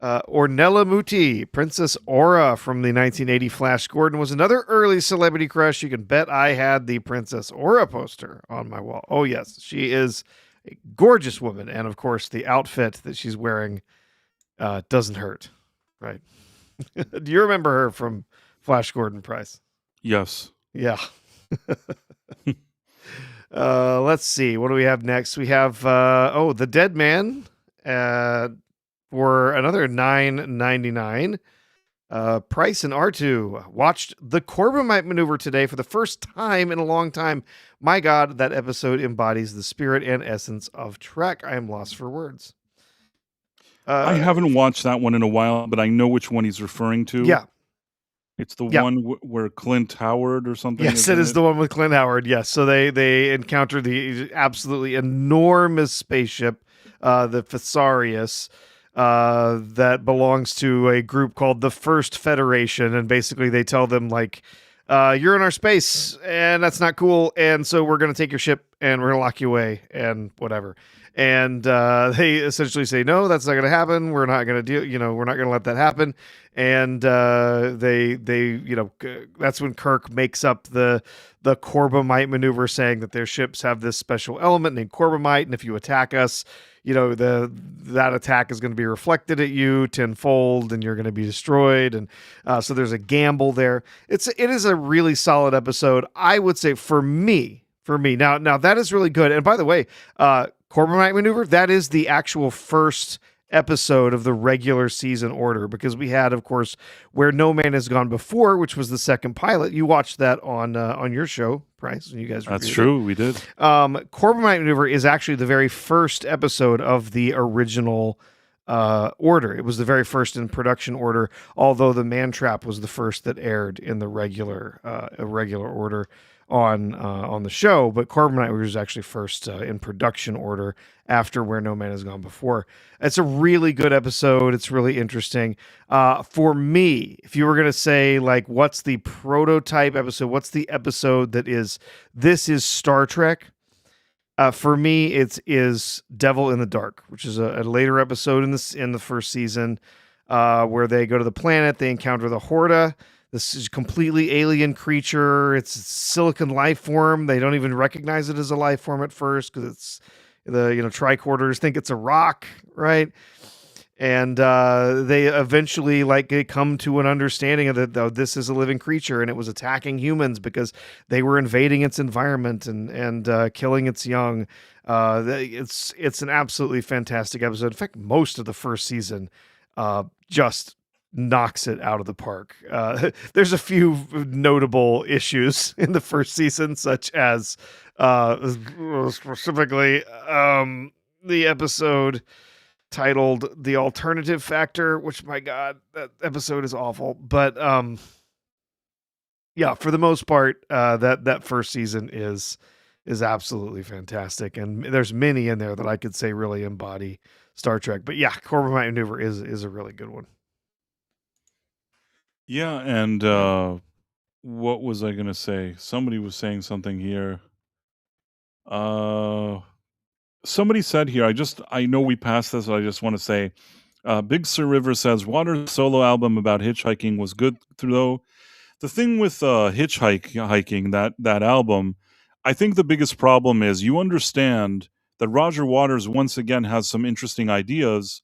S2: Ornella Muti, Princess Aura from the 1980 Flash Gordon, was another early celebrity crush. You can bet I had the Princess Aura poster on my wall. Oh yes, she is a gorgeous woman, and of course the outfit that she's wearing doesn't hurt, right? Do you remember her from Flash Gordon Price?
S1: Yes.
S2: Yeah. Let's see, what do we have next? We have The Dead Man for another $9.99. Price and R2 watched the Corbomite maneuver today for the first time in a long time. My God, that episode embodies the spirit and essence of Trek. I am lost for words.
S1: I haven't watched that one in a while, but I know which one he's referring to.
S2: Yeah.
S1: It's the
S2: Yeah.
S1: one where Clint Howard or something
S2: Yes,
S1: is
S2: it
S1: in
S2: is
S1: it.
S2: the one with Clint Howard. Yes, so they encounter the absolutely enormous spaceship, the Thesarius, that belongs to a group called the First Federation, and basically they tell them like, "You're in our space, and that's not cool, and so we're gonna take your ship and we're gonna lock you away and whatever." And they essentially say, "No, that's not gonna happen. We're not gonna do. We're not gonna let that happen." And that's when Kirk makes up the Corbomite maneuver, saying that their ships have this special element named Corbomite, and if you attack us, that attack is going to be reflected at you tenfold, and you're going to be destroyed. And so there's a gamble there. It is a really solid episode, I would say, for me. Now that is really good. And by the way, Corbomite maneuver, that is the actual first episode of the regular season order, because we had, of course, Where No Man Has Gone Before, which was the second pilot. You watched that on your show, Price, and you guys
S1: That's
S2: reviewed it.
S1: true. We did.
S2: Corbomite maneuver is actually the very first episode of the original order. It was the very first in production order, although the Man Trap was the first that aired in the regular order on the show. But Corbomite was actually first in production order after Where No Man Has Gone Before. It's a really good episode. It's really interesting. For me, if you were going to say, like, what's the prototype episode? What's the episode this is Star Trek? For me, it is Devil in the Dark, which is a later episode in the first season, where they go to the planet, they encounter the Horta. This is completely alien creature. It's a silicon life form. They don't even recognize it as a life form at first because it's the tricorders think it's a rock, right? And they eventually come to an understanding of that, oh, this is a living creature, and it was attacking humans because they were invading its environment and killing its young. It's an absolutely fantastic episode. In fact, most of the first season just knocks it out of the park. There's a few notable issues in the first season, such as specifically the episode titled "The Alternative Factor," which, my God, that episode is awful. But yeah, for the most part, that first season is absolutely fantastic, and there's many in there that I could say really embody Star Trek. But yeah, Corbomite Maneuver is a really good one.
S1: Yeah, and what was I gonna say? Somebody was saying something here. Uh, Somebody said here. I know we passed this. But I just want to say, Big Sir River says Waters' solo album about hitchhiking was good, though. The thing with hiking that album, I think the biggest problem is you understand that Roger Waters once again has some interesting ideas,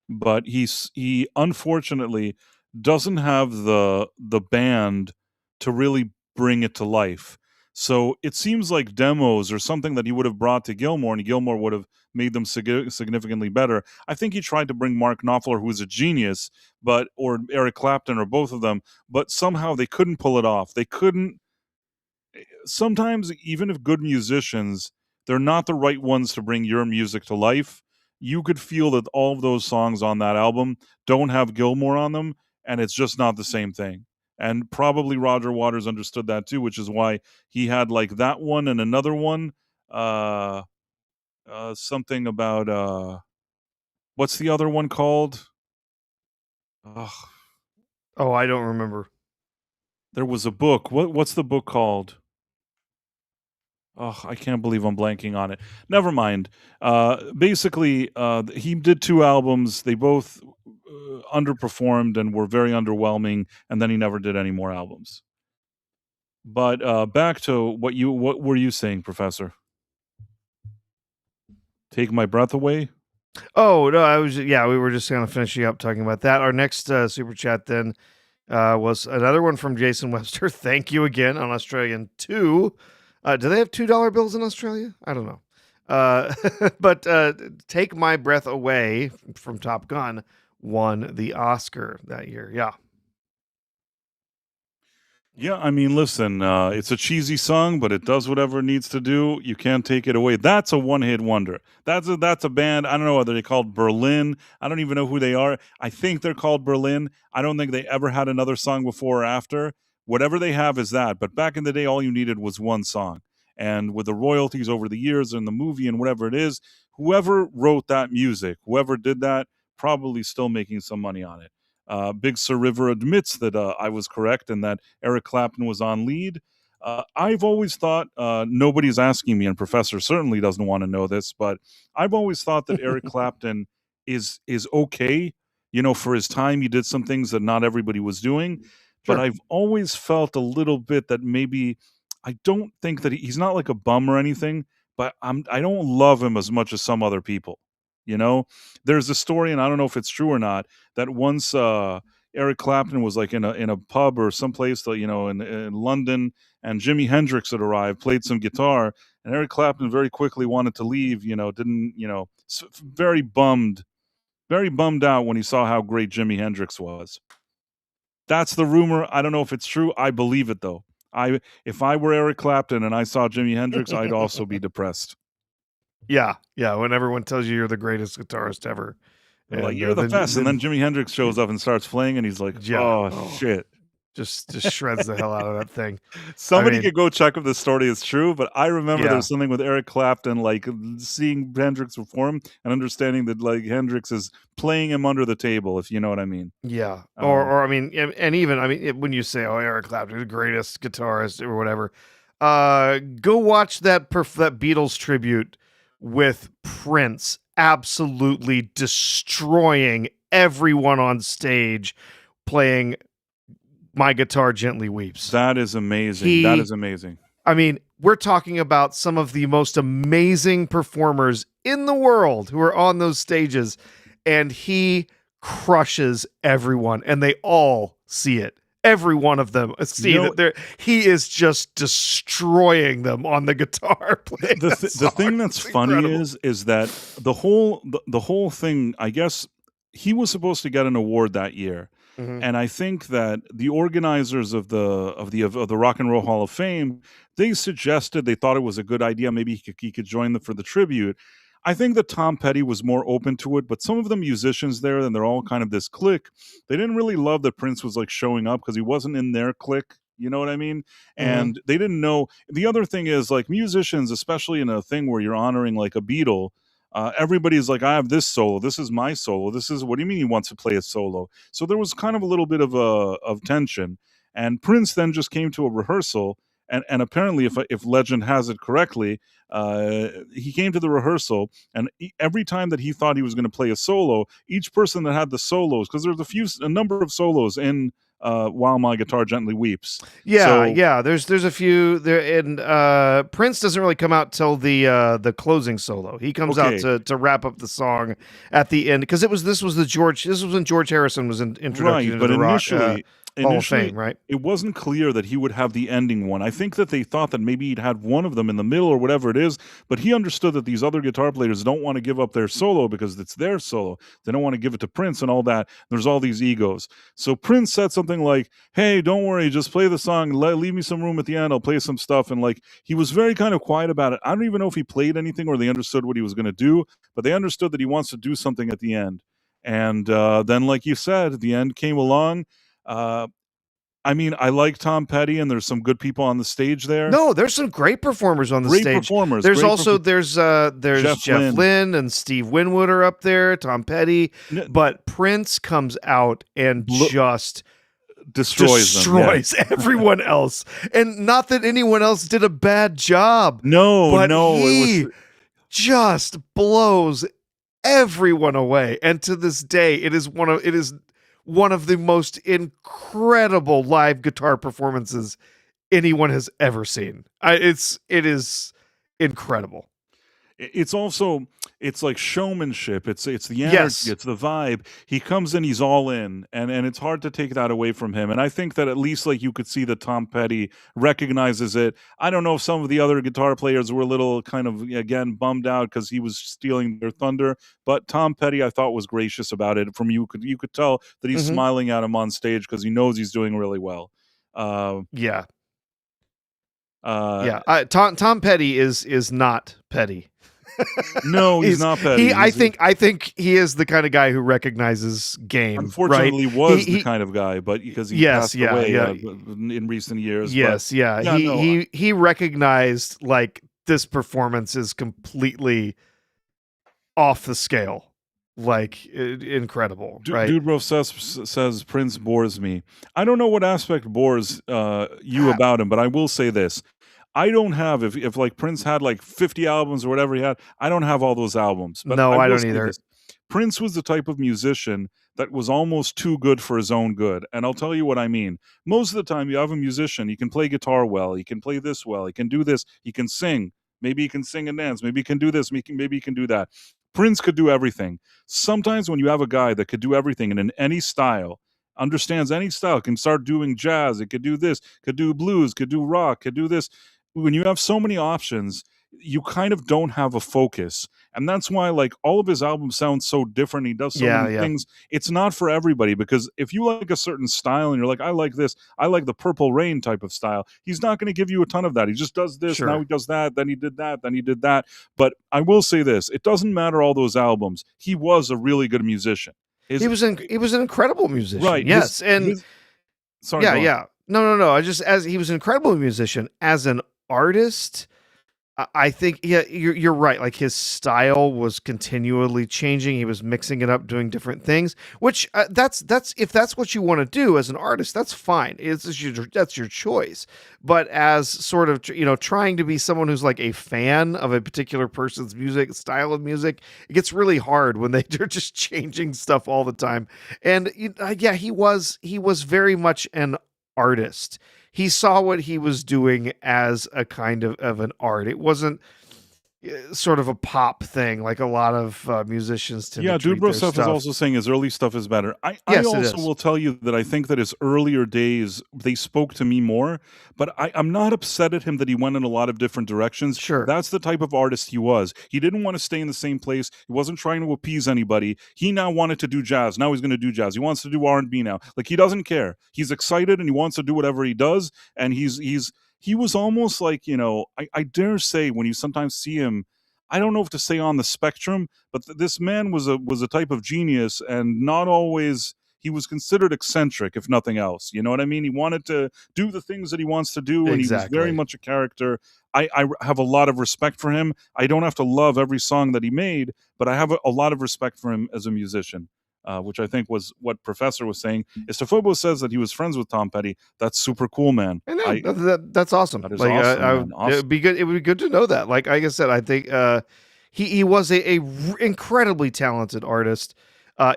S1: but he unfortunately doesn't have the band to really bring it to life. So it seems like demos or something that he would have brought to Gilmore, and Gilmore would have made them significantly better. I think he tried to bring Mark Knopfler, who is a genius, or Eric Clapton, or both of them, but somehow they couldn't pull it off. They couldn't. Sometimes, even if good musicians, they're not the right ones to bring your music to life. You could feel that all of those songs on that album don't have Gilmore on them, and it's just not the same thing. And probably Roger Waters understood that too, which is why he had like that one and another one. Uh, Something about what's the other one called? Ugh,
S2: Oh, I don't remember.
S1: there was a book. What's the book called? Oh, I can't believe I'm blanking on it. Never mind. Basically, he did two albums. They both underperformed and were very underwhelming, and then he never did any more albums. But back to what were you saying, Professor? Take my breath away.
S2: Oh no, we were just kind of finishing up talking about that. Our next super chat then was another one from Jason Webster. Thank you again on Australian 2. Do they have $2 bills in Australia? I don't know. But Take My Breath Away from Top Gun won the Oscar that year. Yeah.
S1: Yeah, I mean, listen, it's a cheesy song, but it does whatever it needs to do. You can't take it away. That's a one-hit wonder. That's a band. I don't know whether they called Berlin. I don't even know who they are. I think they're called Berlin. I don't think they ever had another song before or after. Whatever they have is that. But back in the day, all you needed was one song. And with the royalties over the years and the movie and whatever it is, whoever wrote that music, whoever did that, probably still making some money on it. Big Sur River admits that I was correct and that Eric Clapton was on lead. I've always thought, nobody's asking me, and Professor certainly doesn't want to know this, but I've always thought that Eric Clapton is okay. You know, for his time, he did some things that not everybody was doing, but
S2: Sure.
S1: I've always felt a little bit that maybe I don't think that he's not like a bum or anything, but I don't love him as much as some other people. You know, there's a story, and I don't know if it's true or not, that once Eric Clapton was like in a pub or someplace that, in London, and Jimi Hendrix had arrived, played some guitar, and Eric Clapton very quickly wanted to leave. Didn't very bummed out when he saw how great Jimi Hendrix was. That's the rumor. I don't know if it's true. I believe it though. If I were Eric Clapton and I saw Jimi Hendrix, I'd also be depressed.
S2: Yeah, yeah. When everyone tells you you're the greatest guitarist ever,
S1: They're like,
S2: and
S1: "You're the best," and
S2: then
S1: then Jimi Hendrix shows up and starts playing, and he's like,
S2: yeah,
S1: "Oh
S2: oh,
S1: shit."
S2: just shreds the hell out of that thing. I
S1: Somebody
S2: mean,
S1: could go check if this story is true, but I remember
S2: yeah,
S1: there's something with Eric Clapton, like seeing Hendrix perform and understanding that like Hendrix is playing him under the table, if you know what I mean.
S2: yeah.
S1: Um,
S2: Or I mean, and even I mean, when you say, "Oh, Eric Clapton, the greatest guitarist" or whatever, go watch that Beatles tribute with Prince, absolutely destroying everyone on stage, playing "My Guitar Gently Weeps."
S1: that is amazing. That
S2: He
S1: is amazing.
S2: I mean, we're talking about some of the most amazing performers in the world who are on those stages, and he crushes everyone, and they all see it. Every one of them
S1: You
S2: see
S1: know,
S2: that he is just destroying them on the guitar
S1: the
S2: playing
S1: the,
S2: that
S1: th- the
S2: song.
S1: thing that's
S2: It's
S1: funny
S2: incredible.
S1: is that the whole thing, I guess he was supposed to get an award that year.
S2: Mhm.
S1: And I think that the organizers of the Rock and Roll Hall of Fame, they suggested they thought it was a good idea. Maybe he could join them for the tribute. I think that Tom Petty was more open to it, but some of the musicians there, and they're all kind of this clique, they didn't really love that Prince was like showing up because he wasn't in their clique. You know what I mean?
S2: Mhm.
S1: And they didn't know. The other thing is like musicians, especially in a thing where you're honoring like a Beatle, everybody's like, I have this solo. This is my solo. This is what do you mean he wants to play a solo? So there was kind of a little bit of tension. And Prince then just came to a rehearsal, and apparently, if legend has it correctly, he came to the rehearsal, and every time that he thought he was going to play a solo, each person that had the solos, because there's a number of solos in "While My Guitar Gently Weeps."
S2: Yeah,
S1: So
S2: yeah. There's a few there, and Prince doesn't really come out till the closing solo. He comes out
S1: okay,
S2: to wrap up the song at the end because this was when George Harrison was introduced
S1: right,
S2: into
S1: but
S2: the Rock Hall of
S1: initially
S2: Fame, right?
S1: it wasn't clear that he would have the ending one. I think that they thought that maybe he'd had one of them in the middle or whatever it is, but he understood that these other guitar players don't want to give up their solo because it's their solo. They don't want to give it to Prince and all that. There's all these egos. So Prince said something like, "Hey, don't worry, just play the song. Leave me some room at the end. I'll play some stuff." And like he was very kind of quiet about it. I don't even know if he played anything or they understood what he was going to do, but they understood that he wants to do something at the end. And then, like you said, the end came along. Uh, I mean, I like Tom Petty, and there's some good people on the stage there.
S2: No, there's some great performers on the
S1: Great
S2: stage.
S1: performers,
S2: There's also there's
S1: Jeff
S2: Jeff
S1: Lynne
S2: Lynne and Steve Winwood are up there, Tom Petty,
S1: n-
S2: but Prince comes out and
S1: blo-
S2: just
S1: destroys them. Yeah.
S2: destroys everyone else. And not that anyone else did a bad job,
S1: No,
S2: but
S1: no, it
S2: he
S1: was
S2: just blows everyone away. And to this day, it is one of the most incredible live guitar performances anyone has ever seen. It is incredible.
S1: it's also it's like showmanship. It's the energy,
S2: Yes.
S1: it's the vibe. He comes in, he's all in, and it's hard to take that away from him. And I think that at least like you could see that Tom Petty recognizes it. I don't know if some of the other guitar players were a little kind of again bummed out because he was stealing their thunder, but Tom Petty I thought was gracious about it. From you could tell that he's
S2: Mhm.
S1: smiling at him on stage because he knows he's doing really well. Uh,
S2: Yeah.
S1: uh,
S2: Yeah. Tom Petty is not petty.
S1: no, he's
S2: He's
S1: not
S2: he
S1: petty.
S2: I think he is the kind of guy who recognizes game, right?
S1: Unfortunately was the
S2: He
S1: kind of guy, but because he
S2: yes,
S1: passed
S2: yeah,
S1: away
S2: yeah.
S1: in recent years. But
S2: Yes, yeah.
S1: yeah, no,
S2: He recognized like this performance is completely off the scale. Like incredible, right?
S1: Dude Bro says Prince bores me. I don't know what aspect bores you
S2: Ah,
S1: about him, but I will say this. I don't have if like Prince had like 50 albums or whatever he had, I don't have all those albums. But
S2: no,
S1: I
S2: I
S1: will
S2: don't
S1: say
S2: either.
S1: this. Prince was the type of musician that was almost too good for his own good. And I'll tell you what I mean. Most of the time you have a musician, he can play guitar well, he can play this well, he can do this, he can sing. Maybe he can sing and dance, maybe he can do this, maybe he can do that. Prince could do everything. Sometimes when you have a guy that could do everything and in any style, understands any style, can start doing jazz, it could do this, could do blues, could do rock, could do this. When you have so many options, you kind of don't have a focus. And that's why like all of his albums sound so different. He does so
S2: Yeah,
S1: many
S2: yeah.
S1: things. It's not for everybody because if you like a certain style and you're like, I like this, I like the Purple Rain type of style, he's not going to give you a ton of that. He just does this, now
S2: Sure.
S1: he does that, then he did that, then he did that. But I will say this, it doesn't matter all those albums. He was a really good musician. His
S2: He was an incredible musician.
S1: right,
S2: Yes. And
S1: his sorry,
S2: yeah,
S1: go on.
S2: yeah. No. I just as he was an incredible musician as an artist, I think yeah, you're right. Like his style was continually changing. He was mixing it up, doing different things. Which that's if that's what you want to do as an artist, that's fine. That's your choice. But as sort of trying to be someone who's like a fan of a particular person's music style of music, it gets really hard when they're just changing stuff all the time. And yeah, he was very much an artist. He saw what he was doing as a kind of an art. It wasn't sort of a pop thing like a lot of musicians tend to
S1: Yeah,
S2: treat
S1: Dubrow
S2: their
S1: stuff is
S2: stuff.
S1: also saying his early stuff is better. I
S2: Yes, it
S1: also
S2: is.
S1: will tell you that I think that his earlier days, they spoke to me more, but I'm not upset at him that he went in a lot of different directions.
S2: Sure.
S1: That's the type of artist he was. He didn't want to stay in the same place. He wasn't trying to appease anybody. He now wanted to do jazz. Now he's going to do jazz. He wants to do R&B now. Like he doesn't care. He's excited and he wants to do whatever he does. And he was almost like, I dare say when you sometimes see him, I don't know if to say on the spectrum, but this man was a type of genius, and not always he was considered eccentric, if nothing else. You know what I mean? He wanted to do the things that he wants to do, and he was very
S2: Exactly.
S1: much a character. I have a lot of respect for him. I don't have to love every song that he made, but I have a lot of respect for him as a musician. Which I think was what Professor was saying. Istafobos says that he was friends with Tom Petty. That's super cool, man.
S2: I know that's awesome.
S1: That is
S2: Like
S1: awesome, man.
S2: it
S1: Awesome.
S2: would be good. It would be good to know that. Like I said, I think he was incredibly talented artist.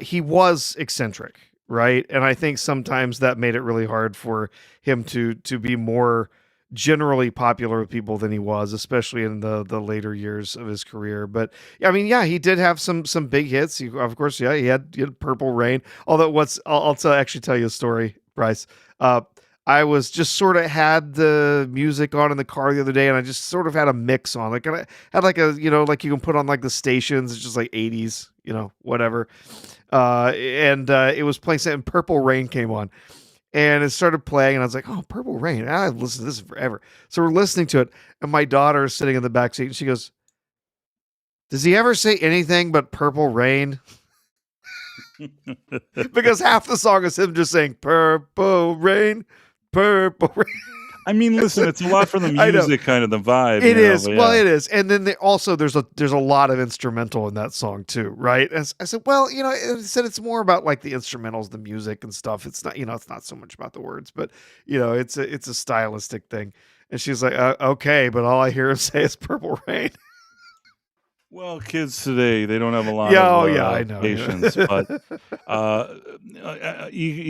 S2: He was eccentric, right? And I think sometimes that made it really hard for him to be more generally popular with people than he was, especially in the later years of his career. But I mean, yeah, he did have some big hits. Of course, yeah, he had Purple Rain. Although actually tell you a story, Bryce. Uh, I was just sort of had the music on in the car the other day, and I just sort of had a mix on. Like I had like a like you can put on like the stations. It's just like 80s, whatever. And it was playing something. Purple Rain came on, and it started playing, and I was like, "Oh, Purple Rain! I've listened to this forever." So we're listening to it, and my daughter is sitting in the back seat, and she goes, "Does he ever say anything but Purple Rain?" Because half the song is him just saying "Purple Rain, Purple Rain."
S1: I mean, listen, it's a lot for the
S2: I know
S1: music, kind of the vibe,
S2: it is.
S1: but
S2: Well,
S1: yeah.
S2: it is, and then also there's a lot of instrumental in that song too, right? As I said, well, it said it's more about like the instrumentals, the music and stuff. It's not, it's not so much about the words, but it's a stylistic thing. And she's like, okay, but all I hear him say is "Purple Rain."
S1: Well, kids today, they don't have a lot
S2: Yeah,
S1: of
S2: oh yeah, I know.
S1: patience. But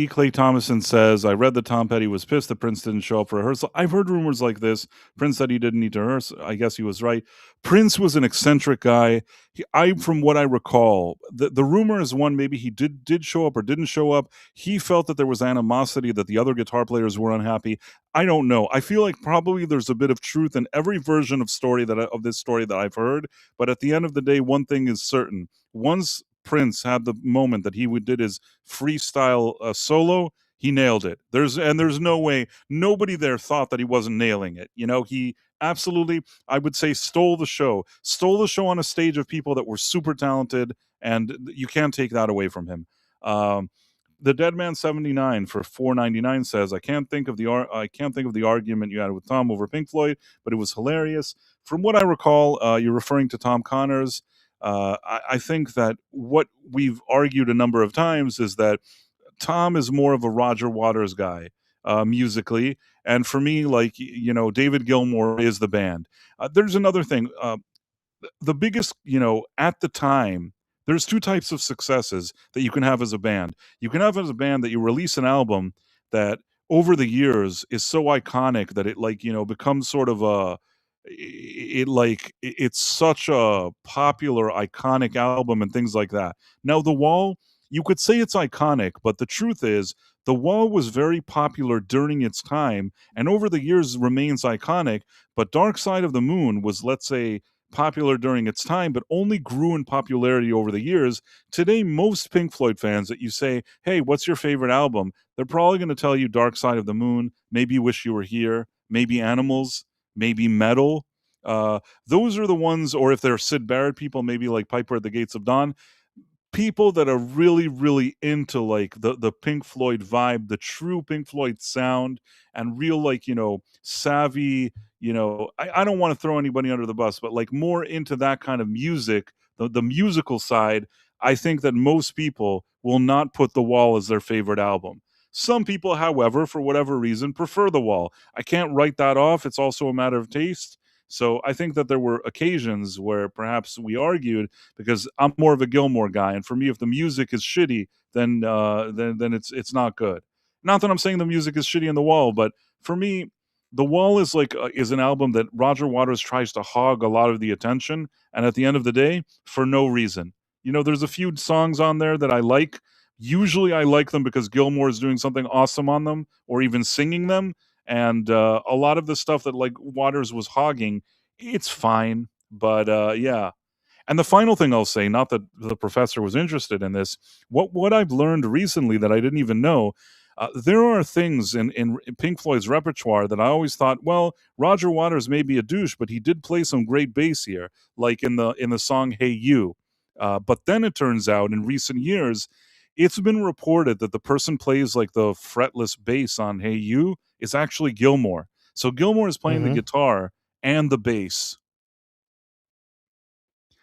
S1: Clay Thomason says, I read that Tom Petty was pissed that Prince didn't show up for rehearsal. I've heard rumors like this. Prince said he didn't need to rehearse. I guess he was right. Prince was an eccentric guy. From what I recall, the rumor is one, maybe he did show up or didn't show up. He felt that there was animosity, that the other guitar players were unhappy. I don't know. I feel like probably there's a bit of truth in every version of this story that I've heard. But at the end of the day, one thing is certain. Once Prince had the moment that did his freestyle solo, He nailed it. There's no way nobody there thought that he wasn't nailing it. He absolutely, I would say, stole the show. Stole the show on a stage of people that were super talented, and you can't take that away from him. Um, the Dead Man 79 for 4.99 says, I can't think of the argument you had with Tom over Pink Floyd, but it was hilarious. From what I recall, you're referring to Tom Connors. I think that what we've argued a number of times is that Tom is more of a Roger Waters guy, musically, and for me, like, David Gilmour is the band. There's another thing. The biggest, at the time, there's two types of successes that you can have as a band. You can have as a band that you release an album that over the years is so iconic that it, like, becomes sort of it's such a popular iconic album and things like that. Now, The Wall, you could say it's iconic, but the truth is The Wall was very popular during its time and over the years remains iconic, but Dark Side of the Moon was, let's say, popular during its time, but only grew in popularity over the years. Today, most Pink Floyd fans that you say, hey, what's your favorite album? They're probably going to tell you Dark Side of the Moon, maybe Wish You Were Here, maybe Animals, maybe Metal. Those are the ones, or if they're Syd Barrett people, maybe like Piper at the Gates of Dawn. People that are really, really into like the Pink Floyd vibe, the true Pink Floyd sound, and real, like, savvy, I don't want to throw anybody under the bus, but like more into that kind of music, the musical side. I think that most people will not put The Wall as their favorite album. Some people, however, for whatever reason, prefer The Wall. I can't write that off. It's also a matter of taste. So I think that there were occasions where perhaps we argued because I'm more of a Gilmore guy, and for me, if the music is shitty, then it's not good. Not that I'm saying the music is shitty in The Wall, but for me, The Wall is like is an album that Roger Waters tries to hog a lot of the attention, and at the end of the day, for no reason. There's a few songs on there that I like. Usually, I like them because Gilmore is doing something awesome on them, or even singing them. And a lot of the stuff that like Waters was hogging, it's fine. But yeah, and the final thing I'll say, not that the professor was interested in this, what I've learned recently that I didn't even know, there are things in Pink Floyd's repertoire that I always thought, well, Roger Waters may be a douche, but he did play some great bass here, like in the song "Hey You." But then it turns out in recent years, it's been reported that the person plays like the fretless bass on "Hey You" is actually Gilmore. So Gilmore is playing the
S2: Mhm.
S1: guitar and the bass.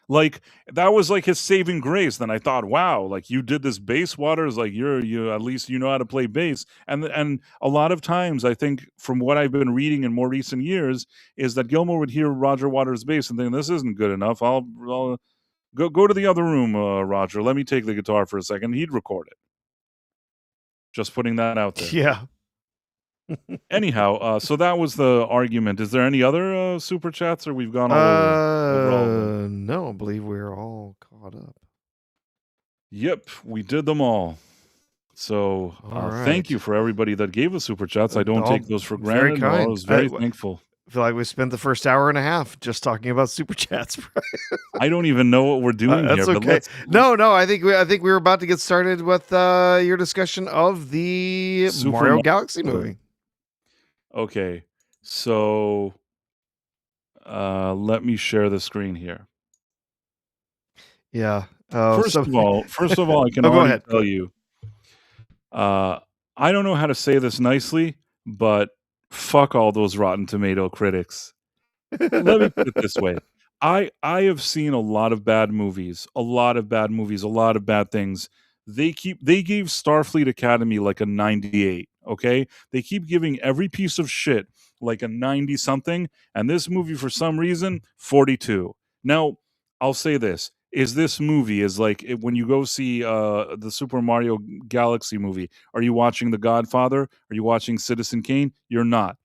S1: Like, that was like his saving grace. Then I thought, wow, like you did this bass, Waters, like you at least you know how to play bass. And a lot of times I think from what I've been reading in more recent years is that Gilmore would hear Roger Waters' bass and think this isn't good enough. I'll go to the other room, Roger. Let me take the guitar for a second. He'd record it. Just putting that out there.
S2: Yeah.
S1: Anyhow, so that was the argument. Is there any other super chats, or we've gone all over all of them?
S2: No, I believe we're all caught up.
S1: Yep, we did them all. So,
S2: All
S1: thank you
S2: right.
S1: for everybody that gave us super chats. I don't
S2: All
S1: take those for
S2: very
S1: granted. I
S2: kind.
S1: was very thankful.
S2: Feel like we spent the first hour and a half just talking about super chats.
S1: I don't even know what we're doing
S2: That's
S1: here, but
S2: okay. No, I think we were about to get started with your discussion of the
S1: Super
S2: Mario
S1: Mario.
S2: Galaxy movie.
S1: Okay, so let me share the screen here.
S2: Yeah. Oh,
S1: First
S2: so
S1: of all, I can
S2: oh, go
S1: already
S2: ahead.
S1: tell you, uh, I don't know how to say this nicely, but fuck all those Rotten Tomato critics. Let me put it this way. I have seen a lot of bad movies, a lot of bad movies, a lot of bad things. They gave Starfleet Academy like a 98, okay? They keep giving every piece of shit like a 90 something, and this movie for some reason 42. Now, I'll say this. Is this movie is like when you go see the Super Mario Galaxy movie, are you watching The Godfather? Are you watching Citizen Kane? You're not.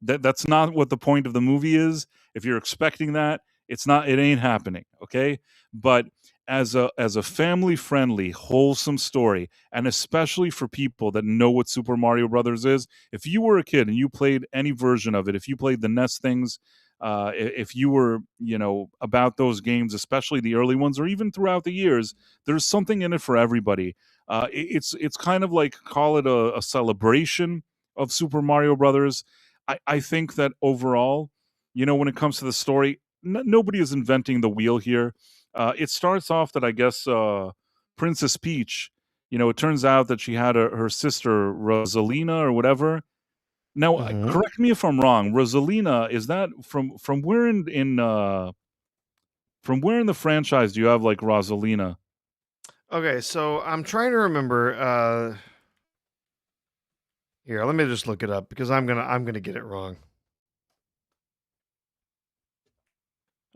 S1: That's not what the point of the movie is. If you're expecting that, it ain't happening, okay? But as a family friendly, wholesome story, and especially for people that know what Super Mario Brothers is, if you were a kid and you played any version of it, if you played the NES things, if you were, about those games, especially the early ones, or even throughout the years, there's something in it for everybody. It's kind of like, call it a celebration of Super Mario Brothers. I think that overall, when it comes to the story, nobody is inventing the wheel here. It starts off that, I guess, Princess Peach, it turns out that she had her sister Rosalina or whatever. Now,
S2: Hmm.
S1: correct me if I'm wrong. Rosalina, is that from where from where in the franchise do you have like Rosalina?
S2: Okay, so I'm trying to remember. Here, let me just look it up because I'm gonna get it wrong.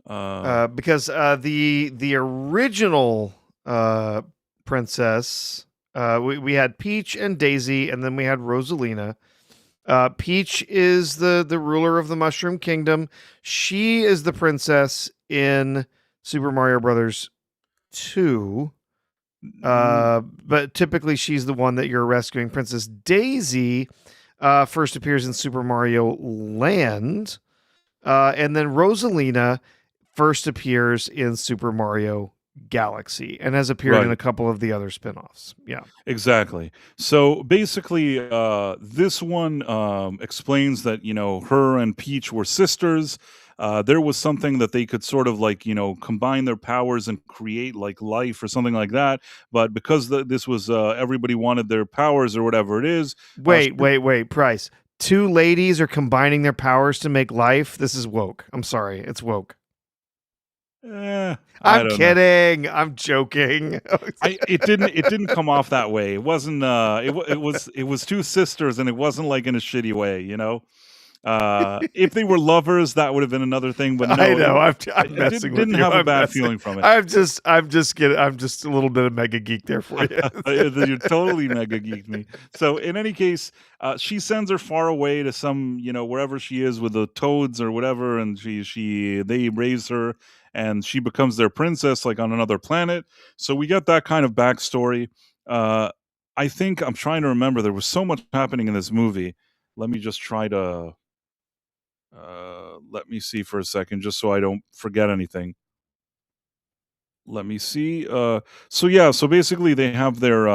S1: Uh,
S2: Because the original uh princess, we had Peach and Daisy, and then we had Rosalina. Peach is the ruler of the Mushroom Kingdom. She is the princess in Super Mario Brothers 2. But typically she's the one that you're rescuing. Princess Daisy first appears in Super Mario Land, and then Rosalina first appears in Super Mario Galaxy and has appeared in
S1: right.
S2: a couple of the other spin-offs. Yeah.
S1: Exactly. So basically, this one explains that her and Peach were sisters. There was something that they could sort of like combine their powers and create like life or something like that. But because this was everybody wanted their powers or whatever it is.
S2: Wait, Price. Two ladies are combining their powers to make life. This is woke. I'm sorry. It's woke.
S1: I
S2: I'm
S1: don't know.
S2: kidding. I'm joking.
S1: It didn't come off that way. It wasn't. It was two sisters, and it wasn't like in a shitty way. If they were lovers, that would have been another thing. But
S2: I
S1: no,
S2: know.
S1: it
S2: I'm messing with
S1: didn't
S2: you.
S1: have a
S2: I'm
S1: bad
S2: messing.
S1: feeling from it.
S2: I'm just kidding. I'm just a little bit of mega geek there for you.
S1: You totally mega geeked me. So in any case, she sends her far away to some, wherever she is with the toads or whatever, and they raise her, and she becomes their princess, like on another planet. So we get that kind of backstory. Uh, I think I'm trying to remember. There was so much happening in this movie. Let me just try to let me see for a second, just so I don't forget anything. Let me see. So yeah, so basically they have their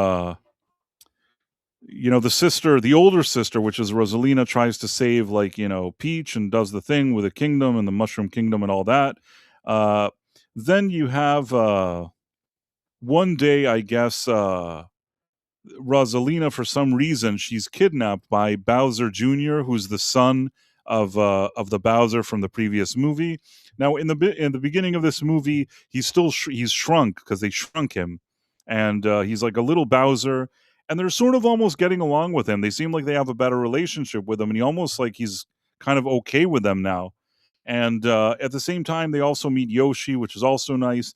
S1: the older sister, which is Rosalina, tries to save like, Peach and does the thing with the kingdom and the Mushroom Kingdom and all that. Uh then you have one day, I guess, Rosalina, for some reason, she's kidnapped by Bowser Jr., who's the son of the Bowser from the previous movie. Now, in the beginning of this movie, he's shrunk because they shrunk him, and he's like a little Bowser, and they're sort of almost getting along with him. They seem like they have a better relationship with him, and he almost like he's kind of okay with them now. And at the same time, they also meet Yoshi, which is also nice.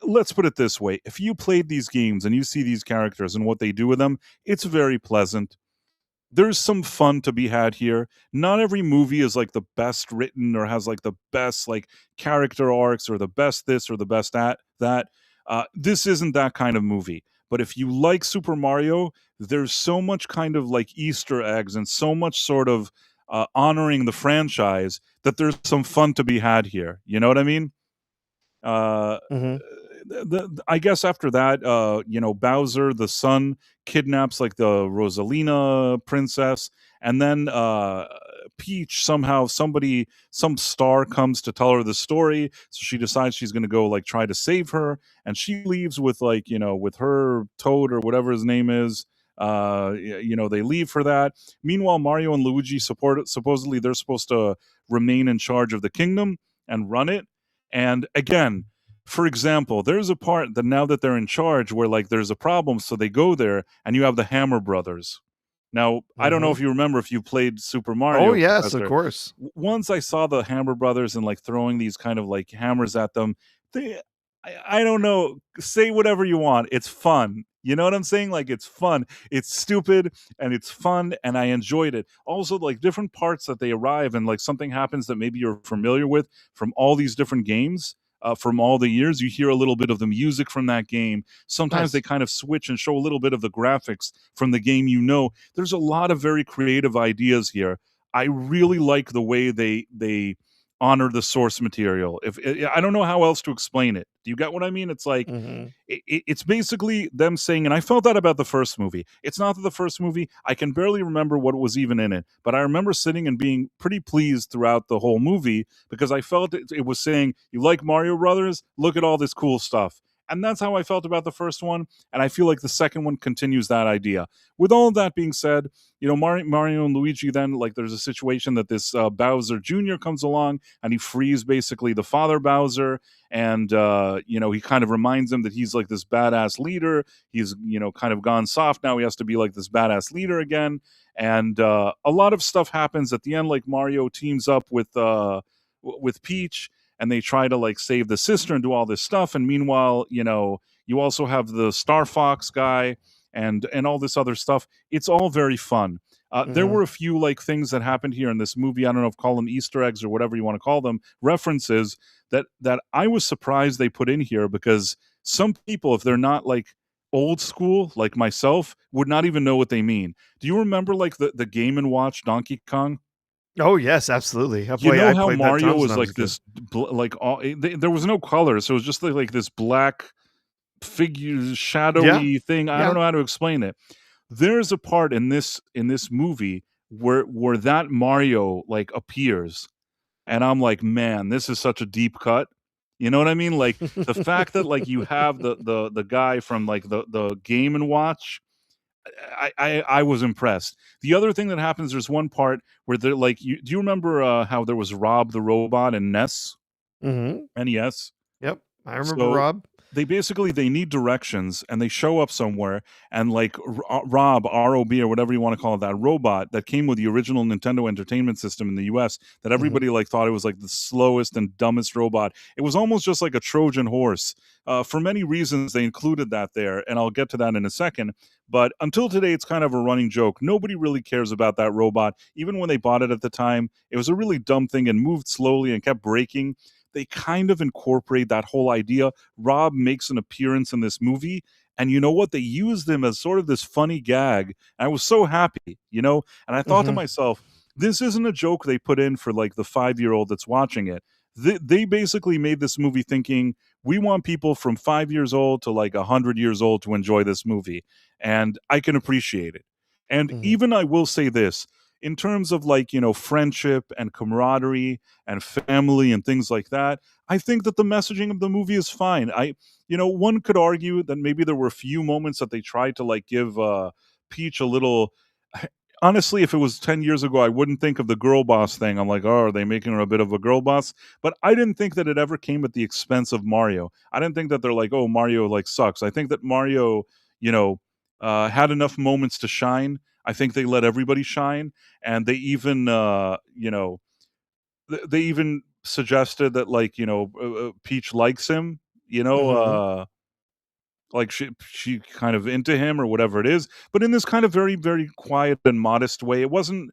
S1: Let's put it this way: if you played these games and you see these characters and what they do with them, it's very pleasant. There's some fun to be had here. Not every movie is like the best written or has like the best like character arcs or the best this or the best that. This isn't that kind of movie. But if you like Super Mario, there's so much kind of like Easter eggs and so much sort of honoring the franchise that there's some fun to be had here. You know what I mean? Uh,
S2: Hmm.
S1: I guess after that, Bowser the son kidnaps like the Rosalina princess, and then Peach somehow some star comes to tell her the story, so she decides she's going to go like try to save her, and she leaves with like with her Toad or whatever his name is. They leave for that. Meanwhile, Mario and Luigi supposedly they're supposed to remain in charge of the kingdom and run it. And again, for example, there's a part that now that they're in charge where like there's a problem, so they go there and you have the Hammer Brothers. Now, I don't know
S2: Hmm.
S1: if you remember if you played Super
S2: Oh
S1: Mario,
S2: yes, of
S1: Professor.
S2: course.
S1: Once I saw the Hammer Brothers and like throwing these kind of like hammers at them, they, I don't know, say whatever you want. It's fun. You know what I'm saying? Like it's fun. It's stupid and it's fun and I enjoyed it. Also, like different parts that they arrive and like something happens that maybe you're familiar with from all these different games. From all the years, you hear a little bit of the music from that game. Sometimes they
S2: Nice.
S1: kind of switch and show a little bit of the graphics from the game. There's a lot of very creative ideas here. I really like the way they honor the source material. If I don't know how else to explain it. Do you get what I mean? It's like
S2: Mhm.
S1: it's basically them saying, and I felt that about the first movie. It's not that the first movie, I can barely remember what was even in it, but I remember sitting and being pretty pleased throughout the whole movie because I felt it was saying, you like Mario Brothers? Look at all this cool stuff. And that's how I felt about the first one. And I feel like the second one continues that idea. With all of that being said, Mario and Luigi then, like, there's a situation that this Bowser Jr. comes along and he frees basically the father Bowser, and he kind of reminds him that he's like this badass leader. He's kind of gone soft now. He has to be like this badass leader again, and a lot of stuff happens at the end. Like Mario teams up with Peach, and they try to like save the sister and do all this stuff. And meanwhile, you also have the Star Fox guy and all this other stuff. It's all very fun. There
S2: Mhm.
S1: were a few like things that happened here in this movie. I don't know if call them Easter eggs or whatever you want to call them, references that I was surprised they put in here, because some people, if they're not like old school like myself, would not even know what they mean. Do you remember like the Game and Watch Donkey Kong?
S2: Oh, yes, absolutely.
S1: You know
S2: I
S1: how
S2: played that
S1: Mario
S2: tons when
S1: was
S2: I was a
S1: like
S2: kid.
S1: this, like there was no color, so it was just like this black figure,
S2: Yeah,
S1: shadowy thing. I don't
S2: yeah.
S1: know how to explain it. There's a part in this movie where that Mario like appears, and I'm like, man, this is such a deep cut. You know what I mean? Like the fact that like you have the guy from like the Game and Watch. I was impressed. The other thing that happens, there's one part where they're like, do you remember how there was Rob the robot in NES?
S2: Mhm.
S1: NES.
S2: Yep, I remember
S1: So
S2: Rob.
S1: they need directions, and they show up somewhere, and like Rob ROB or whatever you want to call it, that robot that came with the original Nintendo Entertainment System in the US, that
S2: Mhm.
S1: everybody like thought it was like the slowest and dumbest robot. It was almost just like a Trojan horse. For many reasons, they included that there, and I'll get to that in a second. But until today, it's kind of a running joke. Nobody really cares about that robot. Even when they bought it at the time, it was a really dumb thing and moved slowly and kept breaking. They kind of incorporate that whole idea. Rob makes an appearance in this movie, and you know what? They used him as sort of this funny gag. And I was so happy. And I thought to
S2: Mhm.
S1: myself, this isn't a joke they put in for like the 5-year-old that's watching it. They basically made this movie thinking we want people from 5 years old to like 100 years old to enjoy this movie, and I can appreciate it. And
S2: Mhm.
S1: even I will say this, in terms of like friendship and camaraderie and family and things like that, I think that the messaging of the movie is fine. One could argue that maybe there were a few moments that they tried to like give Peach a little. Honestly, if it was 10 years ago, I wouldn't think of the girl boss thing. I'm like, oh, are they making her a bit of a girl boss? But I didn't think that it ever came at the expense of Mario. I didn't think that they're like, oh, Mario like sucks. I think that Mario, you know, had enough moments to shine. I think they let everybody shine, and they even, they even suggested that like Peach likes him. You know,
S2: Mhm.
S1: like she kind of into him or whatever it is, but in this kind of very very quiet and modest way. It wasn't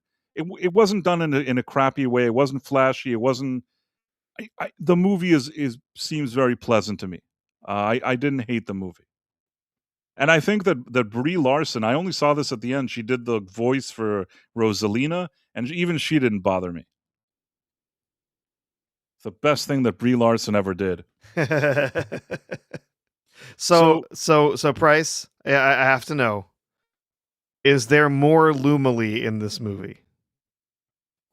S1: done in a crappy way. It wasn't flashy. It wasn't. The movie is seems very pleasant to me. I didn't hate the movie. And I think that Brie Larson, I only saw this at the end. She did the voice for Rosalina, and even she didn't bother me. It's the best thing that Brie Larson ever did. So
S2: So Price, I have to know, is there more Lumily in this movie?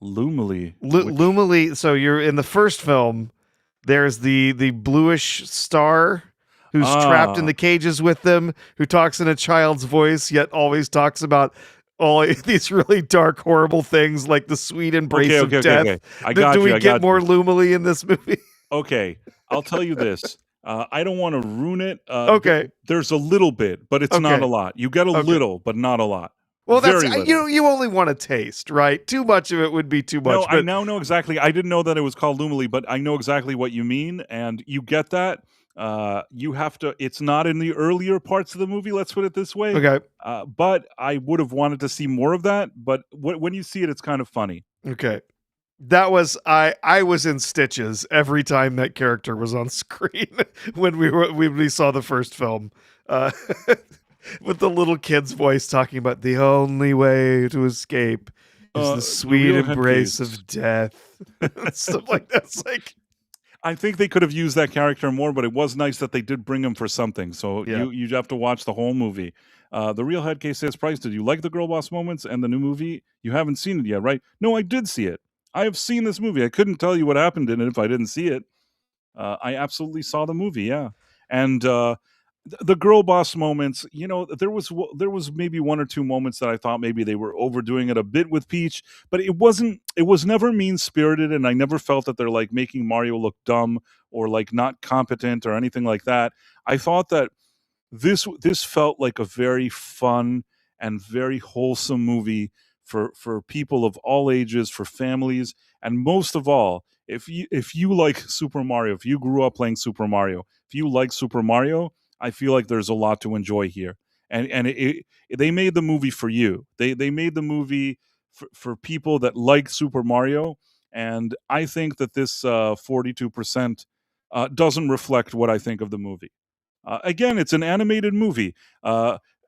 S1: Lumily, which
S2: Lumily, so you're in the first film, there's the bluish star who's trapped in
S1: ah
S2: the cages with them, who talks in a child's voice, yet always talks about all these really dark, horrible things like the sweet
S1: okay
S2: embrace of
S1: okay okay
S2: death.
S1: okay. I
S2: Do
S1: got you.
S2: we
S1: I
S2: get
S1: got
S2: more
S1: you.
S2: Lumily in this movie?
S1: Okay, I'll tell you this. I don't want to ruin it.
S2: Okay,
S1: There's a little bit, but it's not a
S2: okay,
S1: lot. You get a
S2: okay.
S1: little, but not a lot.
S2: Well, that's
S1: Very little.
S2: you only want a taste, right? Too much of it would be too
S1: No,
S2: much,
S1: I
S2: but
S1: now know exactly. I didn't know that it was called Lumily, but I know exactly what you mean, and you get that. You have to. It's not in the earlier parts of the movie. Let's put it this way.
S2: okay.
S1: But I would have wanted to see more of that. But when you see it, it's kind of funny.
S2: Okay. That was I was in stitches every time that character was on screen when we saw the first film. Uh, with the little kid's voice talking about the only way to escape is the
S1: The
S2: sweet
S1: real head
S2: embrace
S1: case.
S2: of death. Stuff like that's like,
S1: I think they could have used that character more, but it was nice that they did bring him for something. So
S2: yeah.
S1: you have to watch the whole movie. The real head case says, Price, did you like the Girl Boss moments and the new movie? You haven't seen it yet, right? No, I did see it. I have seen this movie. I couldn't tell you what happened in it if I didn't see it. I absolutely saw the movie, yeah. And the girl boss moments, there was maybe one or two moments that I thought maybe they were overdoing it a bit with Peach, but it wasn't. It was never mean spirited, and I never felt that they're like making Mario look dumb or like not competent or anything like that. I thought that this felt like a very fun and very wholesome movie for people of all ages, for families, and most of all, if you like Super Mario, if you grew up playing Super Mario, if you like Super Mario, I feel like there's a lot to enjoy here. And they made the movie for you. They made the movie for people that like Super Mario, and I think that this 42% doesn't reflect what I think of the movie. Again, it's an animated movie.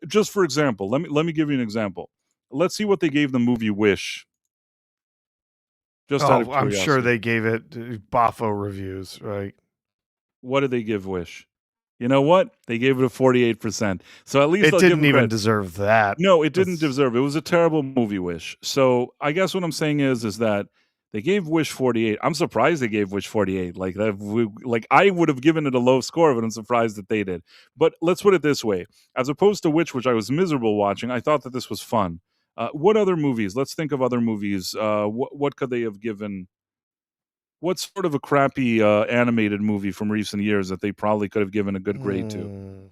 S1: Just for example, let me give you an example. Let's see what they gave the movie Wish. Just out of
S2: Oh, I'm sure
S1: curiosity,
S2: they gave it boffo reviews, right?
S1: what did they give Wish? You know what? They gave it a 48%. So at least
S2: It
S1: I'll give
S2: didn't
S1: them
S2: even
S1: credit.
S2: deserve that.
S1: No, it didn't
S2: That's
S1: deserve it. It was a terrible movie, Wish. So I guess what I'm saying is that they gave Wish 48. I'm surprised they gave Wish 48. Like that, like I would have given it a low score, but I'm surprised that they did. But let's put it this way: as opposed to which I was miserable watching, I thought that this was fun. What other movies? Let's think of other movies. What could they have given? What's sort of a crappy animated movie from recent years that they probably could have given a good grade to?
S2: mm,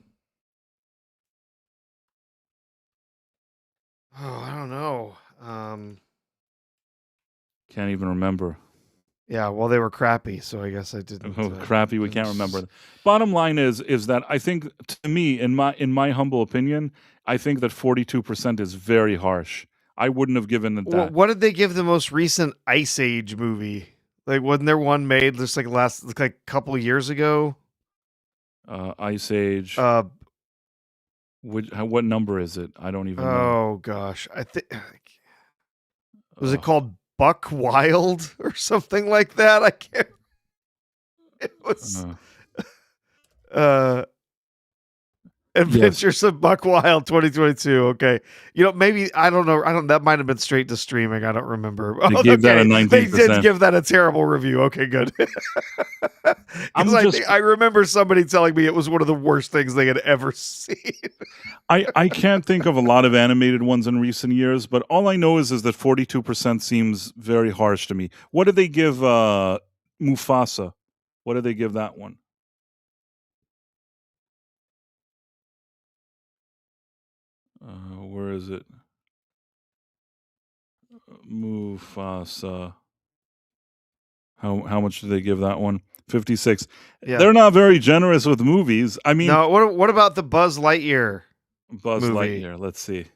S2: oh, I don't know.
S1: Can't even remember.
S2: Yeah, well, they were crappy, so I guess I
S1: Oh, crappy, we can't remember.
S2: s-
S1: Bottom line is that I think, to me, in my humble opinion, I think that 42% is very harsh. I wouldn't have given it that.
S2: What did they give the most recent Ice Age movie? Like, wasn't there one made just like like a couple of years ago?
S1: Ice Age.
S2: Uh,
S1: What number is it? I don't even know.
S2: oh gosh, I think was it
S1: Uh,
S2: called Buck Wild or something like that? I can't. It was
S1: uh,
S2: uh
S1: yes,
S2: Adventures of Buck Wild 2022. Okay. Maybe I don't know. That might have been straight to streaming. I don't remember.
S1: they
S2: Oh,
S1: gave that a
S2: okay. They did
S1: 19%.
S2: give that a terrible review. Okay, good. Because
S1: I'm
S2: I
S1: just
S2: think I remember somebody telling me it was one of the worst things they had ever seen.
S1: I can't think of a lot of animated ones in recent years, but all I know is that 42% seems very harsh to me. What did they give Mufasa? What did they give that one? Where is it? Mufasa. How much did they give that one? 56.
S2: Yeah.
S1: They're not very generous with movies. I mean,
S2: No. What about the Buzz Lightyear
S1: Buzz
S2: movie?
S1: Lightyear. Let's see.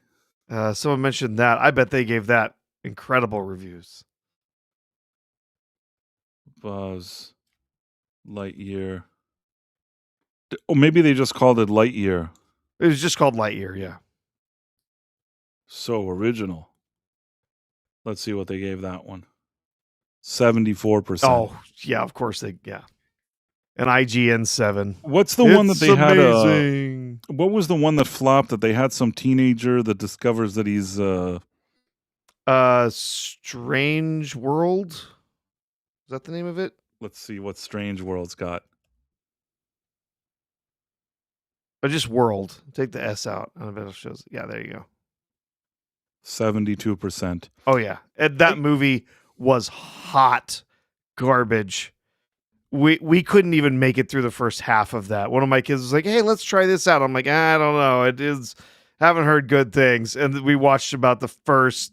S2: Someone mentioned that. I bet they gave that incredible reviews.
S1: Buzz Lightyear. Or maybe they just called it Lightyear.
S2: It was just called Lightyear. Yeah.
S1: So original. Let's see what they gave that one. 74%.
S2: Oh yeah. Of course they. Yeah. An IGN 7.
S1: What's the one that
S2: It's
S1: they had?
S2: amazing.
S1: What was the one that flopped? That they had some teenager that discovers that he's
S2: Strange World. Is that the name of it?
S1: let's see what Strange World's got.
S2: Or just World. Take the S out. I don't know if it shows. Yeah, there you go.
S1: 72%.
S2: Oh yeah, and that movie was hot garbage. We couldn't even make it through the first half of that. One of my kids was like, "Hey, let's try this out." I'm like, "I don't know. It is haven't heard good things." And we watched about the first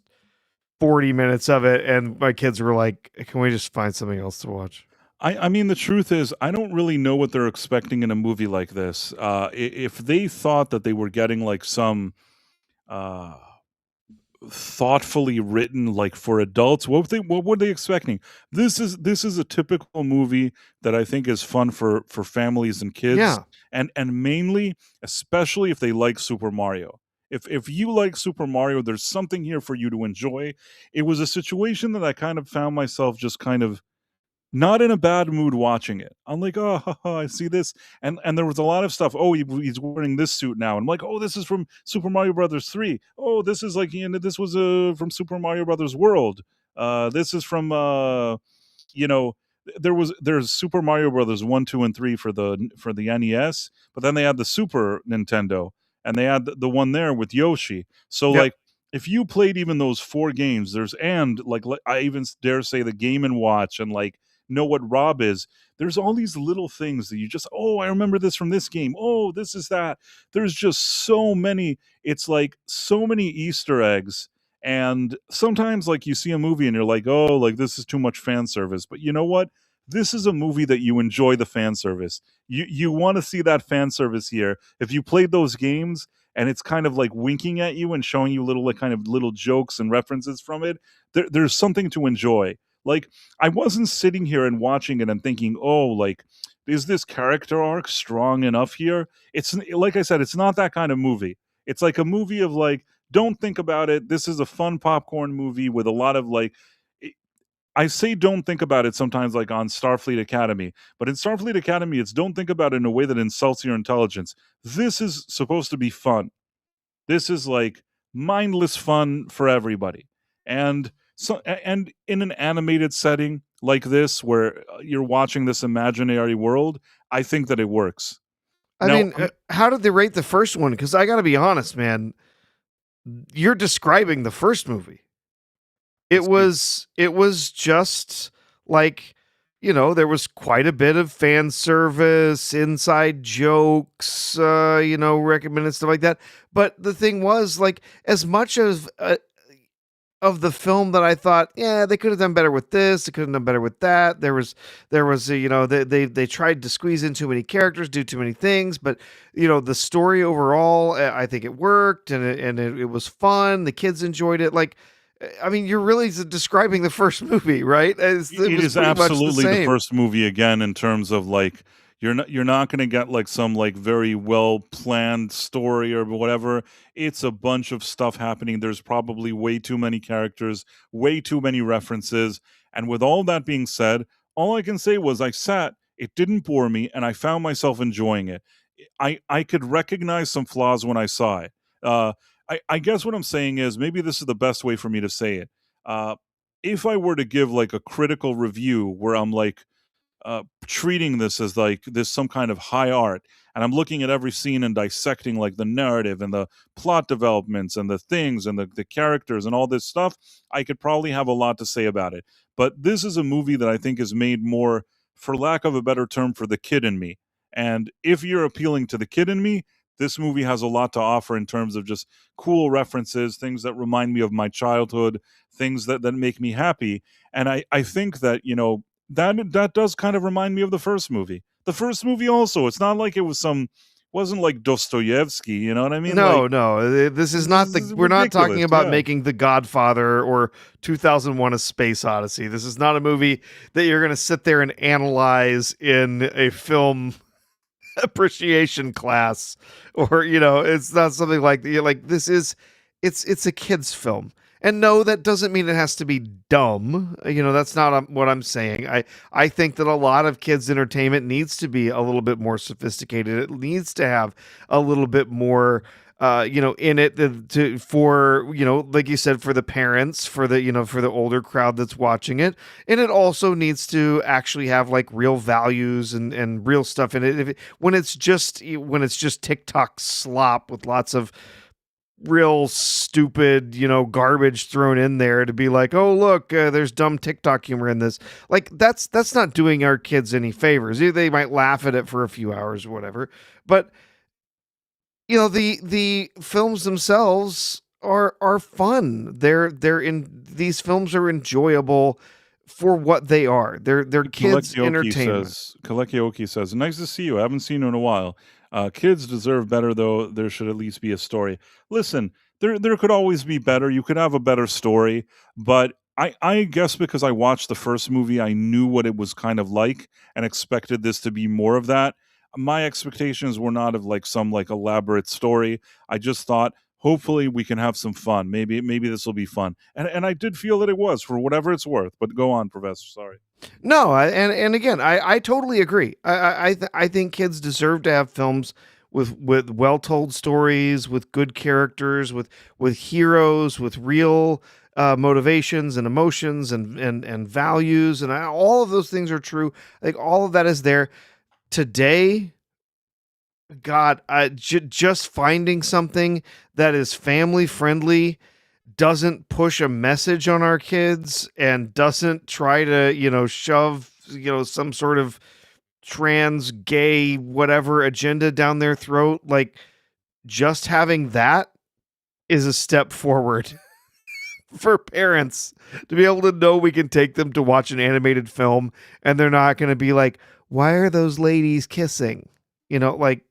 S2: 40 minutes of it, and my kids were like, "Can we just find something else to watch?"
S1: I mean, the truth is, I don't really know what they're expecting in a movie like this. If they thought that they were getting like some uh, thoughtfully written, like for adults, what were they expecting? This is a typical movie that I think is fun for families and kids,
S2: Yeah.
S1: and mainly, especially if they like Super Mario. If you like Super Mario, there's something here for you to enjoy. It was a situation that I kind of found myself just kind of not in a bad mood watching it. I'm like, "Oh, ha, ha, I see this," and there was a lot of stuff, "Oh, he's wearing this suit now." I'm like, "Oh, this is from Super Mario Brothers 3. Oh, this is like, this was, from Super Mario Brothers World. This is from, you know, there's Super Mario Brothers 1, 2, and 3 for the NES, but then they had the Super Nintendo, and they had the one there with Yoshi. So,
S2: Yep.
S1: like, if you played even those 4 games, I even dare say the Game& and Watch and, like, Know What Rob Is, there's all these little things that you just, "Oh, I remember this from this game. Oh, this is that." There's just so many, it's like so many Easter eggs, and sometimes, like, you see a movie and you're like, "Oh, like, this is too much fan service." But you know what? This is a movie that you enjoy the fan service. You wanna see that fan service here. If you played those games and it's kind of, like, winking at you and showing you little, like, kind of little jokes and references from it, there's something to enjoy. Like, I wasn't sitting here and watching it and thinking, "Oh, like, is this character arc strong enough here?" Like I said, it's not that kind of movie. It's like a movie of, like, don't think about it. This is a fun popcorn movie with a lot of, like, I I say don't think about it sometimes, like on Starfleet Academy, but in Starfleet Academy, it's don't think about it in a way that insults your intelligence. This is supposed to be fun. This is like mindless fun for everybody. And in an animated setting like this where you're watching this imaginary world, I think that it works.
S2: I
S1: Now,
S2: mean, how did they rate the first one? Because I got to be honest, man, you're describing the first movie.
S1: let's see.
S2: It was just like, there was quite a bit of fan service, inside jokes, recommended stuff like that. But the thing was, like, as much of the film that I thought, yeah, they could have done better with this, they could have done better with that. There was they tried to squeeze in too many characters, do too many things, but the story overall, I think it worked, and it was fun. The kids enjoyed it. Like, I mean, you're really describing the first movie, right? It
S1: It
S2: was
S1: is
S2: pretty much the
S1: absolutely the
S2: same.
S1: first movie again in terms of, like, you're not gonna get, like, some, like, very well-planned story or whatever. It's a bunch of stuff happening. There's probably way too many characters, way too many references, and with all that being said, all I can say was I sat, it didn't bore me, and I found myself enjoying it. I could recognize some flaws when I saw it. Uh, I guess what I'm saying is maybe this is the best way for me to say it. Uh, if I were to give, like, a critical review where I'm, like, treating this as like this some kind of high art, and I'm looking at every scene and dissecting, like, the narrative and the plot developments and the things and the characters and all this stuff, I could probably have a lot to say about it. But this is a movie that I think is made more, for lack of a better term, for the kid in me. And if you're appealing to the kid in me, this movie has a lot to offer in terms of just cool references, things that remind me of my childhood, things that make me happy. And I think that, that does kind of remind me of the first movie. The first movie also, it's not like it was wasn't like Dostoevsky, you know what I mean? Like,
S2: No, no, this is
S1: this
S2: not
S1: is
S2: we're not
S1: ridiculous,
S2: talking about
S1: yeah.
S2: making The Godfather or 2001: A Space Odyssey. This is not a movie that you're going to sit there and analyze in a film appreciation class, or it's not something like this is it's a kids film. And no, that doesn't mean it has to be dumb. That's not what I'm saying. I think that a lot of kids entertainment needs to be a little bit more sophisticated. It needs to have a little bit more in it, for like you said, for the parents, for the older crowd that's watching it. And it also needs to actually have like real values and real stuff in it. When it's just TikTok slop with lots of real stupid, garbage thrown in there to be like, oh look, there's dumb TikTok humor in this. Like, that's not doing our kids any favors. They might laugh at it for a few hours or whatever, but the films themselves are fun. These films are enjoyable for what they are. They're kids entertainment.
S1: Kalekioki says, "Nice to see you. I haven't seen you in a while. Kids deserve better, though. There should at least be a story." Listen, there could always be better. You could have a better story, but I guess because I watched the first movie, I knew what it was kind of like and expected this to be more of that. My expectations were not of like some like elaborate story. I just thought hopefully we can have some fun. Maybe this will be fun. And I did feel that it was, for whatever it's worth. But go on, Professor. Sorry.
S2: No, and again, I totally agree. I think kids deserve to have films with well told stories, with good characters, with heroes, with real motivations and emotions and values, and all of those things are true. I think all of that is there today. God, just finding something that is family friendly, doesn't push a message on our kids, and doesn't try to, shove, some sort of trans, gay, whatever agenda down their throat. Like, just having that is a step forward for parents to be able to know we can take them to watch an animated film and they're not going to be like, why are those ladies kissing? Like,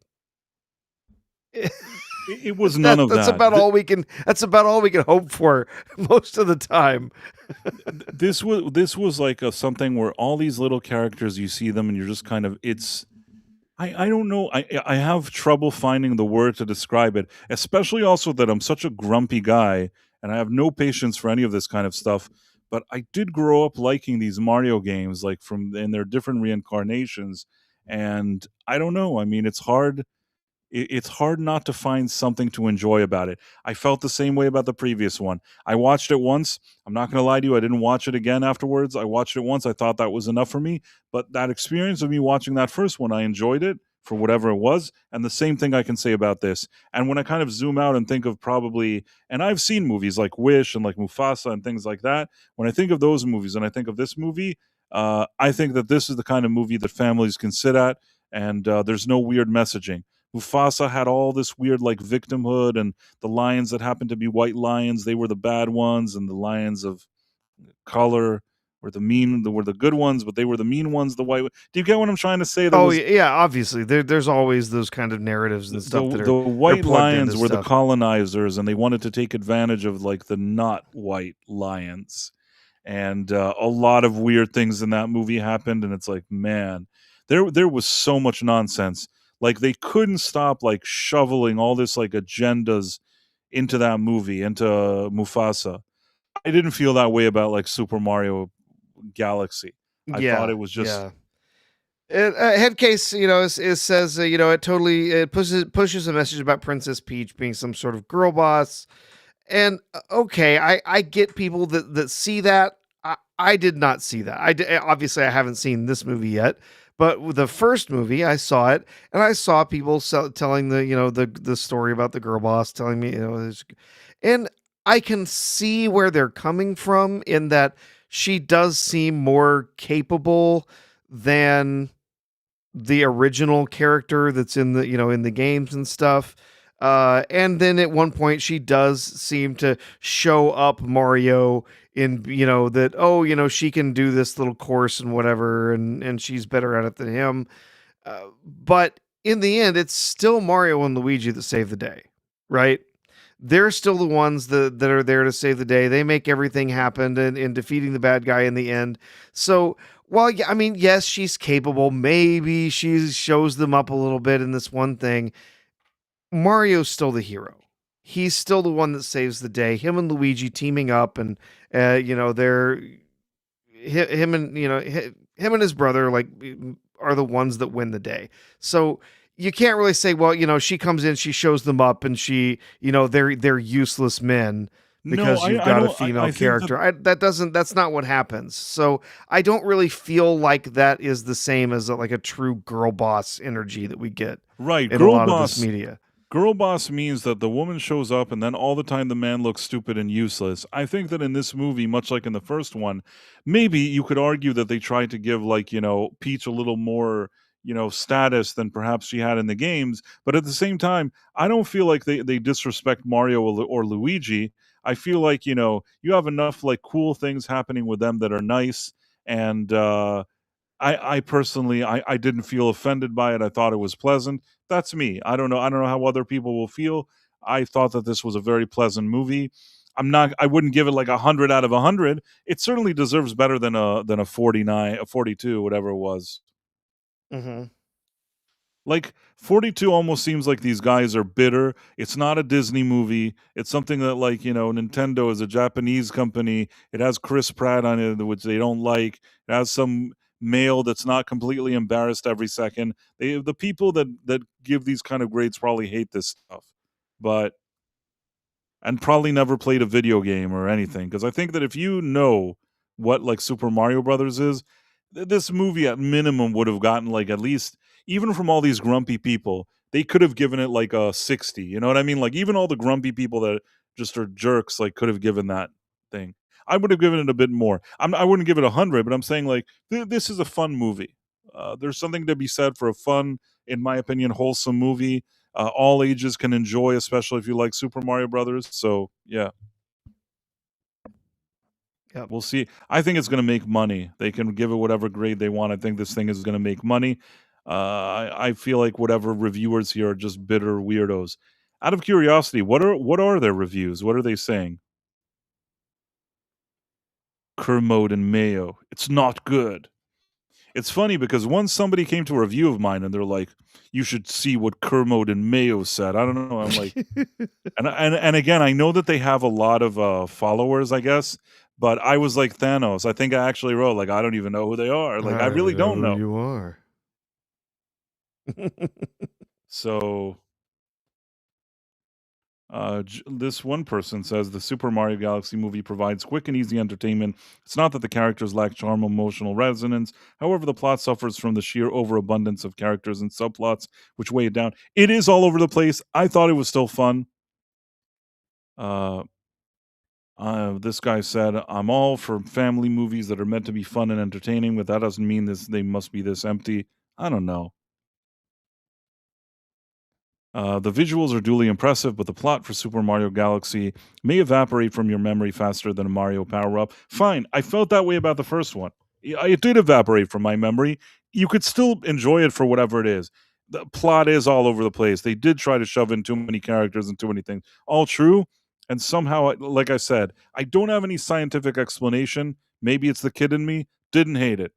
S1: It was none of
S2: that's
S1: that.
S2: about all we can. That's about all we can hope for most of the time.
S1: This was like something where all these little characters, you see them and you're just kind of, it's, I don't know, I have trouble finding the word to describe it, especially also that I'm such a grumpy guy and I have no patience for any of this kind of stuff. But I did grow up liking these Mario games, like from in their different reincarnations. And I don't know, I mean, it's hard not to find something to enjoy about it. I felt the same way about the previous one. I watched it once. I'm not going to lie to you. I didn't watch it again afterwards. I watched it once. I thought that was enough for me. But that experience of me watching that first one, I enjoyed it for whatever it was. And the same thing I can say about this. And when I kind of zoom out and think of probably, and I've seen movies like Wish and like Mufasa and things like that. When I think of those movies and I think of this movie, I think that this is the kind of movie that families can sit at, and there's no weird messaging. Mufasa had all this weird like victimhood, and the lions that happened to be white lions, they were the bad ones, and the lions of color were the good ones, but they were the mean ones. The white. Do you get what I'm trying to say? There
S2: Oh
S1: was
S2: yeah, obviously there's always those kind of narratives and stuff that
S1: the
S2: are
S1: white
S2: plugged into
S1: lions were the
S2: stuff.
S1: colonizers, and they wanted to take advantage of like the not white lions, and a lot of weird things in that movie happened, and it's like, man, there was so much nonsense. Like they couldn't stop like shoveling all this like agendas into that movie, into Mufasa. I didn't feel that way about like Super Mario Galaxy. I thought
S2: Yeah,
S1: it was just
S2: yeah. Headcase, is says, it totally it pushes a message about Princess Peach being some sort of girl boss. And okay, I get people that see that. I did not see that. Obviously I haven't seen this movie yet, but with the first movie I saw it, and I saw people telling the story about the girl boss, telling me, and I can see where they're coming from in that she does seem more capable than the original character that's in the games and stuff. And then at one point she does seem to show up Mario in, that, oh, she can do this little course and whatever, and she's better at it than him. But in the end, it's still Mario and Luigi that save the day, right? They're still the ones that are there to save the day. They make everything happen in defeating the bad guy in the end. So, well, yeah, I mean, yes, she's capable. Maybe she shows them up a little bit in this one thing. Mario's still the hero. He's still the one that saves the day. Him and Luigi teaming up, and they're him and him and his brother like are the ones that win the day. So you can't really say, well, she comes in, she shows them up, and they're useless men
S1: no.
S2: because you've
S1: I
S2: got a
S1: don't.
S2: female
S1: I think that
S2: character. That's not what happens. So I don't really feel like that is the same as like a true girl boss energy that we get
S1: right.
S2: in a lot of this media.
S1: Girl boss means that the woman shows up and then all the time the man looks stupid and useless. I think that in this movie, much like in the first one, maybe you could argue that they tried to give like, Peach a little more, status than perhaps she had in the games. But at the same time, I don't feel like they disrespect Mario or Luigi. I feel like, you have enough like cool things happening with them that are nice. And I personally, I didn't feel offended by it. I thought it was pleasant. That's me. I don't know. I don't know how other people will feel. I thought that this was a very pleasant movie. I wouldn't give it like 100 out of 100. It certainly deserves better than a 49, a 42, whatever it was.
S2: Mm-hmm.
S1: Like 42 almost seems like these guys are bitter. It's not a Disney movie. It's something that like, Nintendo is a Japanese company. It has Chris Pratt on it, which they don't like. It has some male that's not completely embarrassed every second. The people that give these kind of grades probably hate this stuff. But and probably never played a video game or anything. Because I think that if you know what, like, Super Mario Brothers is, this movie at minimum would have gotten, like, at least even from all these grumpy people, they could have given it, like, a 60, you know what I mean? Like, even all the grumpy people that just are jerks, like, could have given that thing. I would have given it a bit more. I wouldn't give it 100, but I'm saying, like, this is a fun movie. There's something to be said for a fun, in my opinion, wholesome movie all ages can enjoy, especially if you like Super Mario Brothers. So yeah,
S2: Yep.
S1: we'll see. I think it's going to make money. They can give it whatever grade they want. I think this thing is going to make money. I feel like whatever reviewers here are just bitter weirdos. Out of curiosity, what are their reviews? What are they saying? Kermode and mayo. It's not good. It's funny because once somebody came to a review of mine and they're like, "You should see what Kermode and Mayo said." I don't know. I'm like, and again, I know that they have a lot of, followers, I guess, but I was like Thanos. I think I actually wrote, like, "I don't even know who they are."
S2: I
S1: Like, I really
S2: don't know
S1: don't
S2: who
S1: know.
S2: you are.
S1: So, this one person says, "The Super Mario Galaxy movie provides quick and easy entertainment. It's not that the characters lack charm or emotional resonance. However, the plot suffers from the sheer overabundance of characters and subplots, which weigh it down. It is all over the place. I thought it was still fun." Uh this guy said, "I'm all for family movies that are meant to be fun and entertaining, but that doesn't mean this they must be this empty." I don't know. The visuals are duly impressive, but the plot for Super Mario Galaxy may evaporate from your memory faster than a Mario power up. Fine, I felt that way about the first one. It did evaporate from my memory. You could still enjoy it for whatever it is. The plot is all over the place. They did try to shove in too many characters and too many things. All true. And somehow, like I said, I don't have any scientific explanation. Maybe it's the kid in me. Didn't hate it.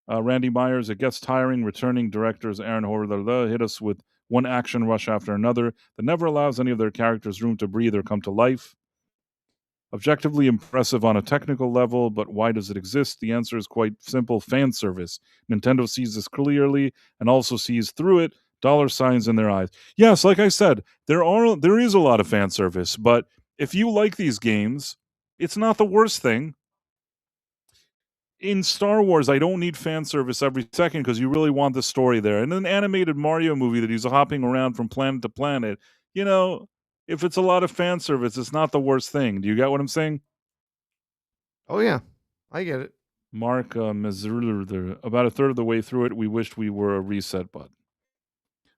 S1: Randy Myers, it gets tiring. Returning directors Aaron Horler hit us with one action rush after another that never allows any of their characters room to breathe or come to life. Objectively impressive on a technical level, but why does it exist? The answer is quite simple: fan service. Nintendo sees this clearly and also sees through it dollar signs in their eyes. Yes, like I said, there is a lot of fan service, but if you like these games, it's not the worst thing. In Star Wars, I don't need fan service every second because you really want the story there. In an animated Mario movie that he's hopping around from planet to planet, you know, if it's a lot of fan service, it's not the worst thing. Do you get what I'm saying?
S2: Oh yeah, I get it.
S1: Mark Mazurler, about a third of the way through it, we wished we were a reset button.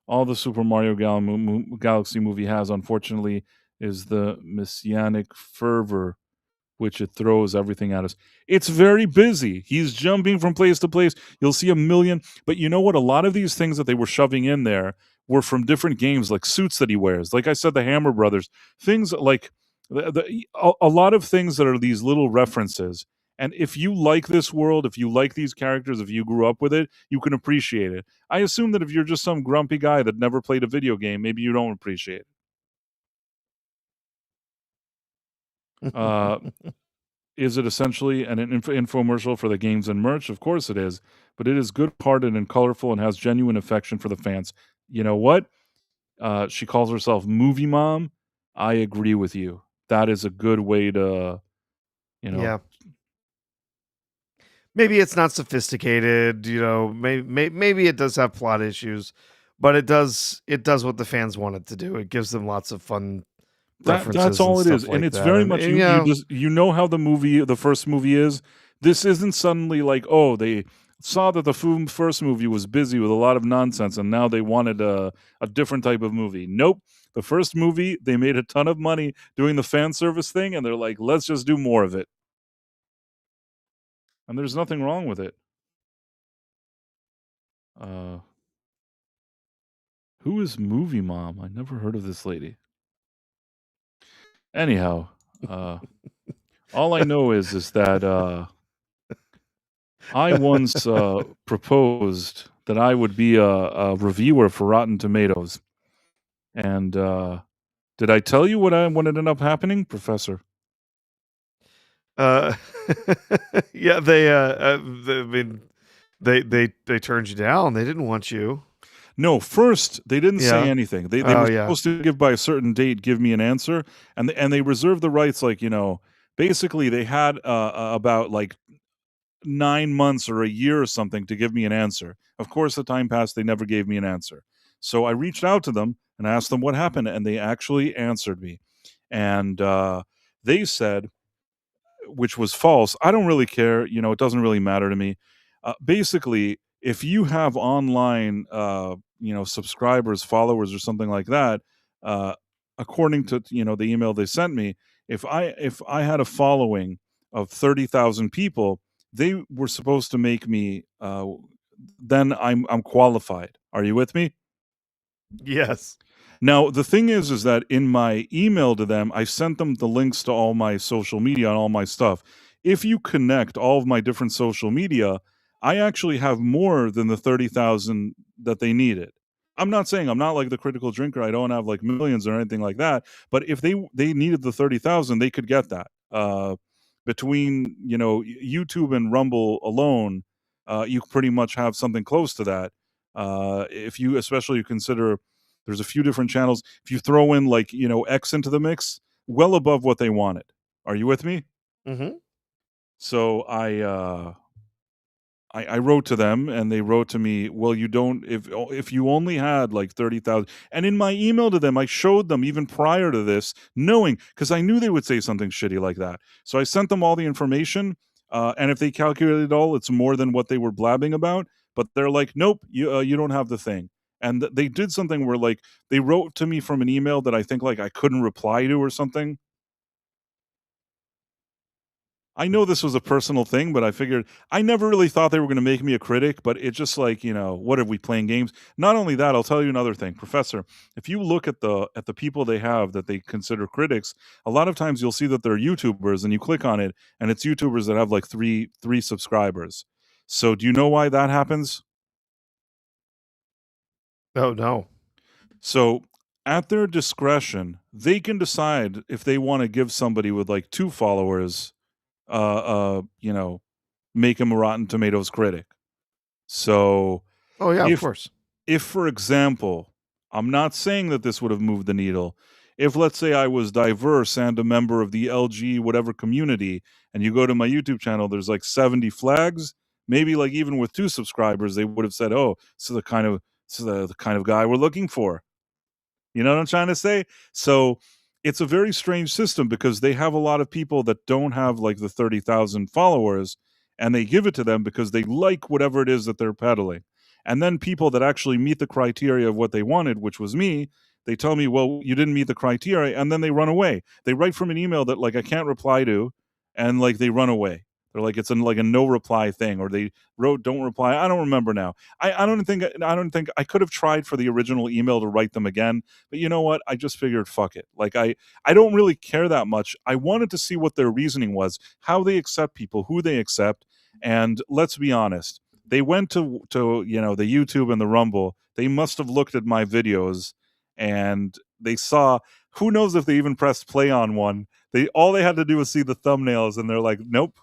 S1: All the Super Mario Galaxy movie has, unfortunately, is the messianic fervor which it throws everything at us. It's very busy. He's jumping from place to place. You'll see a million. But you know what? A lot of these things that they were shoving in there were from different games, like suits that he wears. Like I said, the Hammer Brothers, things like a lot of things that are these little references. And if you like this world, if you like these characters, if you grew up with it, you can appreciate it. I assume that if you're just some grumpy guy that never played a video game, maybe you don't appreciate it. Uh, Is it essentially an infomercial for the games and merch? Of course it is, but it is good-hearted and colorful and has genuine affection for the fans. You know what? She calls herself Movie Mom. I agree with you. That is a good way to, you know
S2: Yeah. Maybe it's not sophisticated, maybe it does have plot issues, but it does what the fans want it to do. It gives them lots of fun
S1: that's
S2: references and
S1: all it is,
S2: stuff
S1: and
S2: like
S1: it's
S2: that.
S1: very
S2: And,
S1: much
S2: and
S1: you just know how the first movie is. This isn't suddenly like, oh, they saw that the first movie was busy with a lot of nonsense, and now they wanted a different type of movie. Nope. The first movie, they made a ton of money doing the fan service thing, and they're like, let's just do more of it. And there's nothing wrong with it. Uh, who is Movie Mom? I never heard of this lady. Anyhow, uh, all I know is that I once proposed that I would be a reviewer for Rotten Tomatoes. And did I tell you what ended up happening, Professor?
S2: Uh, yeah, I mean, they turned you down. They didn't want you.
S1: No, first they didn't say
S2: Yeah.
S1: anything. They
S2: Oh,
S1: were
S2: yeah.
S1: supposed to give by a certain date, give me an answer, and they reserved the rights. Like basically they had about like 9 months or a year or something to give me an answer. Of course, the time passed. They never gave me an answer. So I reached out to them and asked them what happened, and they actually answered me. And they said, which was false. I don't really care. It doesn't really matter to me. Basically, if you have online, subscribers, followers, or something like that, uh, according to the email they sent me, if I had a following of 30,000 people, they were supposed to make me. Then I'm qualified. Are you with me?
S2: Yes.
S1: Now, the thing is that in my email to them, I sent them the links to all my social media and all my stuff. If you connect all of my different social media, I actually have more than the 30,000 that they needed. I'm not saying I'm not like the critical drinker. I don't have like millions or anything like that. But if they needed the 30,000, they could get that. Between YouTube and Rumble alone, you pretty much have something close to that. If you especially consider there's a few different channels. If you throw in like, X into the mix, well above what they wanted. Are you with me?
S2: Mm-hmm.
S1: So I wrote to them and they wrote to me, well, you don't if you only had like 30,000. And in my email to them, I showed them even prior to this, knowing because I knew they would say something shitty like that. So I sent them all the information. And if they calculated it all, it's more than what they were blabbing about. But they're like, nope, you don't have the thing. And they did something where like they wrote to me from an email that I think like I couldn't reply to or something. I know this was a personal thing, but I figured I never really thought they were gonna make me a critic, but it's just like, what are we playing games? Not only that, I'll tell you another thing, Professor, if you look at the people they have that they consider critics, a lot of times you'll see that they're YouTubers and you click on it and it's YouTubers that have like three subscribers. So do you know why that happens?
S2: Oh, no.
S1: So at their discretion, they can decide if they wanna give somebody with like 2 followers, uh, uh, you know, make him a Rotten Tomatoes critic. So
S2: Oh, yeah, of
S1: if
S2: course.
S1: for example, I'm not saying that this would have moved the needle. If let's say I was diverse and a member of the LG whatever community, and you go to my YouTube channel, there's like 70 flags, maybe like even with 2 subscribers, they would have said, "Oh, this is the kind of guy we're looking for." You know what I'm trying to say? So it's a very strange system because they have a lot of people that don't have like the 30,000 followers and they give it to them because they like whatever it is that they're peddling. And then people that actually meet the criteria of what they wanted, which was me, they tell me, well, you didn't meet the criteria. And then they run away. They write from an email that like I can't reply to and like they run away. They're like, it's like a no reply thing, or they wrote, don't reply. I don't remember now. I don't think I could have tried for the original email to write them again, but you know what? I just figured, fuck it. Like I don't really care that much. I wanted to see what their reasoning was, how they accept people, who they accept, and let's be honest. They went to the YouTube and the Rumble. They must have looked at my videos and they saw. Who knows if they even pressed play on one? All they had to do was see the thumbnails, and they're like, nope.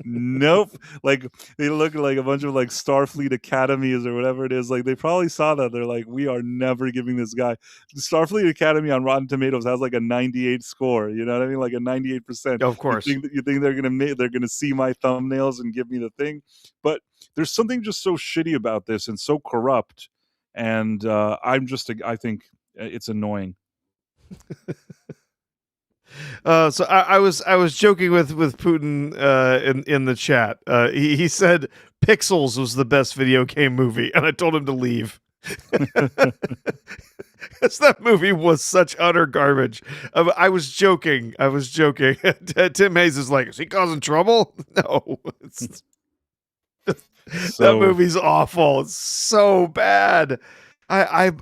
S1: Nope. Like they look like a bunch of like Starfleet Academies or whatever it is. Like they probably saw that. They're like, we are never giving this guy. The Starfleet Academy on Rotten Tomatoes has like a 98 score. You know what I mean? Like a 98%.
S2: Of course.
S1: You think they're gonna see my thumbnails and give me the thing? But there's something just so shitty about this and so corrupt. And I think it's annoying.
S2: So I was joking with Putin in the chat. He said Pixels was the best video game movie, and I told him to leave. Because that movie was such utter garbage. I was joking. I was joking. Tim Hayes is like, is he causing trouble? No, that
S1: So
S2: movie's awful. It's so bad. I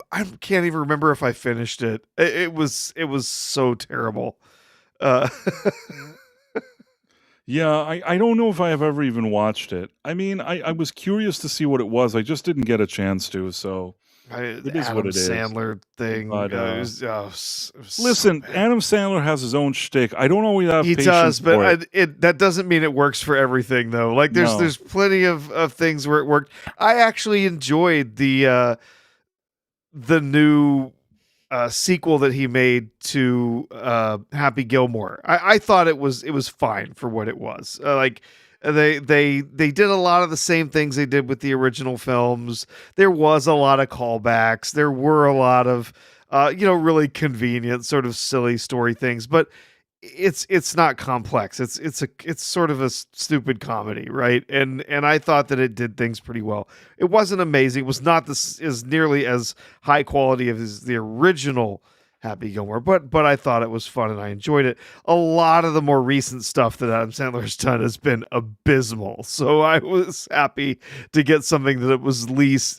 S2: can't even remember if I finished it. It was so terrible. Uh,
S1: Yeah, I don't know if I have ever even watched it. I mean, I was curious to see what it was, I just didn't get a chance to, so
S2: The
S1: it is what
S2: Adam
S1: it is.
S2: Sandler thing,
S1: But,
S2: it was so
S1: listen,
S2: bad.
S1: Adam Sandler has his own shtick. I don't always have
S2: He
S1: patience
S2: does, but
S1: for it.
S2: that doesn't mean it works for everything though. Like
S1: No.
S2: there's plenty of things where it worked. I actually enjoyed the new sequel that he made to Happy Gilmore. I thought it was fine for what it was. They did a lot of the same things they did with the original films. There was a lot of callbacks. There were a lot of really convenient sort of silly story things, but it's not complex. It's sort of a stupid comedy, right? And I thought that it did things pretty well. It wasn't amazing. It was not this as nearly as high quality as the original Happy Gilmore, but I thought it was fun and I enjoyed it. A lot of the more recent stuff that Adam Sandler's done has been abysmal. So I was happy to get something that was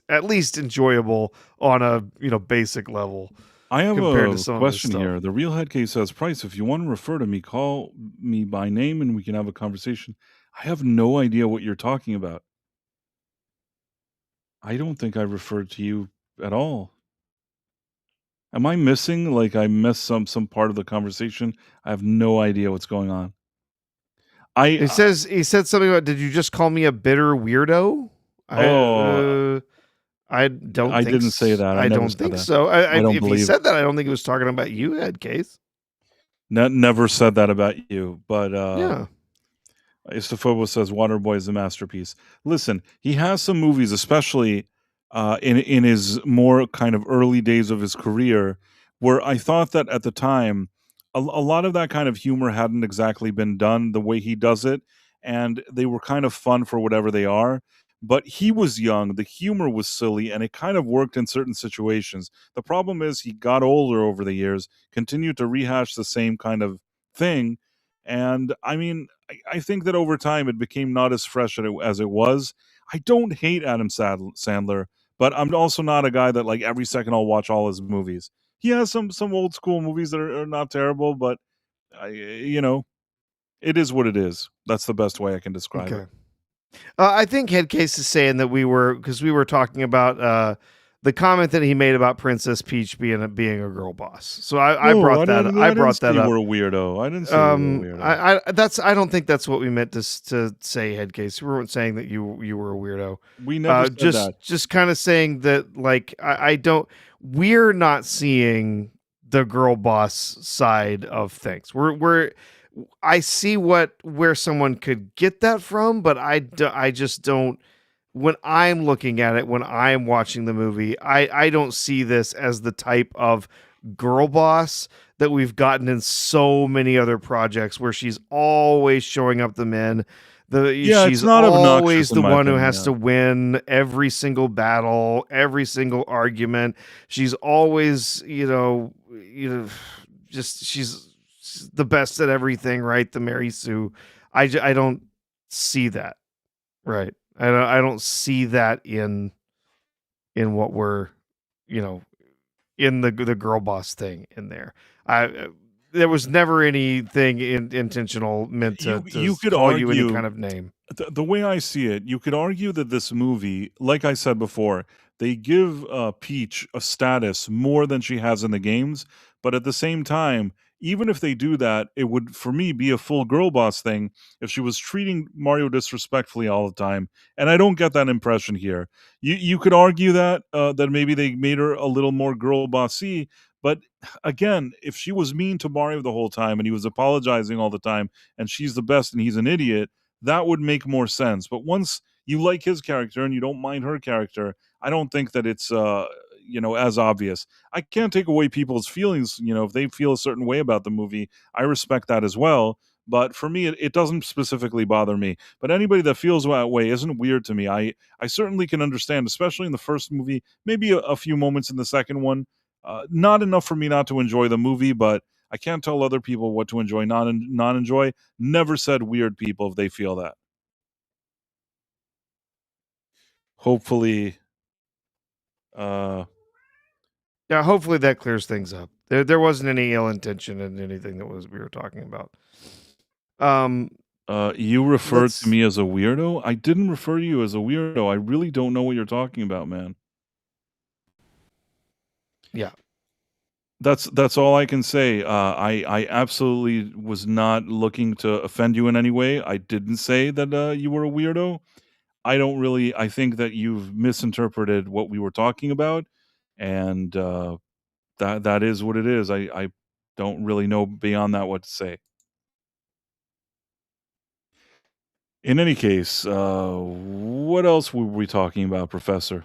S2: at least enjoyable on a basic level
S1: I have
S2: compared to
S1: a
S2: some of his
S1: question
S2: stuff.
S1: here. The Real Head Case says, "Price, if you wanna refer to me, call me by name and we can have a conversation." I have no idea what you're talking about. I don't think I referred to you at all. Am I missing like, I missed some part of the conversation? I have no idea what's going on. I
S2: He said something about, "Did you just call me a bitter weirdo?" I
S1: oh,
S2: I don't
S1: I didn't say that. I
S2: I
S1: never
S2: don't
S1: said
S2: think
S1: that.
S2: so.
S1: I don't
S2: If he
S1: believe
S2: said that, I don't think he was talking about you, Ed Case.
S1: never said that about you, but,
S2: Yeah.
S1: Istophobos says Waterboy is a masterpiece. Listen, he has some movies, especially in his more kind of early days of his career, where I thought that at the time, a lot of that kind of humor hadn't exactly been done the way he does it, and they were kind of fun for whatever they are. But he was young, the humor was silly, and it kind of worked in certain situations. The problem is he got older over the years, continued to rehash the same kind of thing, and I mean, I think that over time it became not as fresh as it was. I don't hate Adam Sandler, but I'm also not a guy that like every second I'll watch all his movies. He has some old school movies that are not terrible, but you know, it is what it is. That's the best way I can describe it.
S2: Okay. I think Headcase is saying that we were talking about the comment that he made about Princess Peach being a girl boss. So
S1: No,
S2: I
S1: I didn't
S2: brought
S1: say
S2: that
S1: you
S2: up.
S1: were a weirdo. I didn't say you were a weirdo.
S2: I don't think that's what we meant to say, Headcase. We weren't saying that you were a weirdo.
S1: We never said that.
S2: Just kind of saying that, like, I don't, we're not seeing the girl boss side of things. I see where someone could get that from, but I just don't. When I'm looking at it, when I'm watching the movie, I don't see this as the type of girl boss that we've gotten in so many other projects where she's always showing up the men.
S1: Yeah, it's
S2: She's
S1: not obnoxious
S2: always
S1: in
S2: the
S1: my
S2: one who
S1: opinion.
S2: has
S1: Yeah.
S2: to win every single battle, every single argument. She's always, just she's the best at everything, right? The Mary Sue. I don't see that, right? I don't see that in what we're, you know, in the girl boss thing in there. I there was never anything intentional meant to
S1: You could
S2: call you any
S1: argue
S2: kind of name.
S1: the way I see it, you could argue that this movie, like I said before, they give Peach a status more than she has in the games. But at the same time, even if they do that, it would, for me, be a full girl boss thing if she was treating Mario disrespectfully all the time. And I don't get that impression here. You could argue that that maybe they made her a little more girl bossy. But again, if she was mean to Mario the whole time and he was apologizing all the time, and she's the best and he's an idiot, that would make more sense. But once you like his character and you don't mind her character, I don't think that it's as obvious. I can't take away people's feelings, if they feel a certain way about the movie, I respect that as well. But for me, it doesn't specifically bother me. But anybody that feels that way isn't weird to me. I certainly can understand, especially in the first movie, maybe a few moments in the second one. Not enough for me not to enjoy the movie, but I can't tell other people what to enjoy, not enjoy. Never said weird people if they feel that. Hopefully, uh,
S2: Yeah, hopefully that clears things up. There wasn't any ill intention in anything that was we were talking about. Um
S1: You referred to
S2: Let's
S1: me as a weirdo? I didn't refer to you as a weirdo. I really don't know what you're talking about, man.
S2: yeah.
S1: That's all I can say. I absolutely was not looking to offend you in any way. I didn't say that you were a weirdo. I think that you've misinterpreted what we were talking about, and that is what it is. I don't really know beyond that what to say. In any case, what else were we talking about, Professor?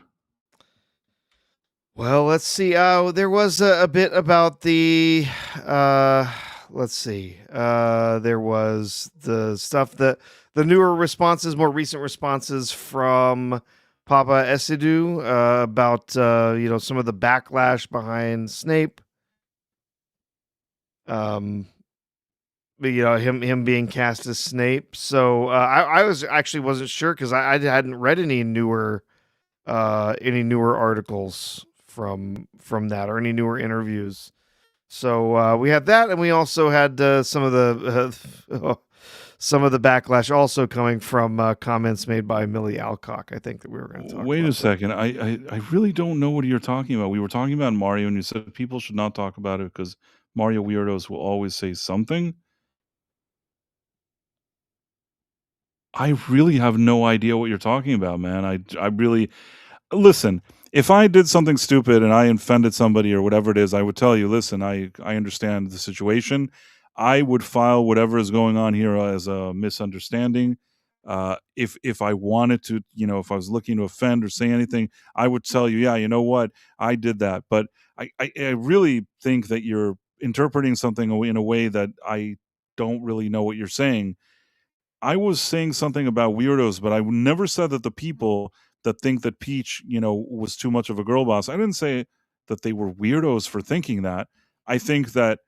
S2: Well, let's see. There was a bit about the. Uh, let's see. There was the stuff that the newer responses, more recent responses from Papa Esidu about some of the backlash behind Snape. Um, him being cast as Snape. So I was actually wasn't sure because I hadn't read any newer articles from that or any newer interviews. So we had that, and we also had some of the backlash also coming from comments made by Millie Alcock. I think that we were going to talk
S1: Wait a
S2: about that.
S1: second. I really don't know what you're talking about. We were talking about Mario, and you said people should not talk about it because Mario weirdos will always say something. I really have no idea what you're talking about, man. I really listen, if I did something stupid and I offended somebody or whatever it is, I would tell you, listen, I understand the situation. I would file whatever is going on here as a misunderstanding. If I wanted to, if I was looking to offend or say anything, I would tell you, yeah, you know what, I did that. But I really think that you're interpreting something in a way that I don't really know what you're saying. I was saying something about weirdos, but I never said that the people that think that Peach, was too much of a girl boss. I didn't say that they were weirdos for thinking that. I think that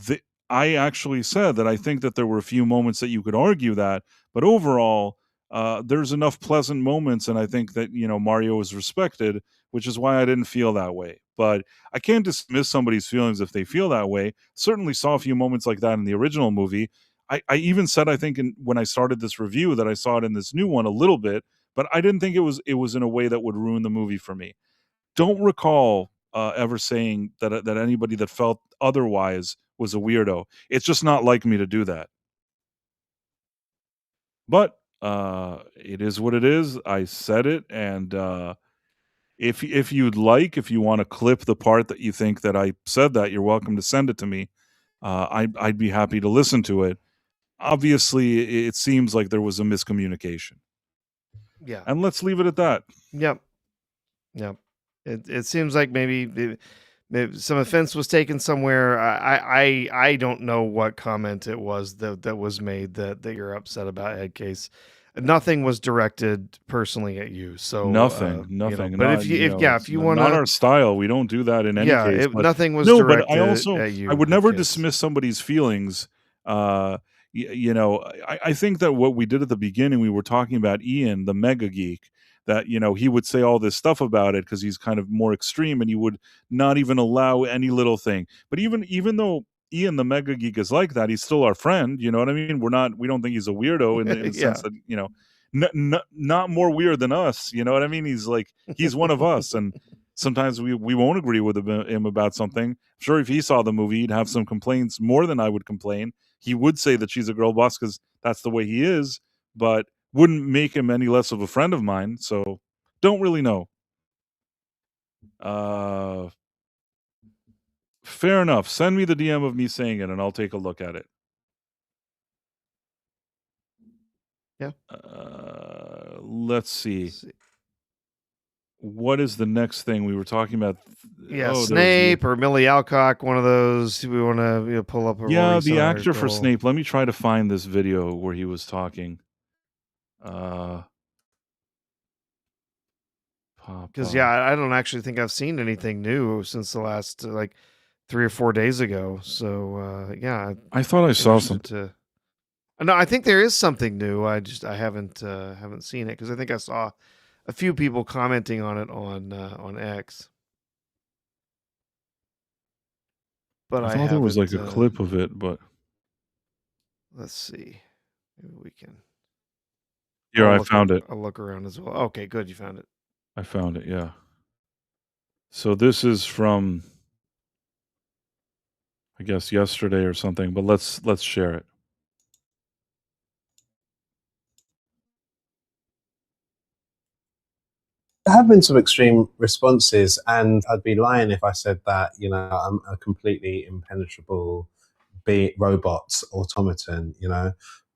S1: the I actually said that I think that there were a few moments that you could argue that, but overall, there's enough pleasant moments, and I think that Mario is respected, which is why I didn't feel that way. But I can't dismiss somebody's feelings if they feel that way. Certainly saw a few moments like that in the original movie. I even said I think when I started this review that I saw it in this new one a little bit, but I didn't think it was in a way that would ruin the movie for me. Don't recall ever saying that anybody that felt otherwise was a weirdo. It's just not like me to do that. But it is what it is. I said it, and if you'd like, if you want to clip the part that you think that I said that, you're welcome to send it to me. I'd be happy to listen to it. Obviously, it seems like there was a miscommunication,
S2: Yeah.
S1: and let's leave it at that.
S2: Yep. Yep. It seems like maybe some offense was taken somewhere. I don't know what comment it was that was made that you're upset about, Headcase. Nothing was directed personally at you. So
S1: Nothing, nothing,
S2: but
S1: not
S2: if you
S1: not
S2: wanna
S1: our style. We don't do that in any
S2: yeah,
S1: case. But
S2: nothing was
S1: no, but
S2: directed at
S1: I
S2: you,
S1: would never
S2: Headcase.
S1: dismiss somebody's feelings. I think that what we did at the beginning, we were talking about Ian, the mega geek. That he would say all this stuff about it because he's kind of more extreme, and he would not even allow any little thing. But even though Ian, the mega geek, is like that, he's still our friend. You know what I mean? We don't think he's a weirdo in the sense
S2: Yeah.
S1: that not more weird than us. You know what I mean? He's one of us, and sometimes we won't agree with him about something. I'm sure if he saw the movie, he'd have some complaints more than I would complain. He would say that she's a girl boss because that's the way he is, but wouldn't make him any less of a friend of mine. So don't really know. Uh, Fair enough. Send me the DM of me saying it, and I'll take a look at it.
S2: Yeah.
S1: Let's see.
S2: Let's see.
S1: What is the next thing we were talking about?
S2: Yeah,
S1: Oh, there was the
S2: Snape or Millie Alcock, one of those. We want to pull up a more
S1: yeah, the
S2: recent
S1: actor for
S2: article.
S1: Snape. Let me try to find this video where he was talking. Uh,
S2: Because yeah,
S1: Papa.
S2: I don't actually think I've seen anything new since the last like 3 or 4 days ago. So yeah, I'm
S1: I thought I saw
S2: interested
S1: something.
S2: to. No, I think there is something new. I haven't seen it because I think I saw a few people commenting on it on X, but
S1: I
S2: I
S1: thought there was like
S2: haven't.
S1: a clip of it, but
S2: Let's see. Maybe we can.
S1: Here, I found it.
S2: I'll look around as well. Okay, good. You found it.
S1: I found it, yeah. So this is from, I guess, yesterday or something, but let's share it.
S3: There have been some extreme responses, and I'd be lying if I said that, I'm a completely impenetrable be robot automaton,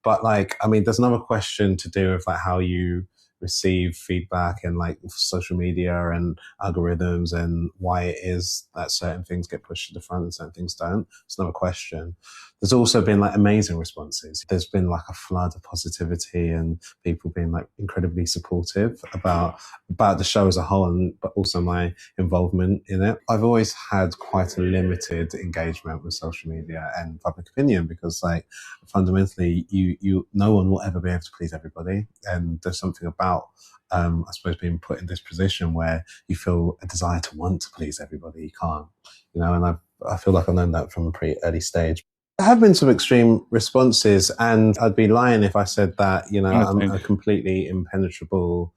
S3: But like, I mean, there's another question to do with like how you receive feedback and like social media and algorithms and why it is that certain things get pushed to the front and certain things don't. It's another question. There's also been like amazing responses. There's been like a flood of positivity and people being like incredibly supportive about the show as a whole, and but also my involvement in it. I've always had quite a limited engagement with social media and public opinion because, like, fundamentally, you no one will ever be able to please everybody, and there's something about I suppose being put in this position where you feel a desire to want to please everybody. You can't, and I feel like I've known that from a pretty early stage. There have been some extreme responses, and I'd be lying if I said that,
S1: I
S3: I'm
S1: think.
S3: a completely impenetrable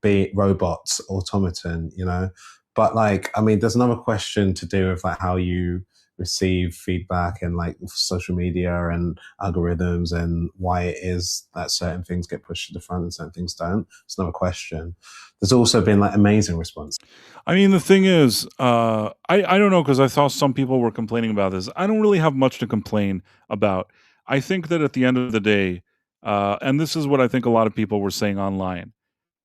S3: be robots automaton, But like, I mean, there's another question to do with like how you receive feedback and like social media and algorithms and why it is that certain things get pushed to the front and certain things don't. It's another question. There's also been like amazing response.
S1: I mean, the thing is, I don't know, because I saw some people were complaining about this. I don't really have much to complain about. I think that at the end of the day, and this is what I think a lot of people were saying online,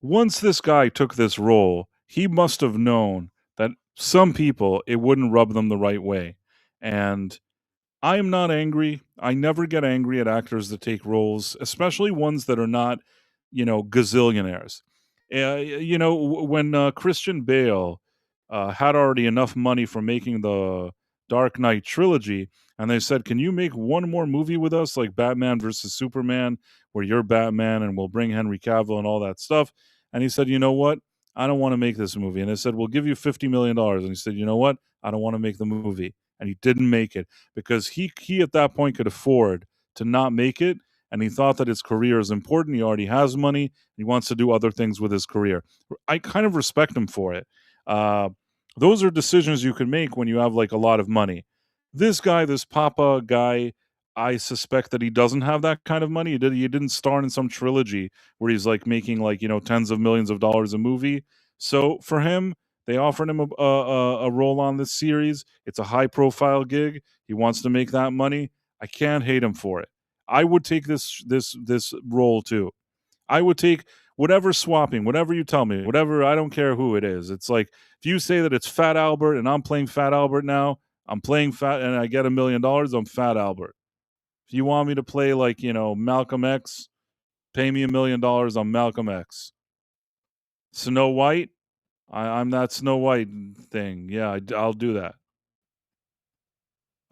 S1: once this guy took this role, he must have known that some people, it wouldn't rub them the right way. And I am not angry. I never get angry at actors that take roles, especially ones that are not, gazillionaires. When Christian Bale had already enough money from making the Dark Knight trilogy, and they said, "Can you make one more movie with us, like Batman versus Superman, where you're Batman and we'll bring Henry Cavill and all that stuff?" And he said, "You know what? I don't want to make this movie." And they said, "We'll give you $50 million." And he said, "You know what? I don't want to make the movie." And he didn't make it because he at that point could afford to not make it, and he thought that his career is important. He already has money. He wants to do other things with his career. I kind of respect him for it. Uh, those are decisions you can make when you have like a lot of money. This guy, this Papa guy, I suspect that he doesn't have that kind of money. He didn't star in some trilogy where he's like making like tens of millions of dollars a movie. So for him, they offered him a role on this series. It's a high profile gig. He wants to make that money. I can't hate him for it. I would take this role too. I would take whatever swapping, whatever you tell me, whatever. I don't care who it is. It's like if you say that it's Fat Albert and I'm playing Fat Albert now, I'm playing Fat and I get $1 million. I'm Fat Albert. If you want me to play like Malcolm X, pay me $1 million. I'm Malcolm X. Snow White, I'm that Snow White thing. Yeah, I'll do that.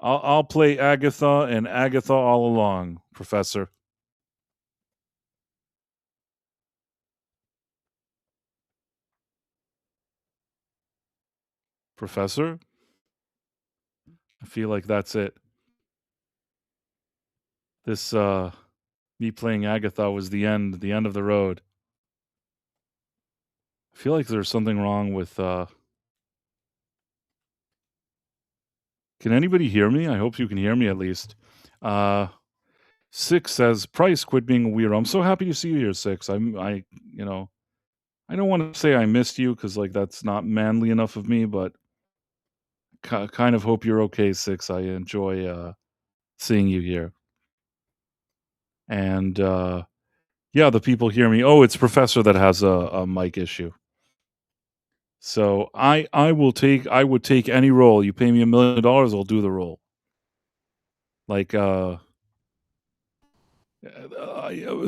S1: I'll play Agatha and Agatha all along, Professor. Professor? I feel like that's it. This me playing Agatha was the end of the road. I feel like there's something wrong with can anybody hear me? I hope you can hear me at least. Uh Six says, Price, quit being a weirdo. I'm so happy to see you here, Six. I don't want to say I missed you because like that's not manly enough of me, but kind of hope you're okay, Six. I enjoy seeing you here. And yeah, the people hear me. Oh, it's Professor that has a mic issue. So I would take any role. You pay me $1 million, I'll do the role. Like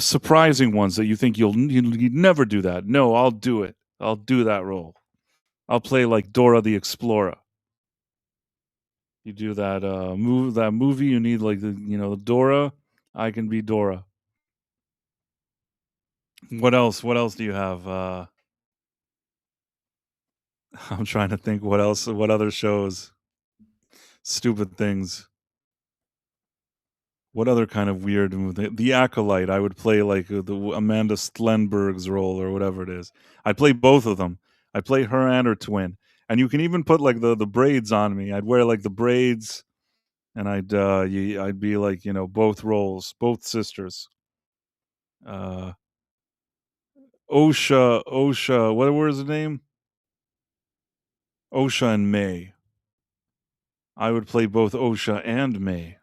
S1: surprising ones that you think you'd never do that. No, I'll do it. I'll do that role. I'll play like Dora the Explorer. You do that movie. You need like the Dora. I can be Dora. What else? What else do you have? I'm trying to think what else. What other shows? Stupid things. What other kind of weird movie? The Acolyte. I would play like the Amanda Stenberg's role or whatever it is. I'd play both of them. I'd play her and her twin. And you can even put like the braids on me. I'd wear like the braids, and I'd be like, both roles, both sisters. Uh, Osha. What was the name? Osha and May. I would play both Osha and May.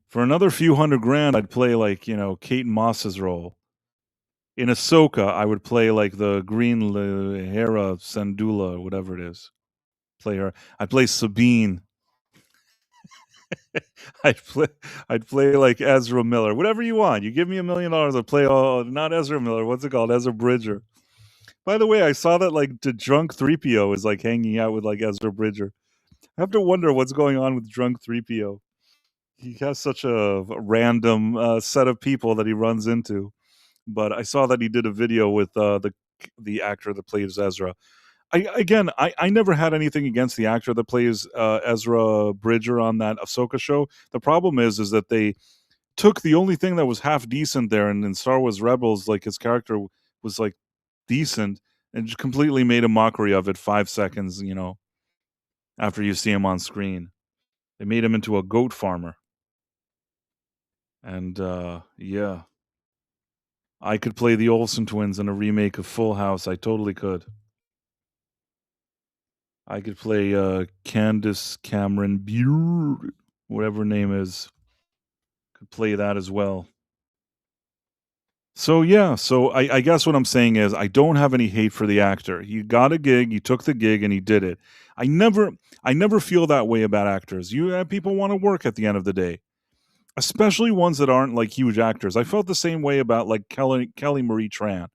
S1: For another few $100,000, I'd play like, Kate Moss's role. In Ahsoka, I would play like the green Hera Syndulla, or whatever it is. Play her. I'd play Sabine. I'd play I'd play like Ezra Miller. Whatever you want. You give me $1 million, I'll play not Ezra Miller. What's it called? Ezra Bridger. By the way, I saw that like the drunk 3PO is like hanging out with like Ezra Bridger. I have to wonder what's going on with drunk 3PO. He has such a random set of people that he runs into. But I saw that he did a video with the actor that plays Ezra. I never had anything against the actor that plays Ezra Bridger on that Ahsoka show. The problem is that they took the only thing that was half decent there, and in Star Wars Rebels, like his character was like decent, and just completely made a mockery of it 5 seconds, after you see him on screen. They made him into a goat farmer. And yeah. I could play the Olsen twins in a remake of Full House. I totally could. I could play Candace Cameron Bure, whatever her name is. Could play that as well. So yeah, I guess what I'm saying is I don't have any hate for the actor. He got a gig, he took the gig, and he did it. I never feel that way about actors. People want to work at the end of the day, especially ones that aren't like huge actors. I felt the same way about like Kelly Marie Tran.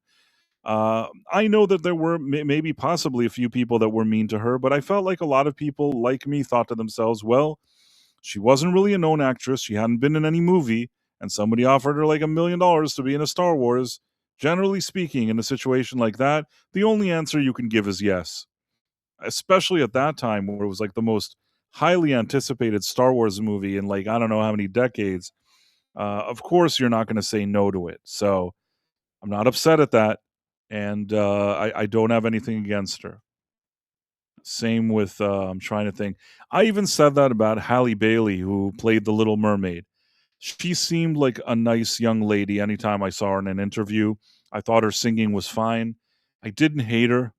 S1: I know that there were maybe possibly a few people that were mean to her, but I felt like a lot of people like me thought to themselves, well, she wasn't really a known actress. She hadn't been in any movie, and somebody offered her like $1 million to be in a Star Wars. Generally speaking, in a situation like that, the only answer you can give is yes. Especially at that time where it was like the most highly anticipated Star Wars movie in like I don't know how many decades. Of course, you're not going to say no to it. So I'm not upset at that, and I don't have anything against her. Same with I'm trying to think. I even said that about Halle Bailey, who played the Little Mermaid. She seemed like a nice young lady anytime I saw her in an interview. I thought her singing was fine. I didn't hate her.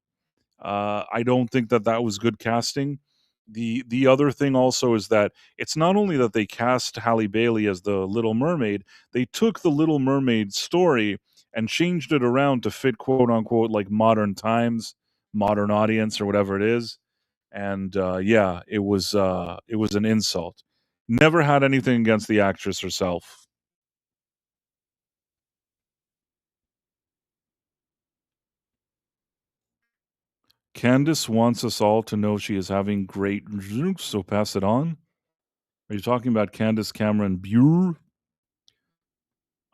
S1: I don't think that was good casting. The other thing also is that it's not only that they cast Halle Bailey as the Little Mermaid, they took the Little Mermaid story and changed it around to fit quote unquote like modern times, modern audience or whatever it is. And yeah, it was an insult. Never had anything against the actress herself. Candace wants us all to know she is having great, so pass it on. Are you talking about Candace Cameron Bure?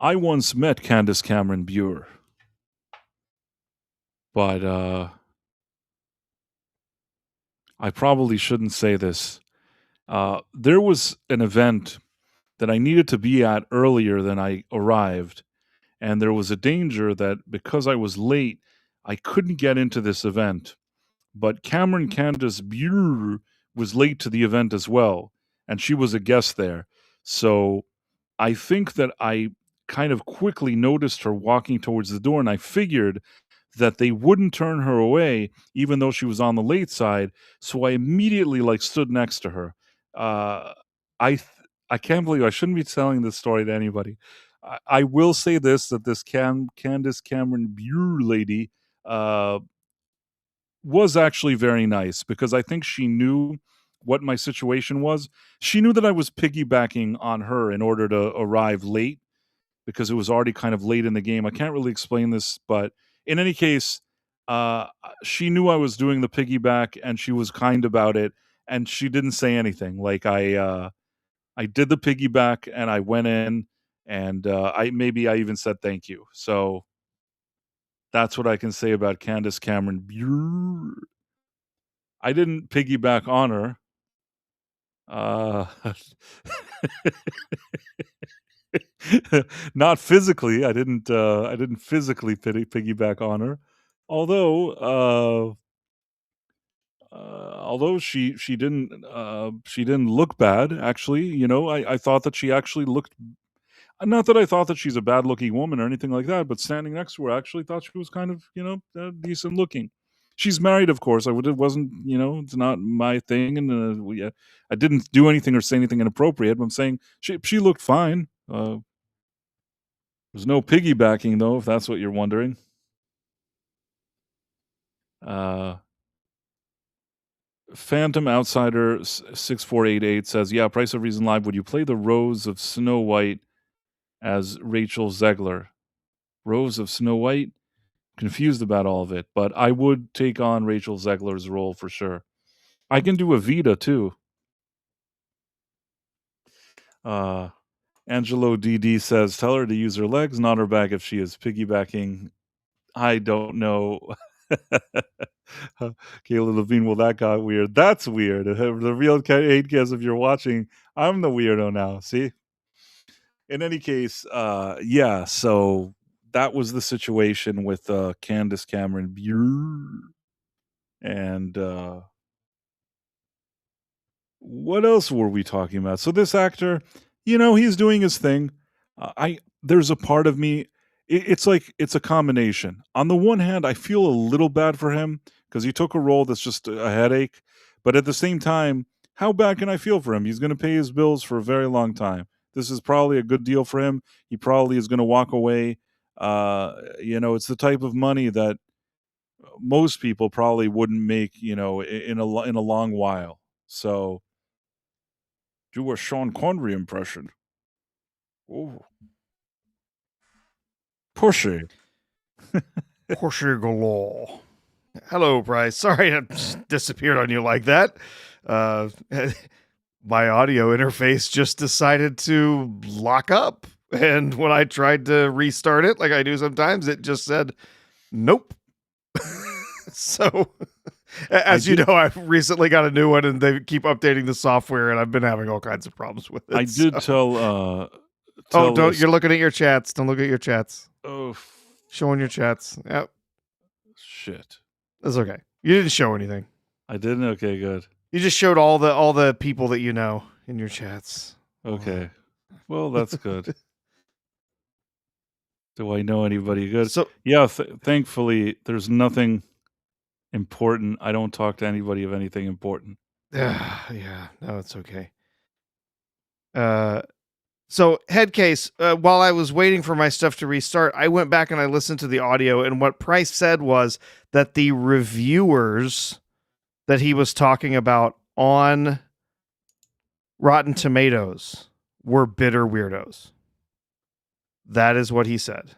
S1: I once met Candace Cameron Bure, but I probably shouldn't say this. There was an event that I needed to be at earlier than I arrived, and there was a danger that because I was late, I couldn't get into this event. But Cameron Candace Bure was late to the event as well, and she was a guest there. So I think that I kind of quickly noticed her walking towards the door, and I figured that they wouldn't turn her away, even though she was on the late side. So I immediately like stood next to her. Uh, I th- I can't believe I shouldn't be telling this story to anybody. I will say this that this Candace Cameron Bure lady uh, was actually very nice because I think she knew what my situation was. She knew that I was piggybacking on her in order to arrive late because it was already kind of late in the game. I can't really explain this, but in any case, she knew I was doing the piggyback and she was kind about it and she didn't say anything. Like I did the piggyback and I went in and I even said thank you. So that's what I can say about Candace Cameron Bure. I didn't piggyback on her. Uh, not physically. I didn't. I didn't physically piggyback on her, although. Although she didn't look bad. Actually, I thought that she actually looked. Not that I thought that she's a bad looking woman or anything like that, but standing next to her, I actually thought she was kind of decent looking. She's married, of course. It wasn't, it's not my thing, and I didn't do anything or say anything inappropriate. But I'm saying she looked fine. There's no piggybacking though, if that's what you're wondering. Uh, Phantom Outsider 6488 says, "Yeah, Price of Reason Live. Would you play the Rose of Snow White as Rachel Zegler? Rose of Snow White? Confused about all of it, but I would take on Rachel Zegler's role for sure. I can do Evita too." Angelo DD says, "Tell her to use her legs, not her back if she is piggybacking." I don't know. Kayla Levine, well, that got weird. That's weird. The real 8Ks, if you're watching, I'm the weirdo now. See? In any case, yeah, so that was the situation with Candace Cameron Bure. And what else were we talking about? So this actor, he's doing his thing. There's a part of me, it's like it's a combination. On the one hand, I feel a little bad for him because he took a role that's just a headache, but at the same time, how bad can I feel for him? He's going to pay his bills for a very long time. This is probably a good deal for him. He probably is going to walk away. It's the type of money that most people probably wouldn't make, in a long while. So, do a Sean Connery impression. Oh, pushy.
S2: Porsche galore. Hello, Bryce. Sorry I just disappeared on you like that. My audio interface just decided to lock up. And when I tried to restart it, like I do sometimes, it just said, nope. So, as you know, I've recently got a new one and they keep updating the software and I've been having all kinds of problems with it.
S1: I did tell
S2: you're looking at your chats. Don't look at your chats.
S1: Oh,
S2: showing your chats. Yep.
S1: Shit.
S2: That's okay. You didn't show anything.
S1: I didn't? Okay, good.
S2: You just showed all the people that you know in your chats.
S1: Okay. Well, that's good. Do I know anybody good?
S2: So
S1: yeah, thankfully there's nothing important. I don't talk to anybody of anything important.
S2: Yeah, no, it's okay. So head case, while I was waiting for my stuff to restart, I went back and I listened to the audio, and what Price said was that the reviewers that he was talking about on Rotten Tomatoes were bitter weirdos. That is what he said.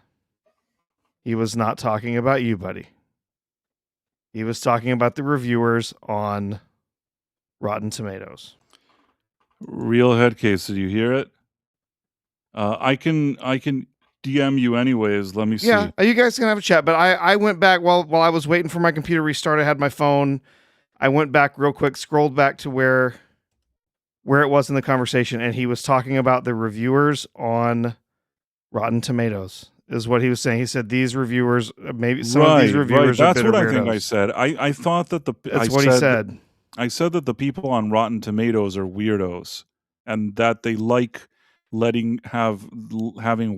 S2: He was not talking about you, buddy. He was talking about the reviewers on Rotten Tomatoes.
S1: Real head case, did you hear it? I can DM you anyways. Let me see.
S2: Yeah, you guys can have a chat. But I went back while I was waiting for my computer to restart. I had my phone. I went back real quick, scrolled back to where it was in the conversation, and he was talking about the reviewers on Rotten Tomatoes. Is what he was saying. He said these reviewers, maybe some of these reviewers.
S1: Right. That's what
S2: weirdos.
S1: I think I said. I thought that
S2: That's what he said.
S1: I said that the people on Rotten Tomatoes are weirdos, and that they like having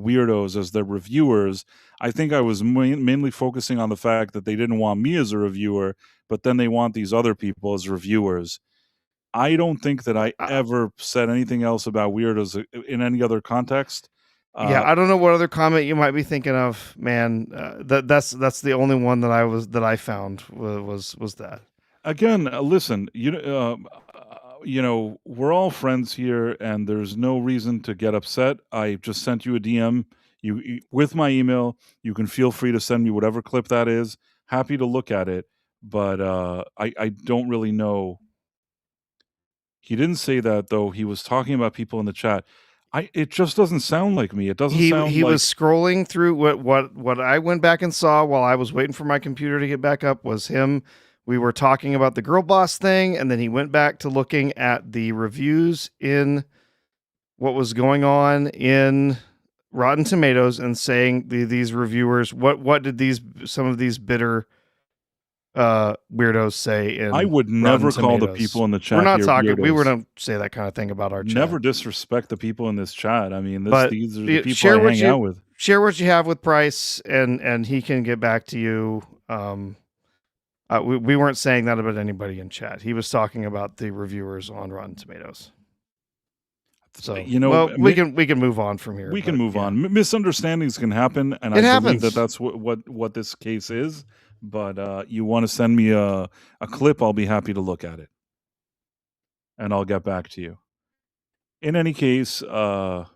S1: weirdos as their reviewers. I think I was mainly focusing on the fact that they didn't want me as a reviewer, but then they want these other people as reviewers. I don't think that I ever said anything else about weirdos in any other context.
S2: Yeah, I don't know what other comment you might be thinking of, man. That's the only one that I found was that.
S1: Again, listen, we're all friends here, and there's no reason to get upset. I just sent you a DM. You with my email. You can feel free to send me whatever clip that is. Happy to look at it, but I don't really know. He didn't say that though. He was talking about people in the chat. It just doesn't sound like me. It doesn't sound.
S2: He was scrolling through what I went back and saw while I was waiting for my computer to get back up was him we were talking about the girl boss thing, and then he went back to looking at the reviews in what was going on in Rotten Tomatoes and saying these reviewers, what did some of these bitter weirdos say in
S1: I would
S2: Rotten
S1: never call the
S2: Tomatoes.
S1: people in the chat
S2: We're not
S1: here
S2: talking. We
S1: weirdos.
S2: wouldn't say that kind of thing about our
S1: Never
S2: chat.
S1: disrespect the people in this chat. I mean,
S2: But
S1: these are the people
S2: share
S1: I
S2: what
S1: hang
S2: you
S1: out with.
S2: share what you have with Price, and he can get back to you. We weren't saying that about anybody in chat. He was talking about the reviewers on Rotten Tomatoes. So
S1: You know,
S2: well, we can move on from here.
S1: We can
S2: but
S1: move
S2: yeah.
S1: on. Misunderstandings can happen, and
S2: It
S1: I believe
S2: happens.
S1: that's what this case is. But you want to send me a clip, I'll be happy to look at it, and I'll get back to you. In any case, yeah,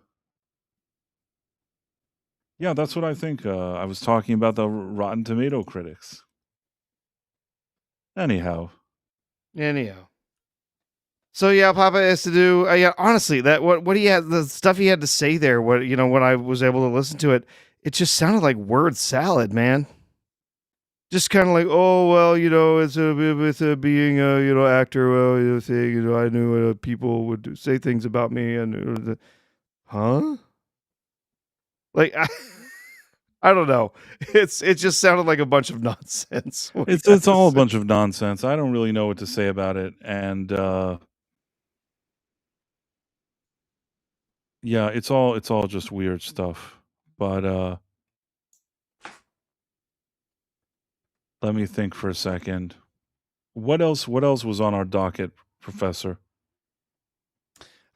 S1: that's what I think. I was talking about the Rotten Tomato critics. Anyhow.
S2: So yeah, Papa has to do. Yeah, honestly, that what he had, the stuff he had to say there. What when I was able to listen to it, it just sounded like word salad, man. Just kind of like, oh well, it's a being a actor. Well, say I knew people would say things about me, and huh? Like I don't know. It just sounded like a bunch of nonsense.
S1: It's all a bunch of nonsense. I don't really know what to say about it, and yeah, it's all just weird stuff. But let me think for a second. What else was on our docket, Professor?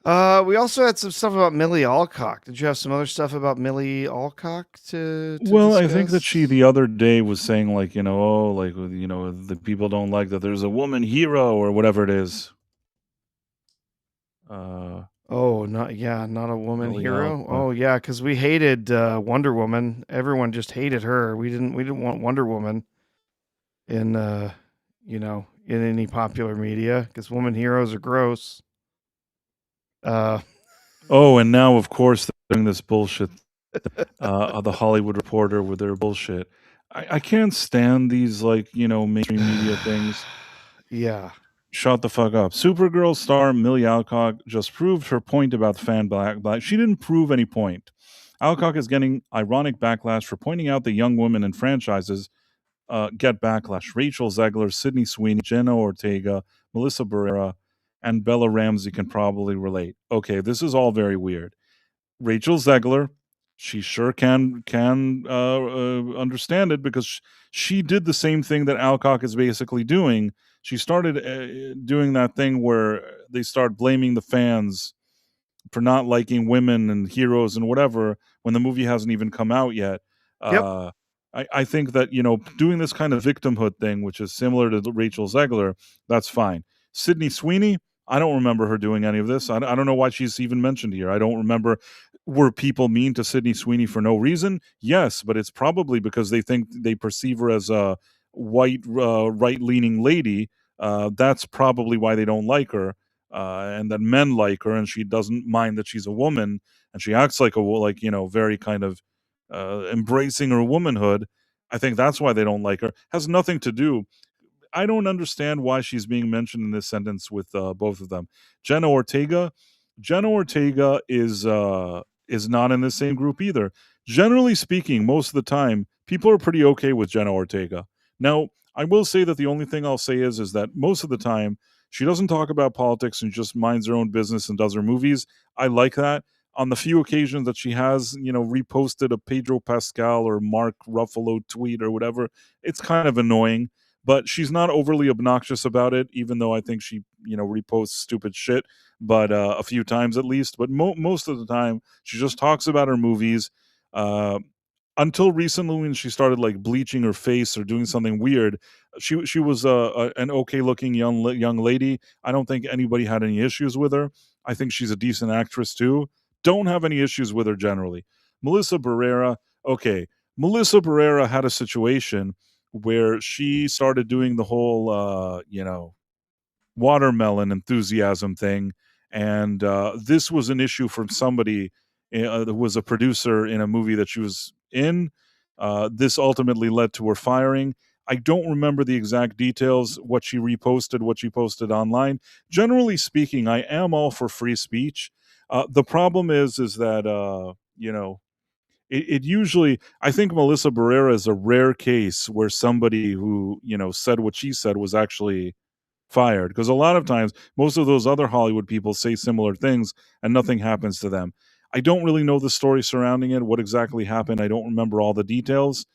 S2: We also had some stuff about Millie Alcock. Did you have some other stuff about Millie Alcock to
S1: Well,
S2: discuss?
S1: I think that she the other day was saying like, the people don't like that there's a woman hero or whatever it is.
S2: Oh, not a woman
S1: Millie
S2: hero.
S1: Alcock.
S2: Oh yeah, because we hated Wonder Woman. Everyone just hated her. We didn't want Wonder Woman in in any popular media because woman heroes are gross.
S1: Oh, and now of course they're doing this bullshit. The Hollywood Reporter with their bullshit. I can't stand these mainstream media things.
S2: Yeah.
S1: Shut the fuck up. Supergirl star Millie Alcock just proved her point about fan black. She didn't prove any point. Alcock is getting ironic backlash for pointing out that young women in franchises get backlash. Rachel Zegler, Sydney Sweeney, Jenna Ortega, Melissa Barrera, and Bella Ramsey can probably relate. Okay, this is all very weird. Rachel Zegler, she sure can understand it because she did the same thing that Alcock is basically doing. She started doing that thing where they start blaming the fans for not liking women and heroes and whatever when the movie hasn't even come out yet.
S2: Yep.
S1: I think that, doing this kind of victimhood thing, which is similar to Rachel Zegler, that's fine. Sydney Sweeney, I don't remember her doing any of this. I don't know why she's even mentioned here. I don't remember. Were people mean to Sydney Sweeney for no reason? Yes, but it's probably because they perceive her as a white, right-leaning lady. That's probably why they don't like her. And that men like her, and she doesn't mind that she's a woman, and she acts like very kind of embracing her womanhood. I think that's why they don't like her. Has nothing to do. I don't understand why she's being mentioned in this sentence with both of them. Jenna Ortega is not in the same group either. Generally speaking, most of the time, people are pretty okay with Jenna Ortega. Now, I will say that the only thing I'll say is that most of the time, she doesn't talk about politics and just minds her own business and does her movies. I like that. On the few occasions that she has, reposted a Pedro Pascal or Mark Ruffalo tweet or whatever, it's kind of annoying. But she's not overly obnoxious about it, even though I think she, reposts stupid shit, but a few times at least. But most of the time, she just talks about her movies. Until recently, when she started like bleaching her face or doing something weird, she was an okay looking young lady. I don't think anybody had any issues with her. I think she's a decent actress too. Don't have any issues with her generally. Melissa Barrera, okay. Melissa Barrera had a situation where she started doing the whole, watermelon enthusiasm thing. And this was an issue from somebody who was a producer in a movie that she was in. This ultimately led to her firing. I don't remember the exact details, what she reposted, what she posted online. Generally speaking, I am all for free speech. The problem is that it usually, I think Melissa Barrera is a rare case where somebody who said what she said was actually fired, because a lot of times most of those other Hollywood people say similar things and nothing happens to them. I don't really know the story surrounding it, what exactly happened. I don't remember all the details.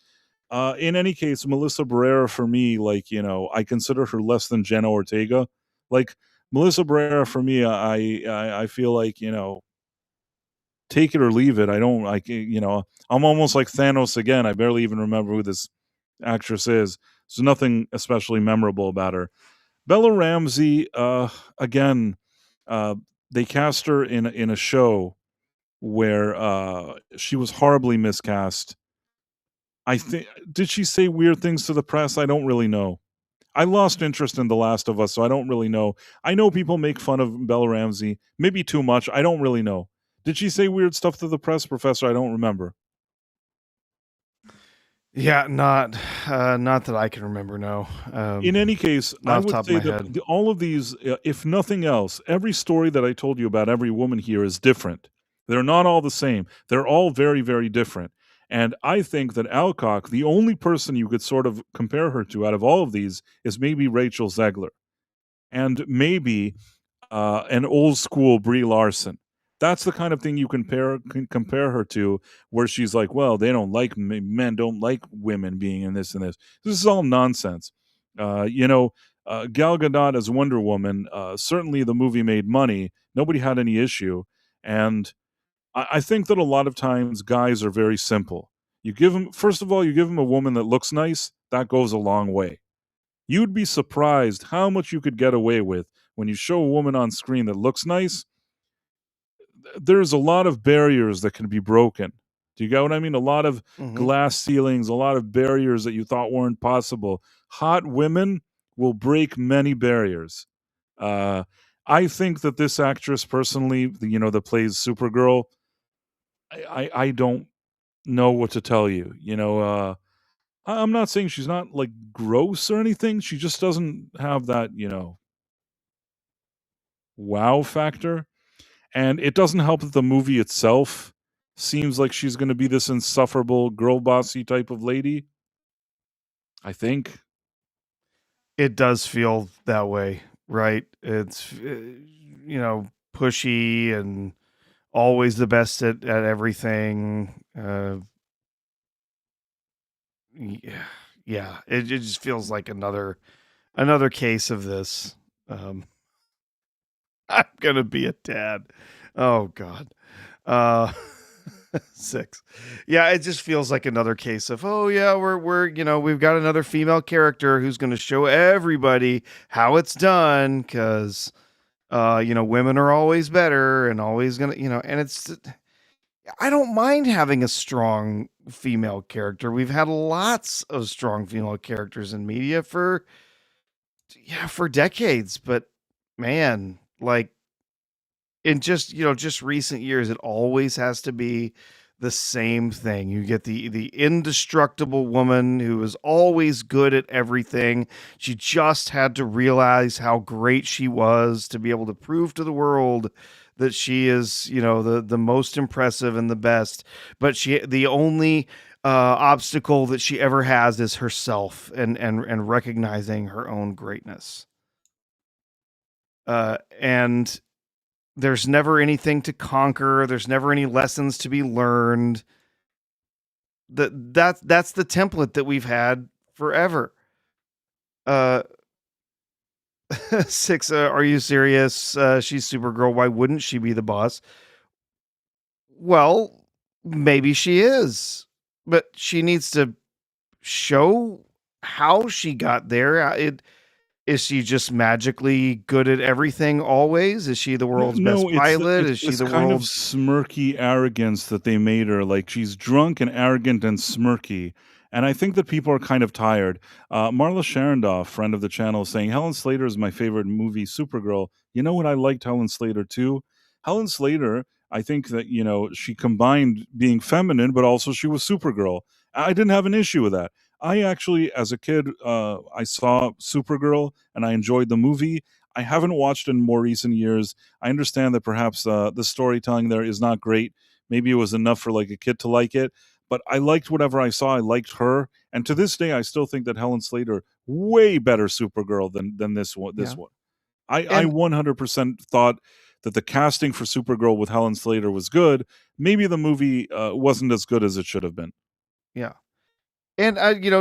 S1: In any case, Melissa Barrera for me, like, I consider her less than Jenna Ortega. Like, Melissa Barrera for me, I feel like, take it or leave it. I don't like, I'm almost like Thanos again. I barely even remember who this actress is. There's nothing especially memorable about her. Bella Ramsey, again, uh, they cast her in a show where she was horribly miscast. I think, did she say weird things to the press? I don't really know. I lost interest in The Last of Us, so I don't really know. I know people make fun of Bella Ramsey, maybe too much. I don't really know. Did she say weird stuff to the press, Professor? I don't remember.
S2: Yeah, not that I can remember. No.
S1: In any case,
S2: not
S1: I
S2: off the
S1: would
S2: top of
S1: say
S2: my
S1: that
S2: head.
S1: all of these, if nothing else, every story that I told you about every woman here is different. They're not all the same. They're all very, very different. And I think that Alcock, the only person you could sort of compare her to out of all of these, is maybe Rachel Zegler, and maybe an old school Brie Larson. That's the kind of thing you can compare her to, where she's like, "Well, they don't like men, don't like women being in this and this." This is all nonsense. Uh, you know, Gal Gadot as Wonder Woman. Certainly, the movie made money. Nobody had any issue, and I think that a lot of times guys are very simple. You give them, first of all, you give them a woman that looks nice. That goes a long way. You'd be surprised how much you could get away with when you show a woman on screen that looks nice. There's a lot of barriers that can be broken. Do you get what I mean? A lot of
S2: Hmm.
S1: glass ceilings, a lot of barriers that you thought weren't possible. Hot women will break many barriers. Uh, I think that this actress, personally, that plays Supergirl, I don't know what to tell you. I'm not saying she's not like gross or anything. She just doesn't have that, wow factor. And it doesn't help that the movie itself seems like she's going to be this insufferable girl bossy type of lady. I think.
S2: It does feel that way, right? It's pushy and always the best at everything. Yeah, yeah. It just feels like another case of this. Um, I'm gonna be a dad. Oh God. Uh, 6. Yeah, it just feels like another case of, oh yeah, we're we've got another female character who's gonna show everybody how it's done because women are always better and always gonna and it's I don't mind having a strong female character. We've had lots of strong female characters in media for decades, but man, like in just recent years, it always has to be the same thing. You get the indestructible woman who is always good at everything. She just had to realize how great she was to be able to prove to the world that she is, the most impressive and the best. But the only obstacle that she ever has is herself and recognizing her own greatness. And there's never anything to conquer. There's never any lessons to be learned. That's the template that we've had forever. Uh, 6. Are you serious? She's Supergirl. Why wouldn't she be the boss? Well, maybe she is, but she needs to show how she got there. Is she just magically good at everything always? Is she the
S1: No,
S2: world's best
S1: no,
S2: pilot?
S1: it's
S2: Is she
S1: this
S2: the
S1: kind of
S2: world's
S1: smirky arrogance that they made her. Like, she's drunk and arrogant and smirky. And I think that people are kind of tired. Marla Sharondoff, friend of the channel, is saying Helen Slater is my favorite movie, Supergirl. You know what, I liked Helen Slater too. Helen Slater, I think that she combined being feminine, but also she was Supergirl. I didn't have an issue with that. I actually, as a kid, I saw Supergirl and I enjoyed the movie. I haven't watched it in more recent years. I understand that perhaps the storytelling there is not great. Maybe it was enough for like a kid to like it, but I liked whatever I saw. I liked her, and to this day, I still think that Helen Slater way better Supergirl than this one. This
S2: Yeah.
S1: one, I
S2: And
S1: 100% thought that the casting for Supergirl with Helen Slater was good. Maybe the movie wasn't as good as it should have been.
S2: yeah. And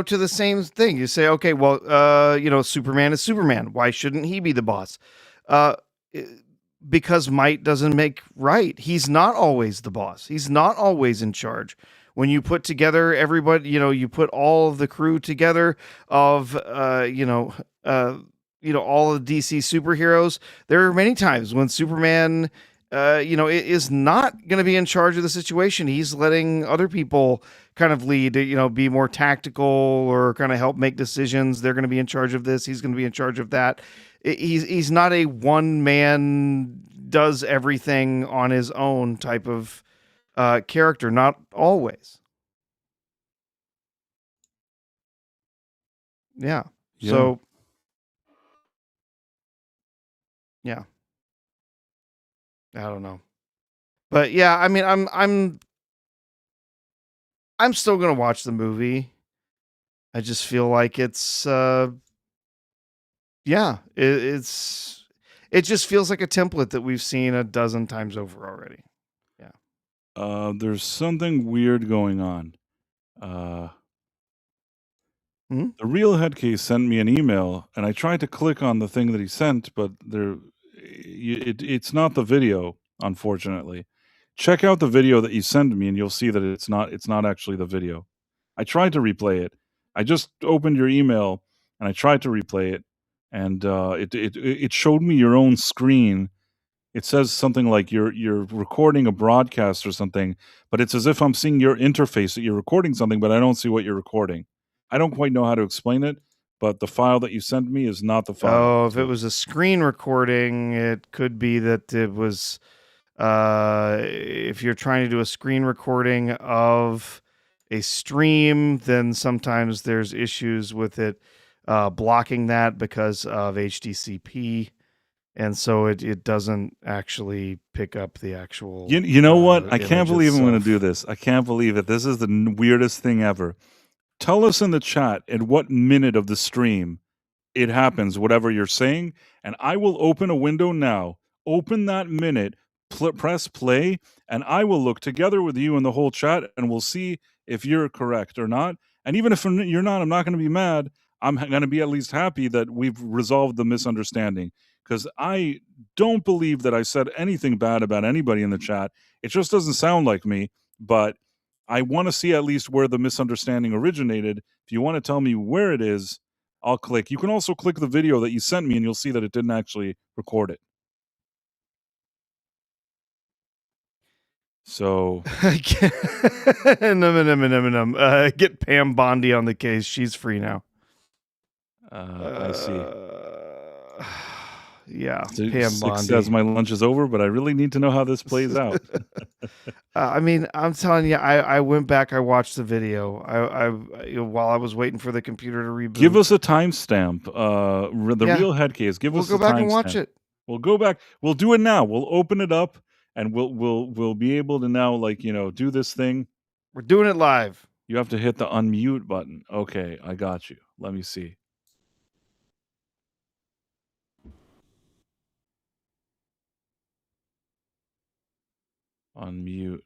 S2: to the same thing, you say, okay, well, Superman is Superman. Why shouldn't he be the boss? Uh, i- because might doesn't make right. He's not always the boss. He's not always in charge. When you put together everybody, you put all of the crew together of, all of the DC superheroes. There are many times when Superman, is not going to be in charge of the situation. He's letting other people kind of lead, be more tactical or kind of help make decisions. They're going to be in charge of this. He's going to be in charge of that. He's not a one man does everything on his own type of character. Not always. Yeah.
S1: Yeah.
S2: So yeah, I don't know, but yeah, I mean, I'm still gonna watch the movie. I just feel like it's yeah, it just feels like a template that we've seen a dozen times over already.
S1: There's something weird going on. Uh,
S2: Hmm?
S1: the real headcase sent me an email, and I tried to click on the thing that he sent, but it's not the video, unfortunately. Check out the video that you sent me, and you'll see that it's not actually the video. I tried to replay it. I just opened your email and I tried to replay it, and it showed me your own screen. It says something like you're recording a broadcast or something, but it's as if I'm seeing your interface that you're recording something, but I don't see what you're recording. I don't quite know how to explain it, but the file that you sent me is not the file.
S2: Oh, if it was a screen recording, it could be that it was. If you're trying to do a screen recording of a stream, then sometimes there's issues with it blocking that because of HDCP. And so it doesn't actually pick up the actual.
S1: You know what? I can't
S2: image
S1: believe I'm going to
S2: itself.
S1: do this. I can't believe it. This is the weirdest thing ever. Tell us in the chat at what minute of the stream it happens, whatever you're saying, and I will open a window now. Open that minute, press play, and I will look together with you and the whole chat, and we'll see if you're correct or not. And even if you're not, I'm not going to be mad. I'm going to be at least happy that we've resolved the misunderstanding, because I don't believe that I said anything bad about anybody in the chat. It just doesn't sound like me, but I want to see at least where the misunderstanding originated. If you want to tell me where it is, I'll click. You can also click the video that you sent me and you'll see that it didn't actually record it. So
S2: Get Pam Bondi on the case. She's free now.
S1: I see.
S2: Yeah,
S1: So
S2: Pam
S1: Six
S2: Bondi.
S1: says my lunch is over, but I really need to know how this plays out.
S2: I mean, I'm telling you, I went back, I watched the video. While I was waiting for the computer to reboot.
S1: Give us a timestamp. The
S2: Yeah.
S1: real head case. Give
S2: We'll
S1: us
S2: go
S1: a
S2: back and watch
S1: timestamp.
S2: it.
S1: We'll go back. We'll do it now. We'll open it up and we'll be able to now, like, do this thing.
S2: We're doing it live.
S1: You have to hit the unmute button. Okay, I got you. Let me see. Unmute.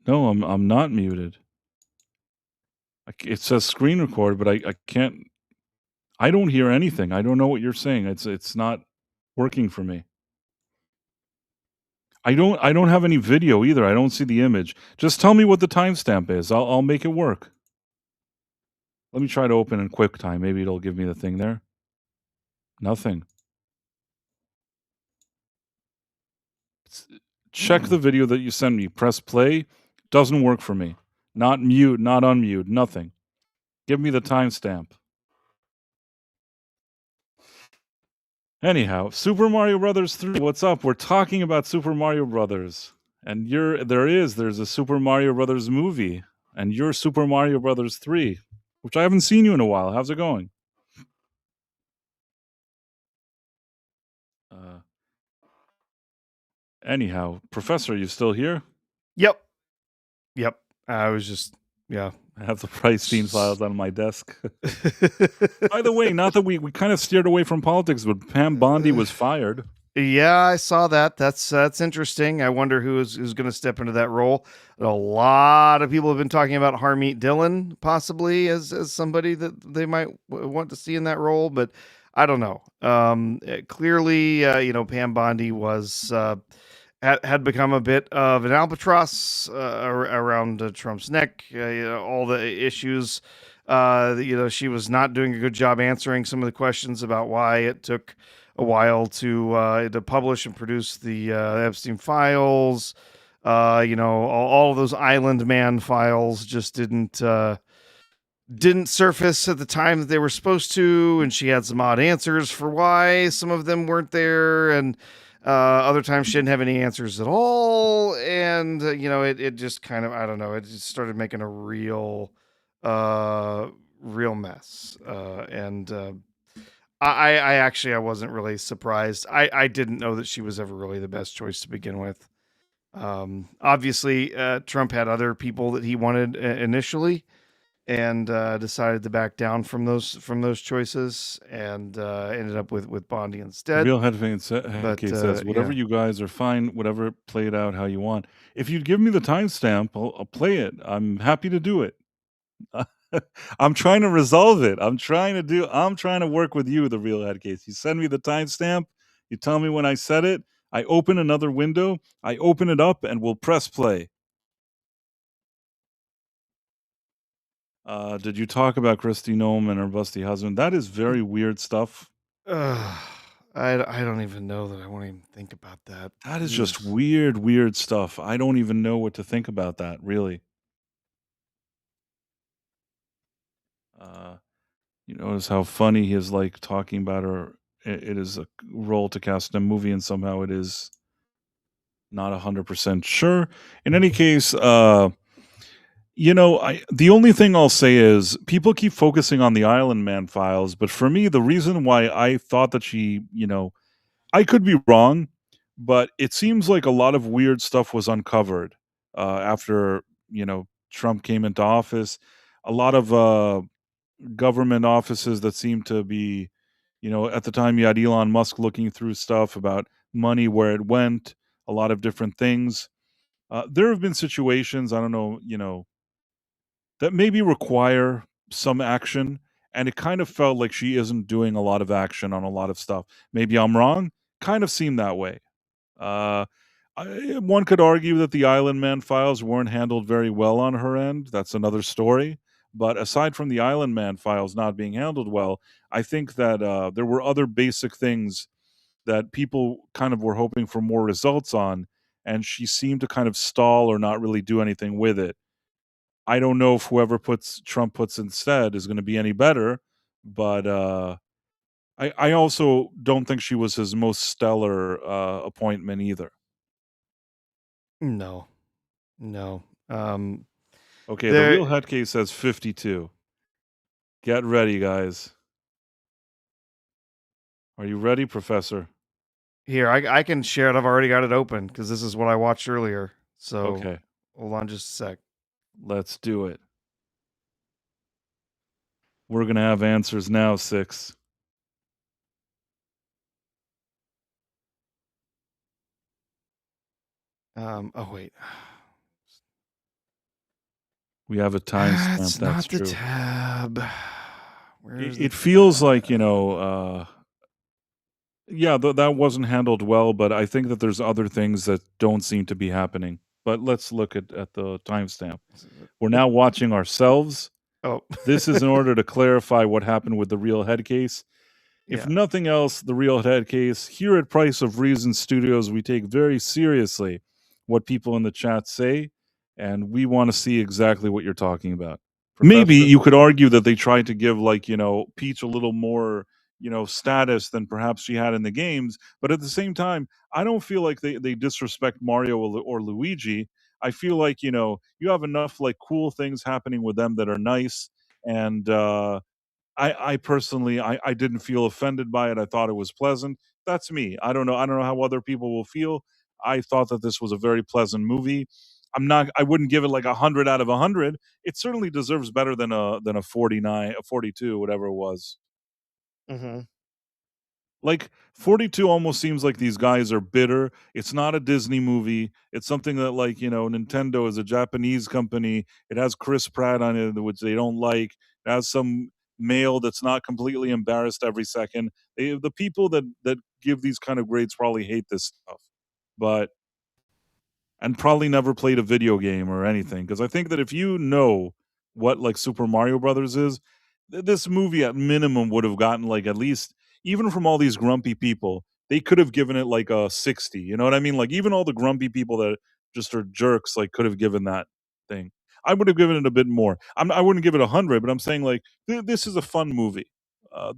S1: No, I'm not muted. It says screen record, but I can't. I don't hear anything. I don't know what you're saying. It's not working for me. I don't have any video either. I don't see the image. Just tell me what the timestamp is. I'll make it work. Let me try to open in QuickTime. Maybe it'll give me the thing there. Nothing. Check the video that you sent me. Press play. Doesn't work for me. Not mute, not unmute, nothing. Give me the timestamp. Anyhow, Super Mario Brothers 3. What's up? We're talking about Super Mario Brothers. And there's a Super Mario Brothers movie. And you're Super Mario Brothers 3, which I haven't seen you in a while. How's it going? Anyhow, Professor, you still here?
S2: Yep. Yep. I was just, yeah.
S1: I have the Pricestein files on my desk. By the way, not that we kind of steered away from politics, but Pam Bondi was fired.
S2: Yeah, I saw that. That's interesting. I wonder who's going to step into that role. A lot of people have been talking about Harmeet Dillon possibly as somebody that they might want to see in that role, but I don't know. Clearly, Pam Bondi was had become a bit of an albatross around Trump's neck. All the issues. She was not doing a good job answering some of the questions about why it took a while to publish and produce the Epstein files. All of those Island Man files just didn't surface at the time that they were supposed to, and she had some odd answers for why some of them weren't there, and other times she didn't have any answers at all, and it just kind of, I don't know, it just started making a real mess, and I wasn't really surprised. I didn't know that she was ever really the best choice to begin with. Obviously, Trump had other people that he wanted initially, and decided to back down from those choices, and ended up with Bondi instead.
S1: Real Headphone says, whatever you guys are fine, whatever played out how you want. If you'd give me the timestamp, I'll play it. I'm happy to do it. I'm trying to resolve it. I'm trying to work with you, the Real Head Case. You send me the timestamp, you tell me when I said it, I open another window, I open it up, and we'll press play. Did you talk about Kristi Noem and her busty husband? That is very weird stuff.
S2: I don't even know that I want to even think about that.
S1: That is just weird stuff. I don't even know what to think about that, really. You notice how funny he is, like, talking about her. It is a role to cast in a movie, and somehow it is not 100% sure. In any case, the only thing I'll say is people keep focusing on the Island Man files, but for me, the reason why I thought that she, I could be wrong, but it seems like a lot of weird stuff was uncovered after, Trump came into office. A lot of government offices that seem to be, at the time you had Elon Musk looking through stuff about money, where it went, a lot of different things. There have been situations, I don't know, that maybe require some action, and it kind of felt like she isn't doing a lot of action on a lot of stuff. Maybe I'm wrong. Kind of seemed that way. Uh, One could argue that the Island Man files weren't handled very well on her end. That's another story. But aside from the Island Man files not being handled well, I think that there were other basic things that people kind of were hoping for more results on, and she seemed to kind of stall or not really do anything with it. I don't know if whoever Trump puts instead is going to be any better, but I also don't think she was his most stellar appointment either.
S2: No.
S1: Okay, the Real Head Case says 52. Get ready, guys. Are you ready, Professor?
S2: Here, I can share it. I've already got it open because this is what I watched earlier. So,
S1: okay,
S2: hold on just a sec.
S1: Let's do it. We're going to have answers now, 6.
S2: Oh, wait.
S1: We have a timestamp.
S2: It's
S1: That's
S2: not the
S1: true.
S2: tab.
S1: It feels like, yeah, that wasn't handled well, but I think that there's other things that don't seem to be happening. But let's look at the timestamp. We're now watching ourselves.
S2: Oh.
S1: This is in order to clarify what happened with the Real Head Case. If nothing else, the Real Head Case, here at Price of Reason Studios, we take very seriously what people in the chat say, and we want to see exactly what you're talking about. Maybe you could argue that they tried to give, like, Peach a little more, status than perhaps she had in the games, but at the same time, I don't feel like they disrespect Mario or Luigi. I feel like, you have enough like cool things happening with them that are nice. And I personally, I didn't feel offended by it. I thought it was pleasant. That's me. I don't know how other people will feel. I thought that this was a very pleasant movie. I wouldn't give it like 100 out of 100. It certainly deserves better than a 49, a 42, whatever it was.
S2: Mm-hmm.
S1: Like 42 almost seems like these guys are bitter. It's not a Disney movie. It's something that like, Nintendo is a Japanese company. It has Chris Pratt on it, which they don't like. It has some male that's not completely embarrassed every second. The people that give these kind of grades probably hate this stuff. But and probably never played a video game or anything, because I think that if you know what like Super Mario Brothers is, this movie at minimum would have gotten like at least, even from all these grumpy people, they could have given it like a 60. You know what I mean? Like even all the grumpy people that just are jerks like could have given that thing. I would have given it a bit more. I wouldn't give it 100, but I'm saying like this is a fun movie.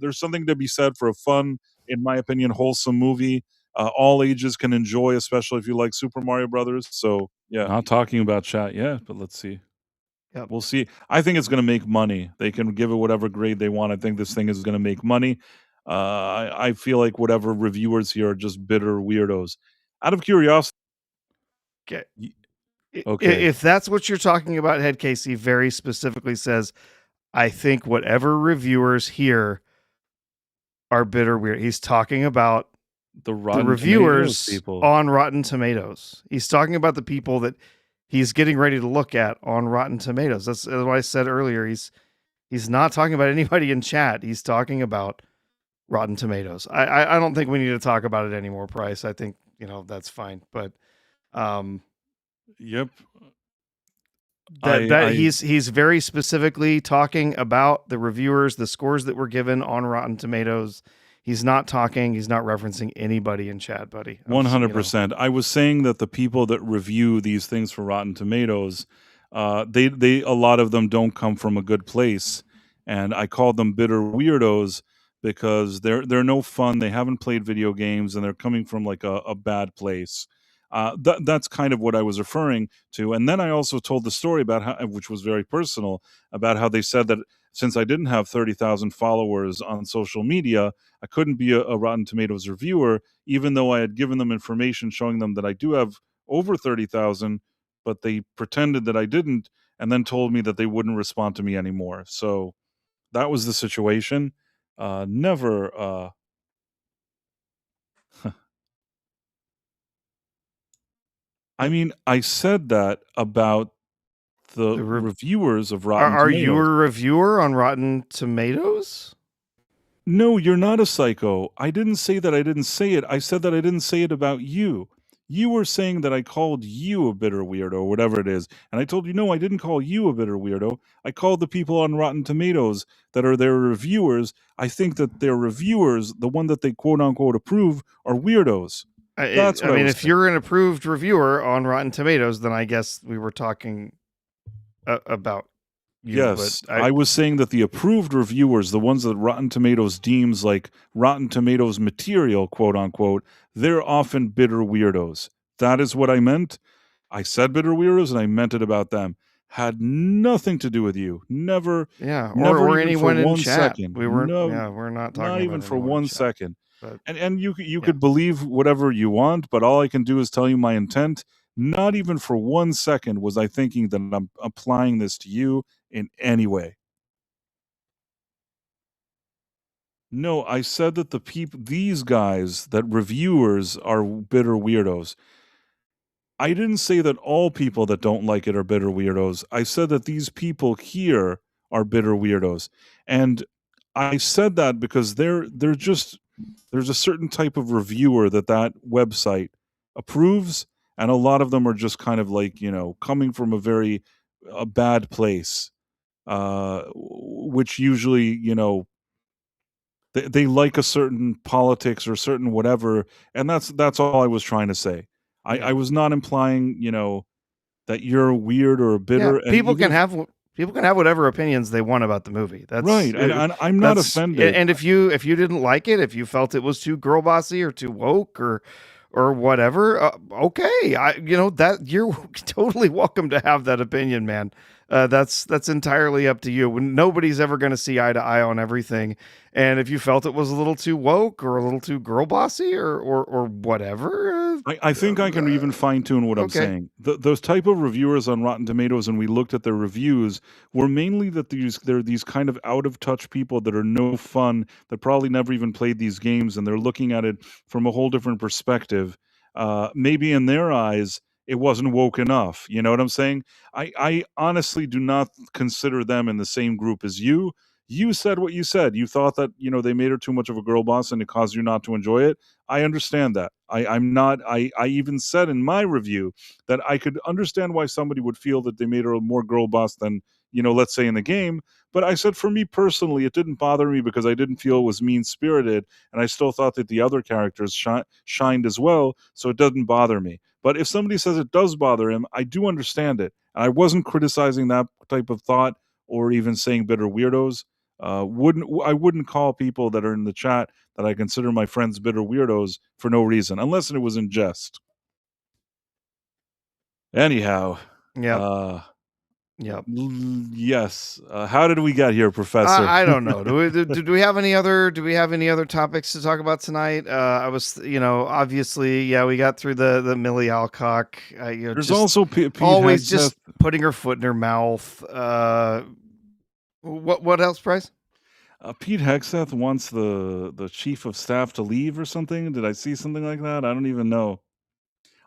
S1: There's something to be said for a fun, in my opinion, wholesome movie. All ages can enjoy, especially if you like Super Mario Brothers. So yeah, not talking about chat yet, but let's see.
S2: Yep.
S1: We'll see. I think it's going to make money. They can give it whatever grade they want. I think this thing is going to make money. I feel like whatever reviewers here are just bitter weirdos. Out of curiosity,
S2: Okay.
S1: okay,
S2: If that's what you're talking about, Head Casey very specifically says, I think whatever reviewers here are bitter weird. He's talking about
S1: the
S2: the
S1: Rotten Tomatoes
S2: reviewers
S1: people.
S2: on Rotten Tomatoes. He's talking about the people that he's getting ready to look at on Rotten Tomatoes. That's what I said earlier. He's not talking about anybody in chat. He's talking about Rotten Tomatoes. I don't think we need to talk about it anymore, Price. I think, that's fine. But
S1: Yep.
S2: he's very specifically talking about the reviewers, the scores that were given on Rotten Tomatoes. He's not referencing anybody in chat, buddy.
S1: 100%. I was saying that the people that review these things for Rotten Tomatoes, they a lot of them don't come from a good place, and I call them bitter weirdos because they're no fun. They haven't played video games, and they're coming from like a bad place. That's kind of what I was referring to. And then I also told the story about how, which was very personal, about how they said that since I didn't have 30,000 followers on social media, I couldn't be a Rotten Tomatoes reviewer, even though I had given them information showing them that I do have over 30,000, but they pretended that I didn't, and then told me that they wouldn't respond to me anymore. So that was the situation. Never. I mean, I said that about the reviewers of Rotten
S2: Are
S1: Tomatoes.
S2: you a reviewer on Rotten Tomatoes?
S1: No, you're not a psycho. I didn't say that I didn't say it. I said that I didn't say it about you. You were saying that I called you a bitter weirdo, or whatever it is. And I told you, no, I didn't call you a bitter weirdo. I called the people on Rotten Tomatoes that are their reviewers. I think that their reviewers, the one that they quote unquote approve, are weirdos. That's what I mean,
S2: if you're an approved reviewer on Rotten Tomatoes, then I guess we were talking about you.
S1: Yes,
S2: but
S1: I was saying that the approved reviewers, the ones that Rotten Tomatoes deems like Rotten Tomatoes material, quote unquote, they're often bitter weirdos. That is what I meant. I said bitter weirdos, and I meant it about them. Had nothing to do with you. Never.
S2: Yeah,
S1: never
S2: or
S1: even
S2: anyone
S1: for
S2: in
S1: one
S2: chat.
S1: second.
S2: We weren't.
S1: No,
S2: Yeah, we're not talking.
S1: not even
S2: about
S1: for 1 second.
S2: But,
S1: and you could believe whatever you want, but all I can do is tell you my intent. Not even for 1 second was I thinking that I'm applying this to you in any way. No, I said that these guys, that reviewers are bitter weirdos. I didn't say that all people that don't like it are bitter weirdos. I said that these people here are bitter weirdos. And I said that because they're just, there's a certain type of reviewer that website approves, and a lot of them are just kind of like, coming from a bad place, which usually, they like a certain politics or certain whatever, and that's all I was trying to say. I was not implying, that you're weird or bitter.
S2: Yeah, people can have whatever opinions they want about the movie. That's
S1: right, and I'm not offended.
S2: And if you didn't like it, if you felt it was too girl bossy or too woke or or whatever, okay, that you're totally welcome to have that opinion, man. That's entirely up to you. When nobody's ever going to see eye to eye on everything, and if you felt it was a little too woke or a little too girl bossy or whatever,
S1: I think I can even fine tune what I'm
S2: okay.
S1: saying. Those type of reviewers on Rotten Tomatoes, and we looked at their reviews, were mainly that they're these kind of out of touch people that are no fun, that probably never even played these games, and they're looking at it from a whole different perspective. Maybe in their eyes, it wasn't woke enough. You know what I'm saying? I honestly do not consider them in the same group as you. You said what you said. You thought that, they made her too much of a girl boss and it caused you not to enjoy it. I understand that. I'm not. I even said in my review that I could understand why somebody would feel that they made her more girl boss than, let's say in the game. But I said for me personally, it didn't bother me because I didn't feel it was mean spirited, and I still thought that the other characters shined as well, so it doesn't bother me. But if somebody says it does bother him, I do understand it, and I wasn't criticizing that type of thought or even saying bitter weirdos. I wouldn't call people that are in the chat that I consider my friends bitter weirdos for no reason, unless it was in jest. Anyhow,
S2: Yeah. Yep.
S1: yes. How did we get here, Professor?
S2: I don't know. Do we have any other topics to talk about tonight? I was, obviously, yeah, we got through the Millie Alcock.
S1: There's
S2: just
S1: also Pete
S2: always
S1: Hegseth.
S2: just putting her foot in her mouth. What else, Bryce?
S1: Pete Hegseth wants the chief of staff to leave or something. Did I see something like that? I don't even know.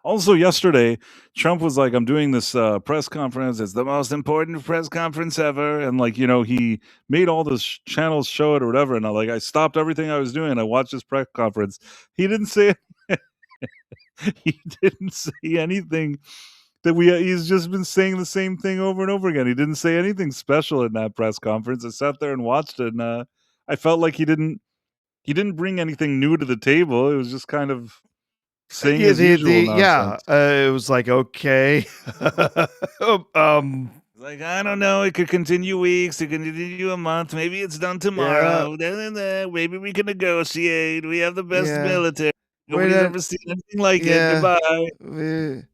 S1: Also, yesterday, Trump was like, I'm doing this press conference. It's the most important press conference ever. And he made all the channels show it or whatever. And I stopped everything I was doing. I watched this press conference. He didn't say he didn't say anything he's just been saying the same thing over and over again. He didn't say anything special in that press conference. I sat there and watched it, and I felt like he didn't bring anything new to the table. It was just kind of saying his usual nonsense.
S2: It was like, okay.
S1: Like, I don't know, it could continue weeks, it could continue a month, maybe it's done tomorrow. Maybe we can negotiate. We have the best military. Nobody's ever seen anything like it. Goodbye.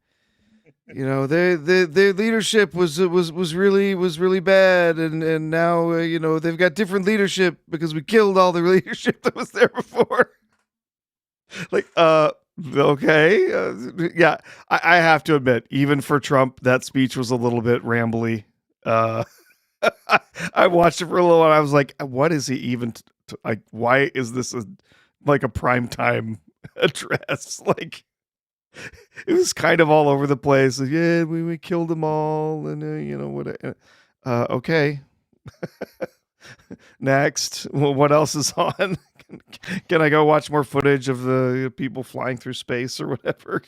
S2: Their leadership was really bad, and now they've got different leadership because we killed all the leadership that was there before. Okay, yeah, I have to admit, even for Trump, that speech was a little bit rambly. I watched it for a little while. I was like, what is he even like? Why is this a primetime address? It was kind of all over the place. Like, yeah, we killed them all, and what? Okay. Next, what else is on? Can I go watch more footage of the people flying through space or whatever?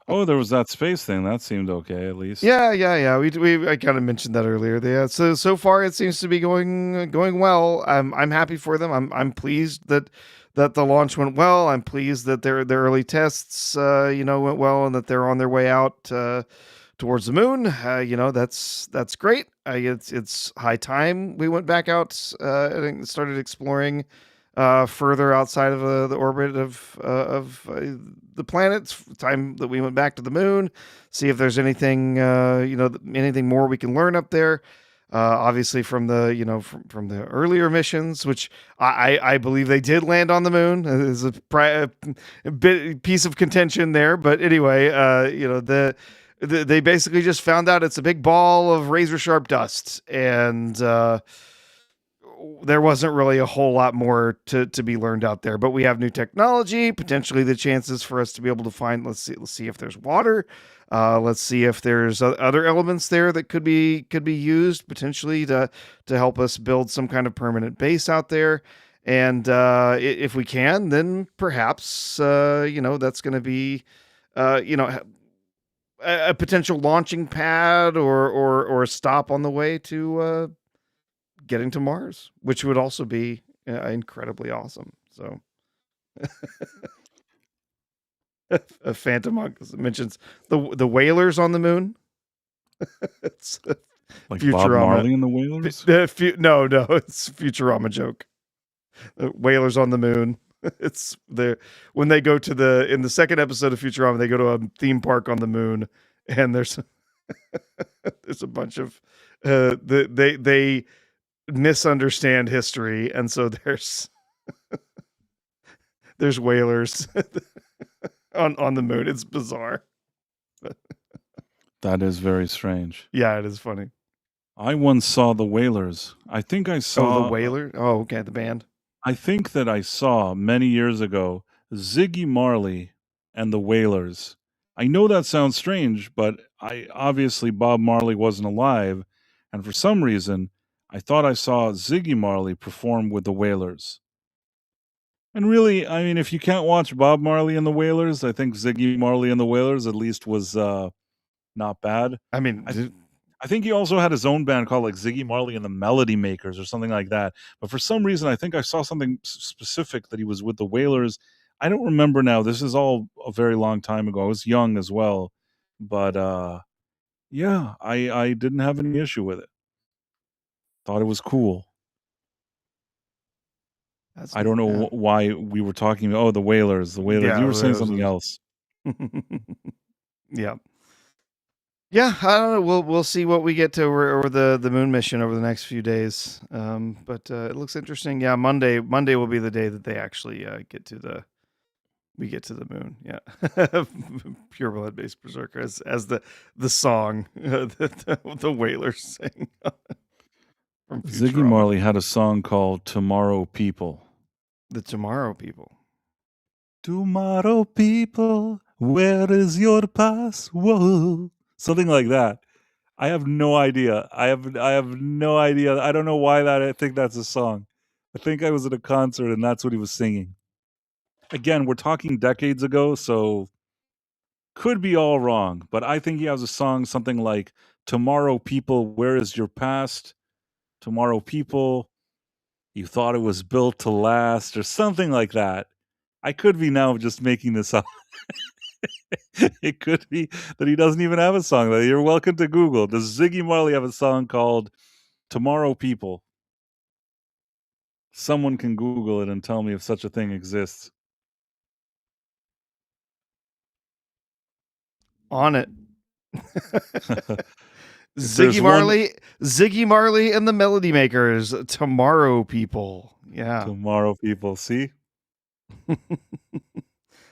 S1: Oh, there was that space thing that seemed okay, at least.
S2: Yeah. I kind of mentioned that earlier. Yeah. So far it seems to be going well. I'm happy for them. I'm pleased that the launch went well. I'm pleased that their early tests went well and that they're on their way out towards the moon. That's great. It's high time we went back out and started exploring further outside of the orbit of the planet. It's time that we went back to the moon, see if there's anything anything more we can learn up there. Obviously from the from the earlier missions, which I believe they did land on the moon. There's a piece of contention there, but anyway, they basically just found out it's a big ball of razor sharp dust, and there wasn't really a whole lot more to be learned out there. But we have new technology, potentially the chances for us to be able to find. Let's see if there's water. Let's see if there's other elements there that could be used potentially to help us build some kind of permanent base out there. And if we can, then perhaps that's going to be a potential launching pad or a stop on the way to getting to Mars, which would also be incredibly awesome. So. A Phantom Monk mentions the whalers on the moon. It's
S1: like
S2: Futurama.
S1: Bob Marley and the Whalers.
S2: No, it's Futurama joke. The whalers on the moon. It's the when they go to in the second episode of Futurama, they go to a theme park on the moon, and there's there's a bunch of they misunderstand history, and so there's whalers on the moon. It's bizarre.
S1: That is very strange.
S2: Yeah, it is funny.
S1: I once saw the Whalers. I think I
S2: Oh,
S1: saw.
S2: the Whaler. Oh, okay, the band.
S1: I think that I saw many years ago Ziggy Marley and the Wailers. I know that sounds strange, but obviously Bob Marley wasn't alive, and for some reason I thought I saw Ziggy Marley perform with the Wailers. And really, I mean, if you can't watch Bob Marley and the Wailers, I think Ziggy Marley and the Wailers at least was not bad.
S2: I mean,
S1: I think he also had his own band called like Ziggy Marley and the Melody Makers or something like that. But for some reason, I think I saw something specific that he was with the Wailers. I don't remember now. This is all a very long time ago. I was young as well, but yeah, I didn't have any issue with it. Thought it was cool. I don't know why we were talking about the Wailers. The Wailers.
S2: Yeah,
S1: You were saying
S2: Wailers
S1: something else.
S2: Yeah. Yeah, I don't know. We'll see what we get to over the moon mission over the next few days. But it looks interesting. Yeah, Monday will be the day that they actually get to the moon. Yeah, Pure Blood Based Berserker as the song the Whalers sing. From
S1: Ziggy
S2: Futurama.
S1: Marley had a song called "Tomorrow People."
S2: The Tomorrow People.
S1: Tomorrow people, where is your pass? Whoa. Something like that. I have no idea. I have no idea. I don't know why I think that's a song. I think I was at a concert and that's what he was singing. Again, we're talking decades ago, so could be all wrong, but I think he has a song something like "Tomorrow people, where is your past? Tomorrow people, you thought it was built to last," or something like that. I could be now just making this up. It could be that he doesn't even have a song. You're welcome to Google. Does Ziggy Marley have a song called "Tomorrow People"? Someone can Google it and tell me if such a thing exists.
S2: On it.
S1: there's
S2: Ziggy Marley and the Melody Makers. Tomorrow People. Yeah.
S1: Tomorrow people. See?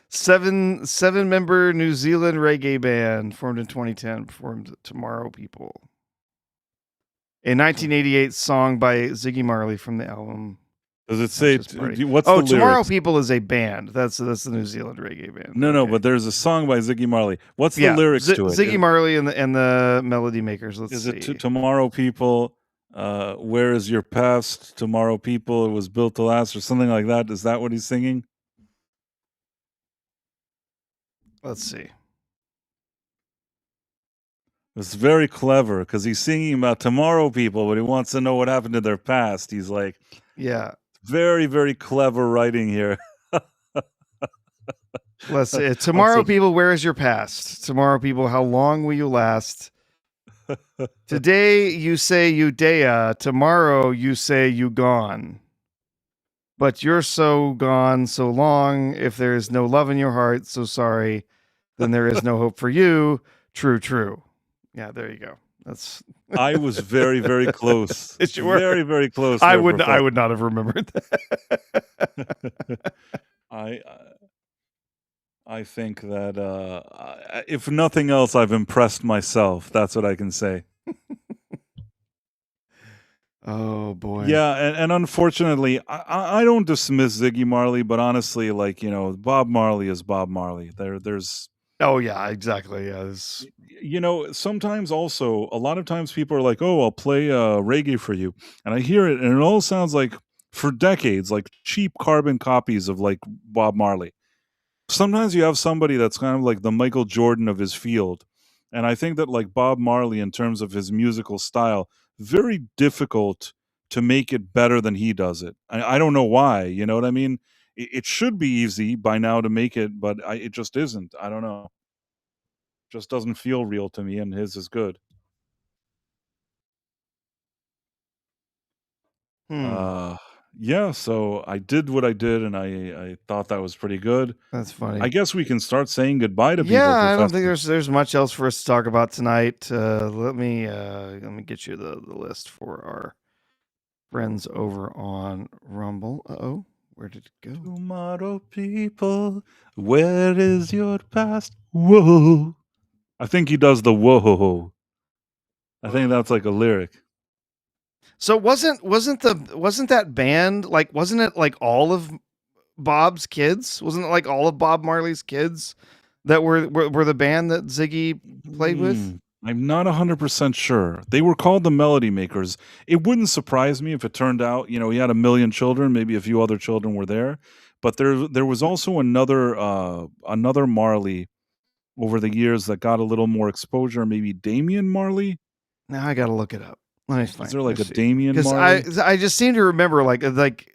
S2: Seven-member New Zealand reggae band formed in 2010 performed Tomorrow People. A 1988 song by Ziggy Marley from the album.
S1: Does it say what's the
S2: Tomorrow
S1: lyrics?
S2: People is a band. That's the New Zealand reggae band.
S1: No, but there's a song by Ziggy Marley. What's the lyrics to it?
S2: Ziggy Marley and the Melody Makers. Let's
S1: is
S2: see.
S1: It Tomorrow People? Where is your past? Tomorrow people, it was built to last, or something like that. Is that what he's singing?
S2: Let's see.
S1: It's very clever because he's singing about tomorrow people, but he wants to know what happened to their past. He's like,
S2: yeah,
S1: very, very clever writing here.
S2: Let's see. Tomorrow people, where is your past? Tomorrow people, how long will you last? Today you say you dea, tomorrow you say you gone. But you're so gone so long, if there is no love in your heart, so sorry, then there is no hope for you. True, true. Yeah, there you go. That's
S1: I was very, very close. Very, very close.
S2: I would not have remembered that.
S1: I think that if nothing else, I've impressed myself. That's what I can say.
S2: Oh boy.
S1: Yeah, and unfortunately, I don't dismiss Ziggy Marley, but honestly, like, you know, Bob Marley is Bob Marley. There's
S2: Oh yeah, exactly. Yeah.
S1: You know, sometimes also a lot of times people are like, "Oh, I'll play reggae for you," and I hear it, and it all sounds like for decades like cheap carbon copies of like Bob Marley. Sometimes you have somebody that's kind of like the Michael Jordan of his field, and I think that like Bob Marley, in terms of his musical style, very difficult to make it better than he does it. I don't know why. You know what I mean? It should be easy by now to make it, but it just isn't. I don't know. Just doesn't feel real to me, and his is good. yeah, so I did what I did, and I thought that was pretty good.
S2: That's funny.
S1: I guess we can start saying goodbye to
S2: Yeah,
S1: people,
S2: I don't think
S1: Professor.
S2: there's much else for us to talk about tonight. Let me get you the list for our friends over on Rumble. Uh-oh, where did it go?
S1: Tomorrow, people, where is your past? Whoa. I think he does the whoa. I think that's like a lyric.
S2: So wasn't that band like, wasn't it like all of Bob's kids? Wasn't it like all of Bob Marley's kids that were the band that Ziggy played with?
S1: I'm not 100% sure. They were called the Melody Makers. It wouldn't surprise me if it turned out, he had a million children, maybe a few other children were there, but there was also another Marley over the years that got a little more exposure, maybe Damian Marley?
S2: Now I gotta look it up. Let me find.
S1: Is there like a Damian
S2: Because
S1: Marley?
S2: I just seem to remember like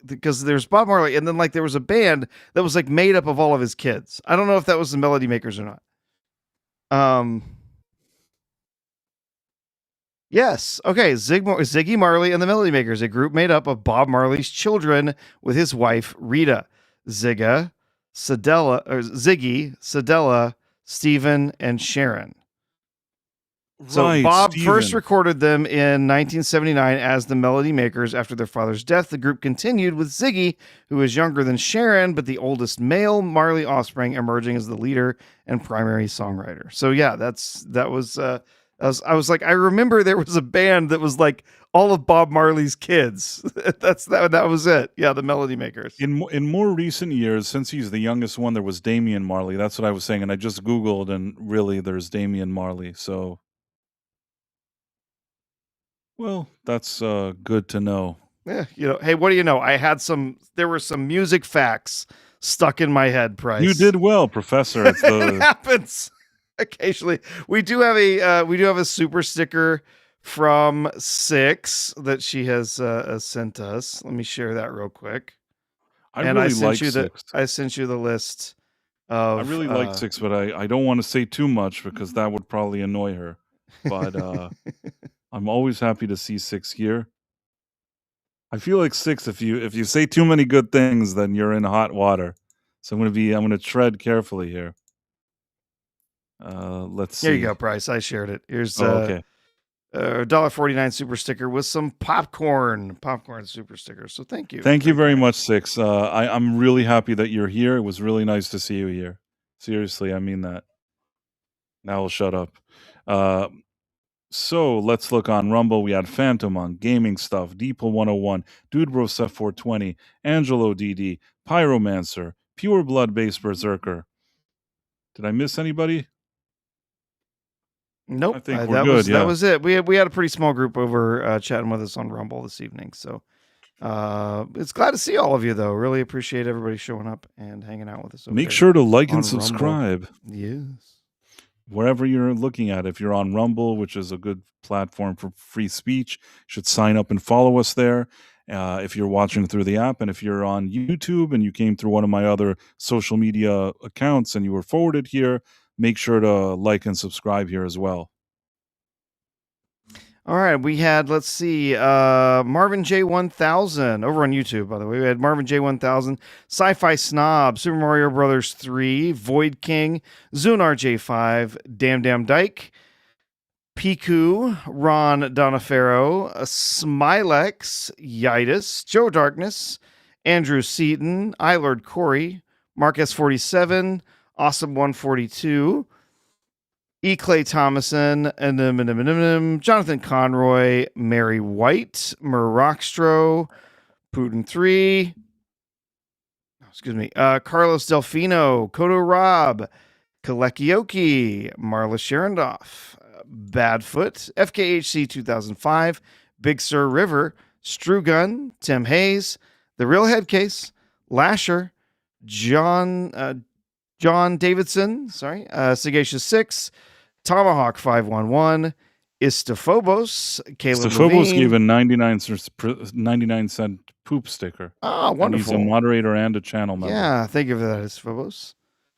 S2: because there's Bob Marley and then like there was a band that was like made up of all of his kids. I don't know if that was the Melody Makers or not. Yes. Okay. Ziggy Marley and the Melody Makers, a group made up of Bob Marley's children with his wife Rita, Ziggy, Sedella, Stephen, and Sharon. So
S1: Right,
S2: Bob first
S1: Steven.
S2: recorded them in 1979 as the Melody Makers. After their father's death, the group continued with Ziggy, who was younger than Sharon, but the oldest male Marley offspring, emerging as the leader and primary songwriter. So yeah, I was like, I remember there was a band that was like all of Bob Marley's kids. That was it. Yeah, the Melody Makers.
S1: In more recent years, since he's the youngest one, there was Damian Marley. That's what I was saying, and I just Googled, and really, there's Damian Marley. So, well, that's good to know.
S2: Yeah, hey, what do you know? There were some music facts stuck in my head, Price.
S1: You did well, Professor. It's
S2: It happens occasionally. We do have a super sticker from Six that she has sent us. Let me share that real quick.
S1: I really like Six.
S2: I sent you the list of.
S1: I really like Six, but I don't want to say too much because that would probably annoy her. But I'm always happy to see Six here. I feel like Six, if you say too many good things, then you're in hot water. So I'm gonna tread carefully here. Let's see.
S2: There you go, Price. I shared it. Here's
S1: okay.
S2: $1.49 super sticker with some popcorn super sticker. So thank you.
S1: Thank you very much, Six. I'm really happy that you're here. It was really nice to see you here. Seriously, I mean that. Now I'll shut up. So let's look on Rumble. We had Phantom on Gaming Stuff, Deeple 101, Dude Bro Stuff 420, Angelo DD, Pyromancer, Pure Blood Base Berserker. Did I miss anybody?
S2: Nope.
S1: I think we're good.
S2: That was it. We had a pretty small group over chatting with us on Rumble this evening. So it's glad to see all of you, though. Really appreciate everybody showing up and hanging out with us.
S1: Make sure to like and subscribe.
S2: Yes.
S1: Wherever you're looking at. If you're on Rumble, which is a good platform for free speech, you should sign up and follow us there. If you're watching through the app, and if you're on YouTube and you came through one of my other social media accounts and you were forwarded here, make sure to like and subscribe here as well.
S2: All right, we had, let's see, Marvin J1000 over on YouTube, by the way. We had Marvin J1000, Sci-Fi Snob, Super Mario Brothers 3, Void King, Zunar J5, Damn Dyke, Piku, Ron Donafero, Smilex, Yitis, Joe Darkness, Andrew Seaton, iLord Corey, Mark S47, Awesome 142, E. Clay Thomason, Jonathan Conroy, Mary White, Murrockstro, Putin 3, Carlos Delfino, Kodo Rob, Kalekioki, Marla Sharondoff, Badfoot, FKHC 2005, Big Sur River, Strugun, Tim Hayes, The Real Headcase, Lasher, John Davidson, Sagacious 6, Tomahawk 511, Istophobos, Caleb
S1: Istophobos
S2: Levine.
S1: gave a 99-cent poop sticker.
S2: Oh, wonderful.
S1: And he's a moderator and a channel member.
S2: Yeah, thank you for that, Istophobos.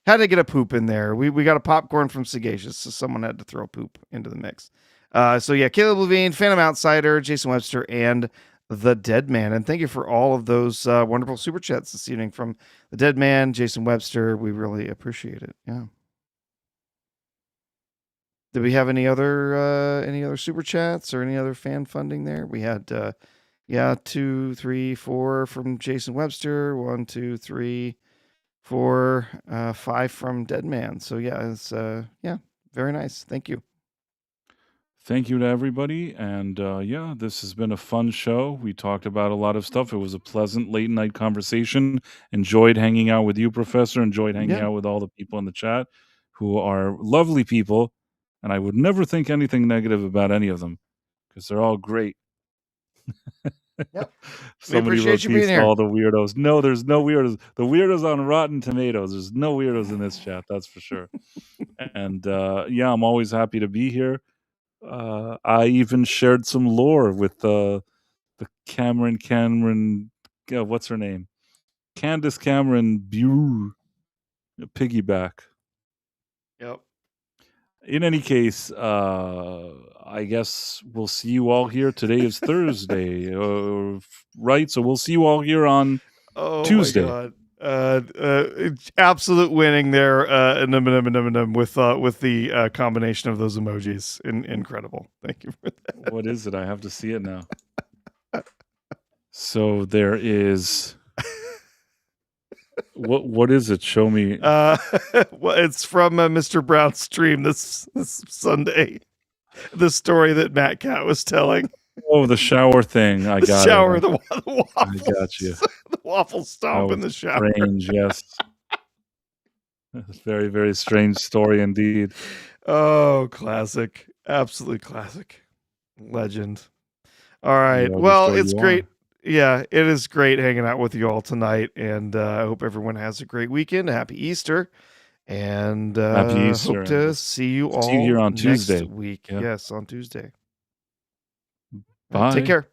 S2: Had to get a poop in there. We got a popcorn from Sagacious, so someone had to throw poop into the mix. So yeah, Caleb Levine, Phantom Outsider, Jason Webster, and the Dead Man. And thank you for all of those wonderful super chats this evening from the Dead Man, Jason Webster. We really appreciate it. Yeah. Did we have any other super chats or any other fan funding there? We had 2, 3, 4 from Jason Webster, 1, 2, 3, 4, 5 from Dead Man. So yeah, it's very nice. Thank you.
S1: Thank you to everybody. And this has been a fun show. We talked about a lot of stuff. It was a pleasant late night conversation. Enjoyed hanging out with you, Professor. Enjoyed hanging out with all the people in the chat who are lovely people. And I would never think anything negative about any of them because they're all great.
S2: Yep.
S1: Somebody
S2: appreciate
S1: wrote
S2: you being
S1: peace to
S2: here.
S1: all the weirdos. No, there's no weirdos. The weirdos on Rotten Tomatoes. There's no weirdos in this chat. That's for sure. And I'm always happy to be here. I even shared some lore with the Cameron. What's her name? Candace Cameron Bure. Piggyback.
S2: Yep.
S1: In any case, I guess we'll see you all here. Today is Thursday, right? So we'll see you all here on Tuesday.
S2: My God. Absolute winning there with the combination of those emojis. Incredible. Thank you for that.
S1: What is it? I have to see it now. So there is... What is it? Show me.
S2: Well, it's from Mr. Brown's stream this Sunday. The story that Matt Cat was telling.
S1: Oh, the shower thing. I got
S2: shower,
S1: it.
S2: The waffles.
S1: I got you.
S2: The waffle stomp in the shower.
S1: Strange, yes. Very, very strange story indeed.
S2: Oh, classic. Absolutely classic. Legend. All right. Well, it's great. Yeah, it is great hanging out with you all tonight, and I hope everyone has a great weekend. Happy Easter, and
S1: Happy Easter.
S2: Hope to see you all
S1: here on Tuesday.
S2: next week.
S1: Yeah.
S2: Yes, on Tuesday.
S1: Bye.
S2: Take care.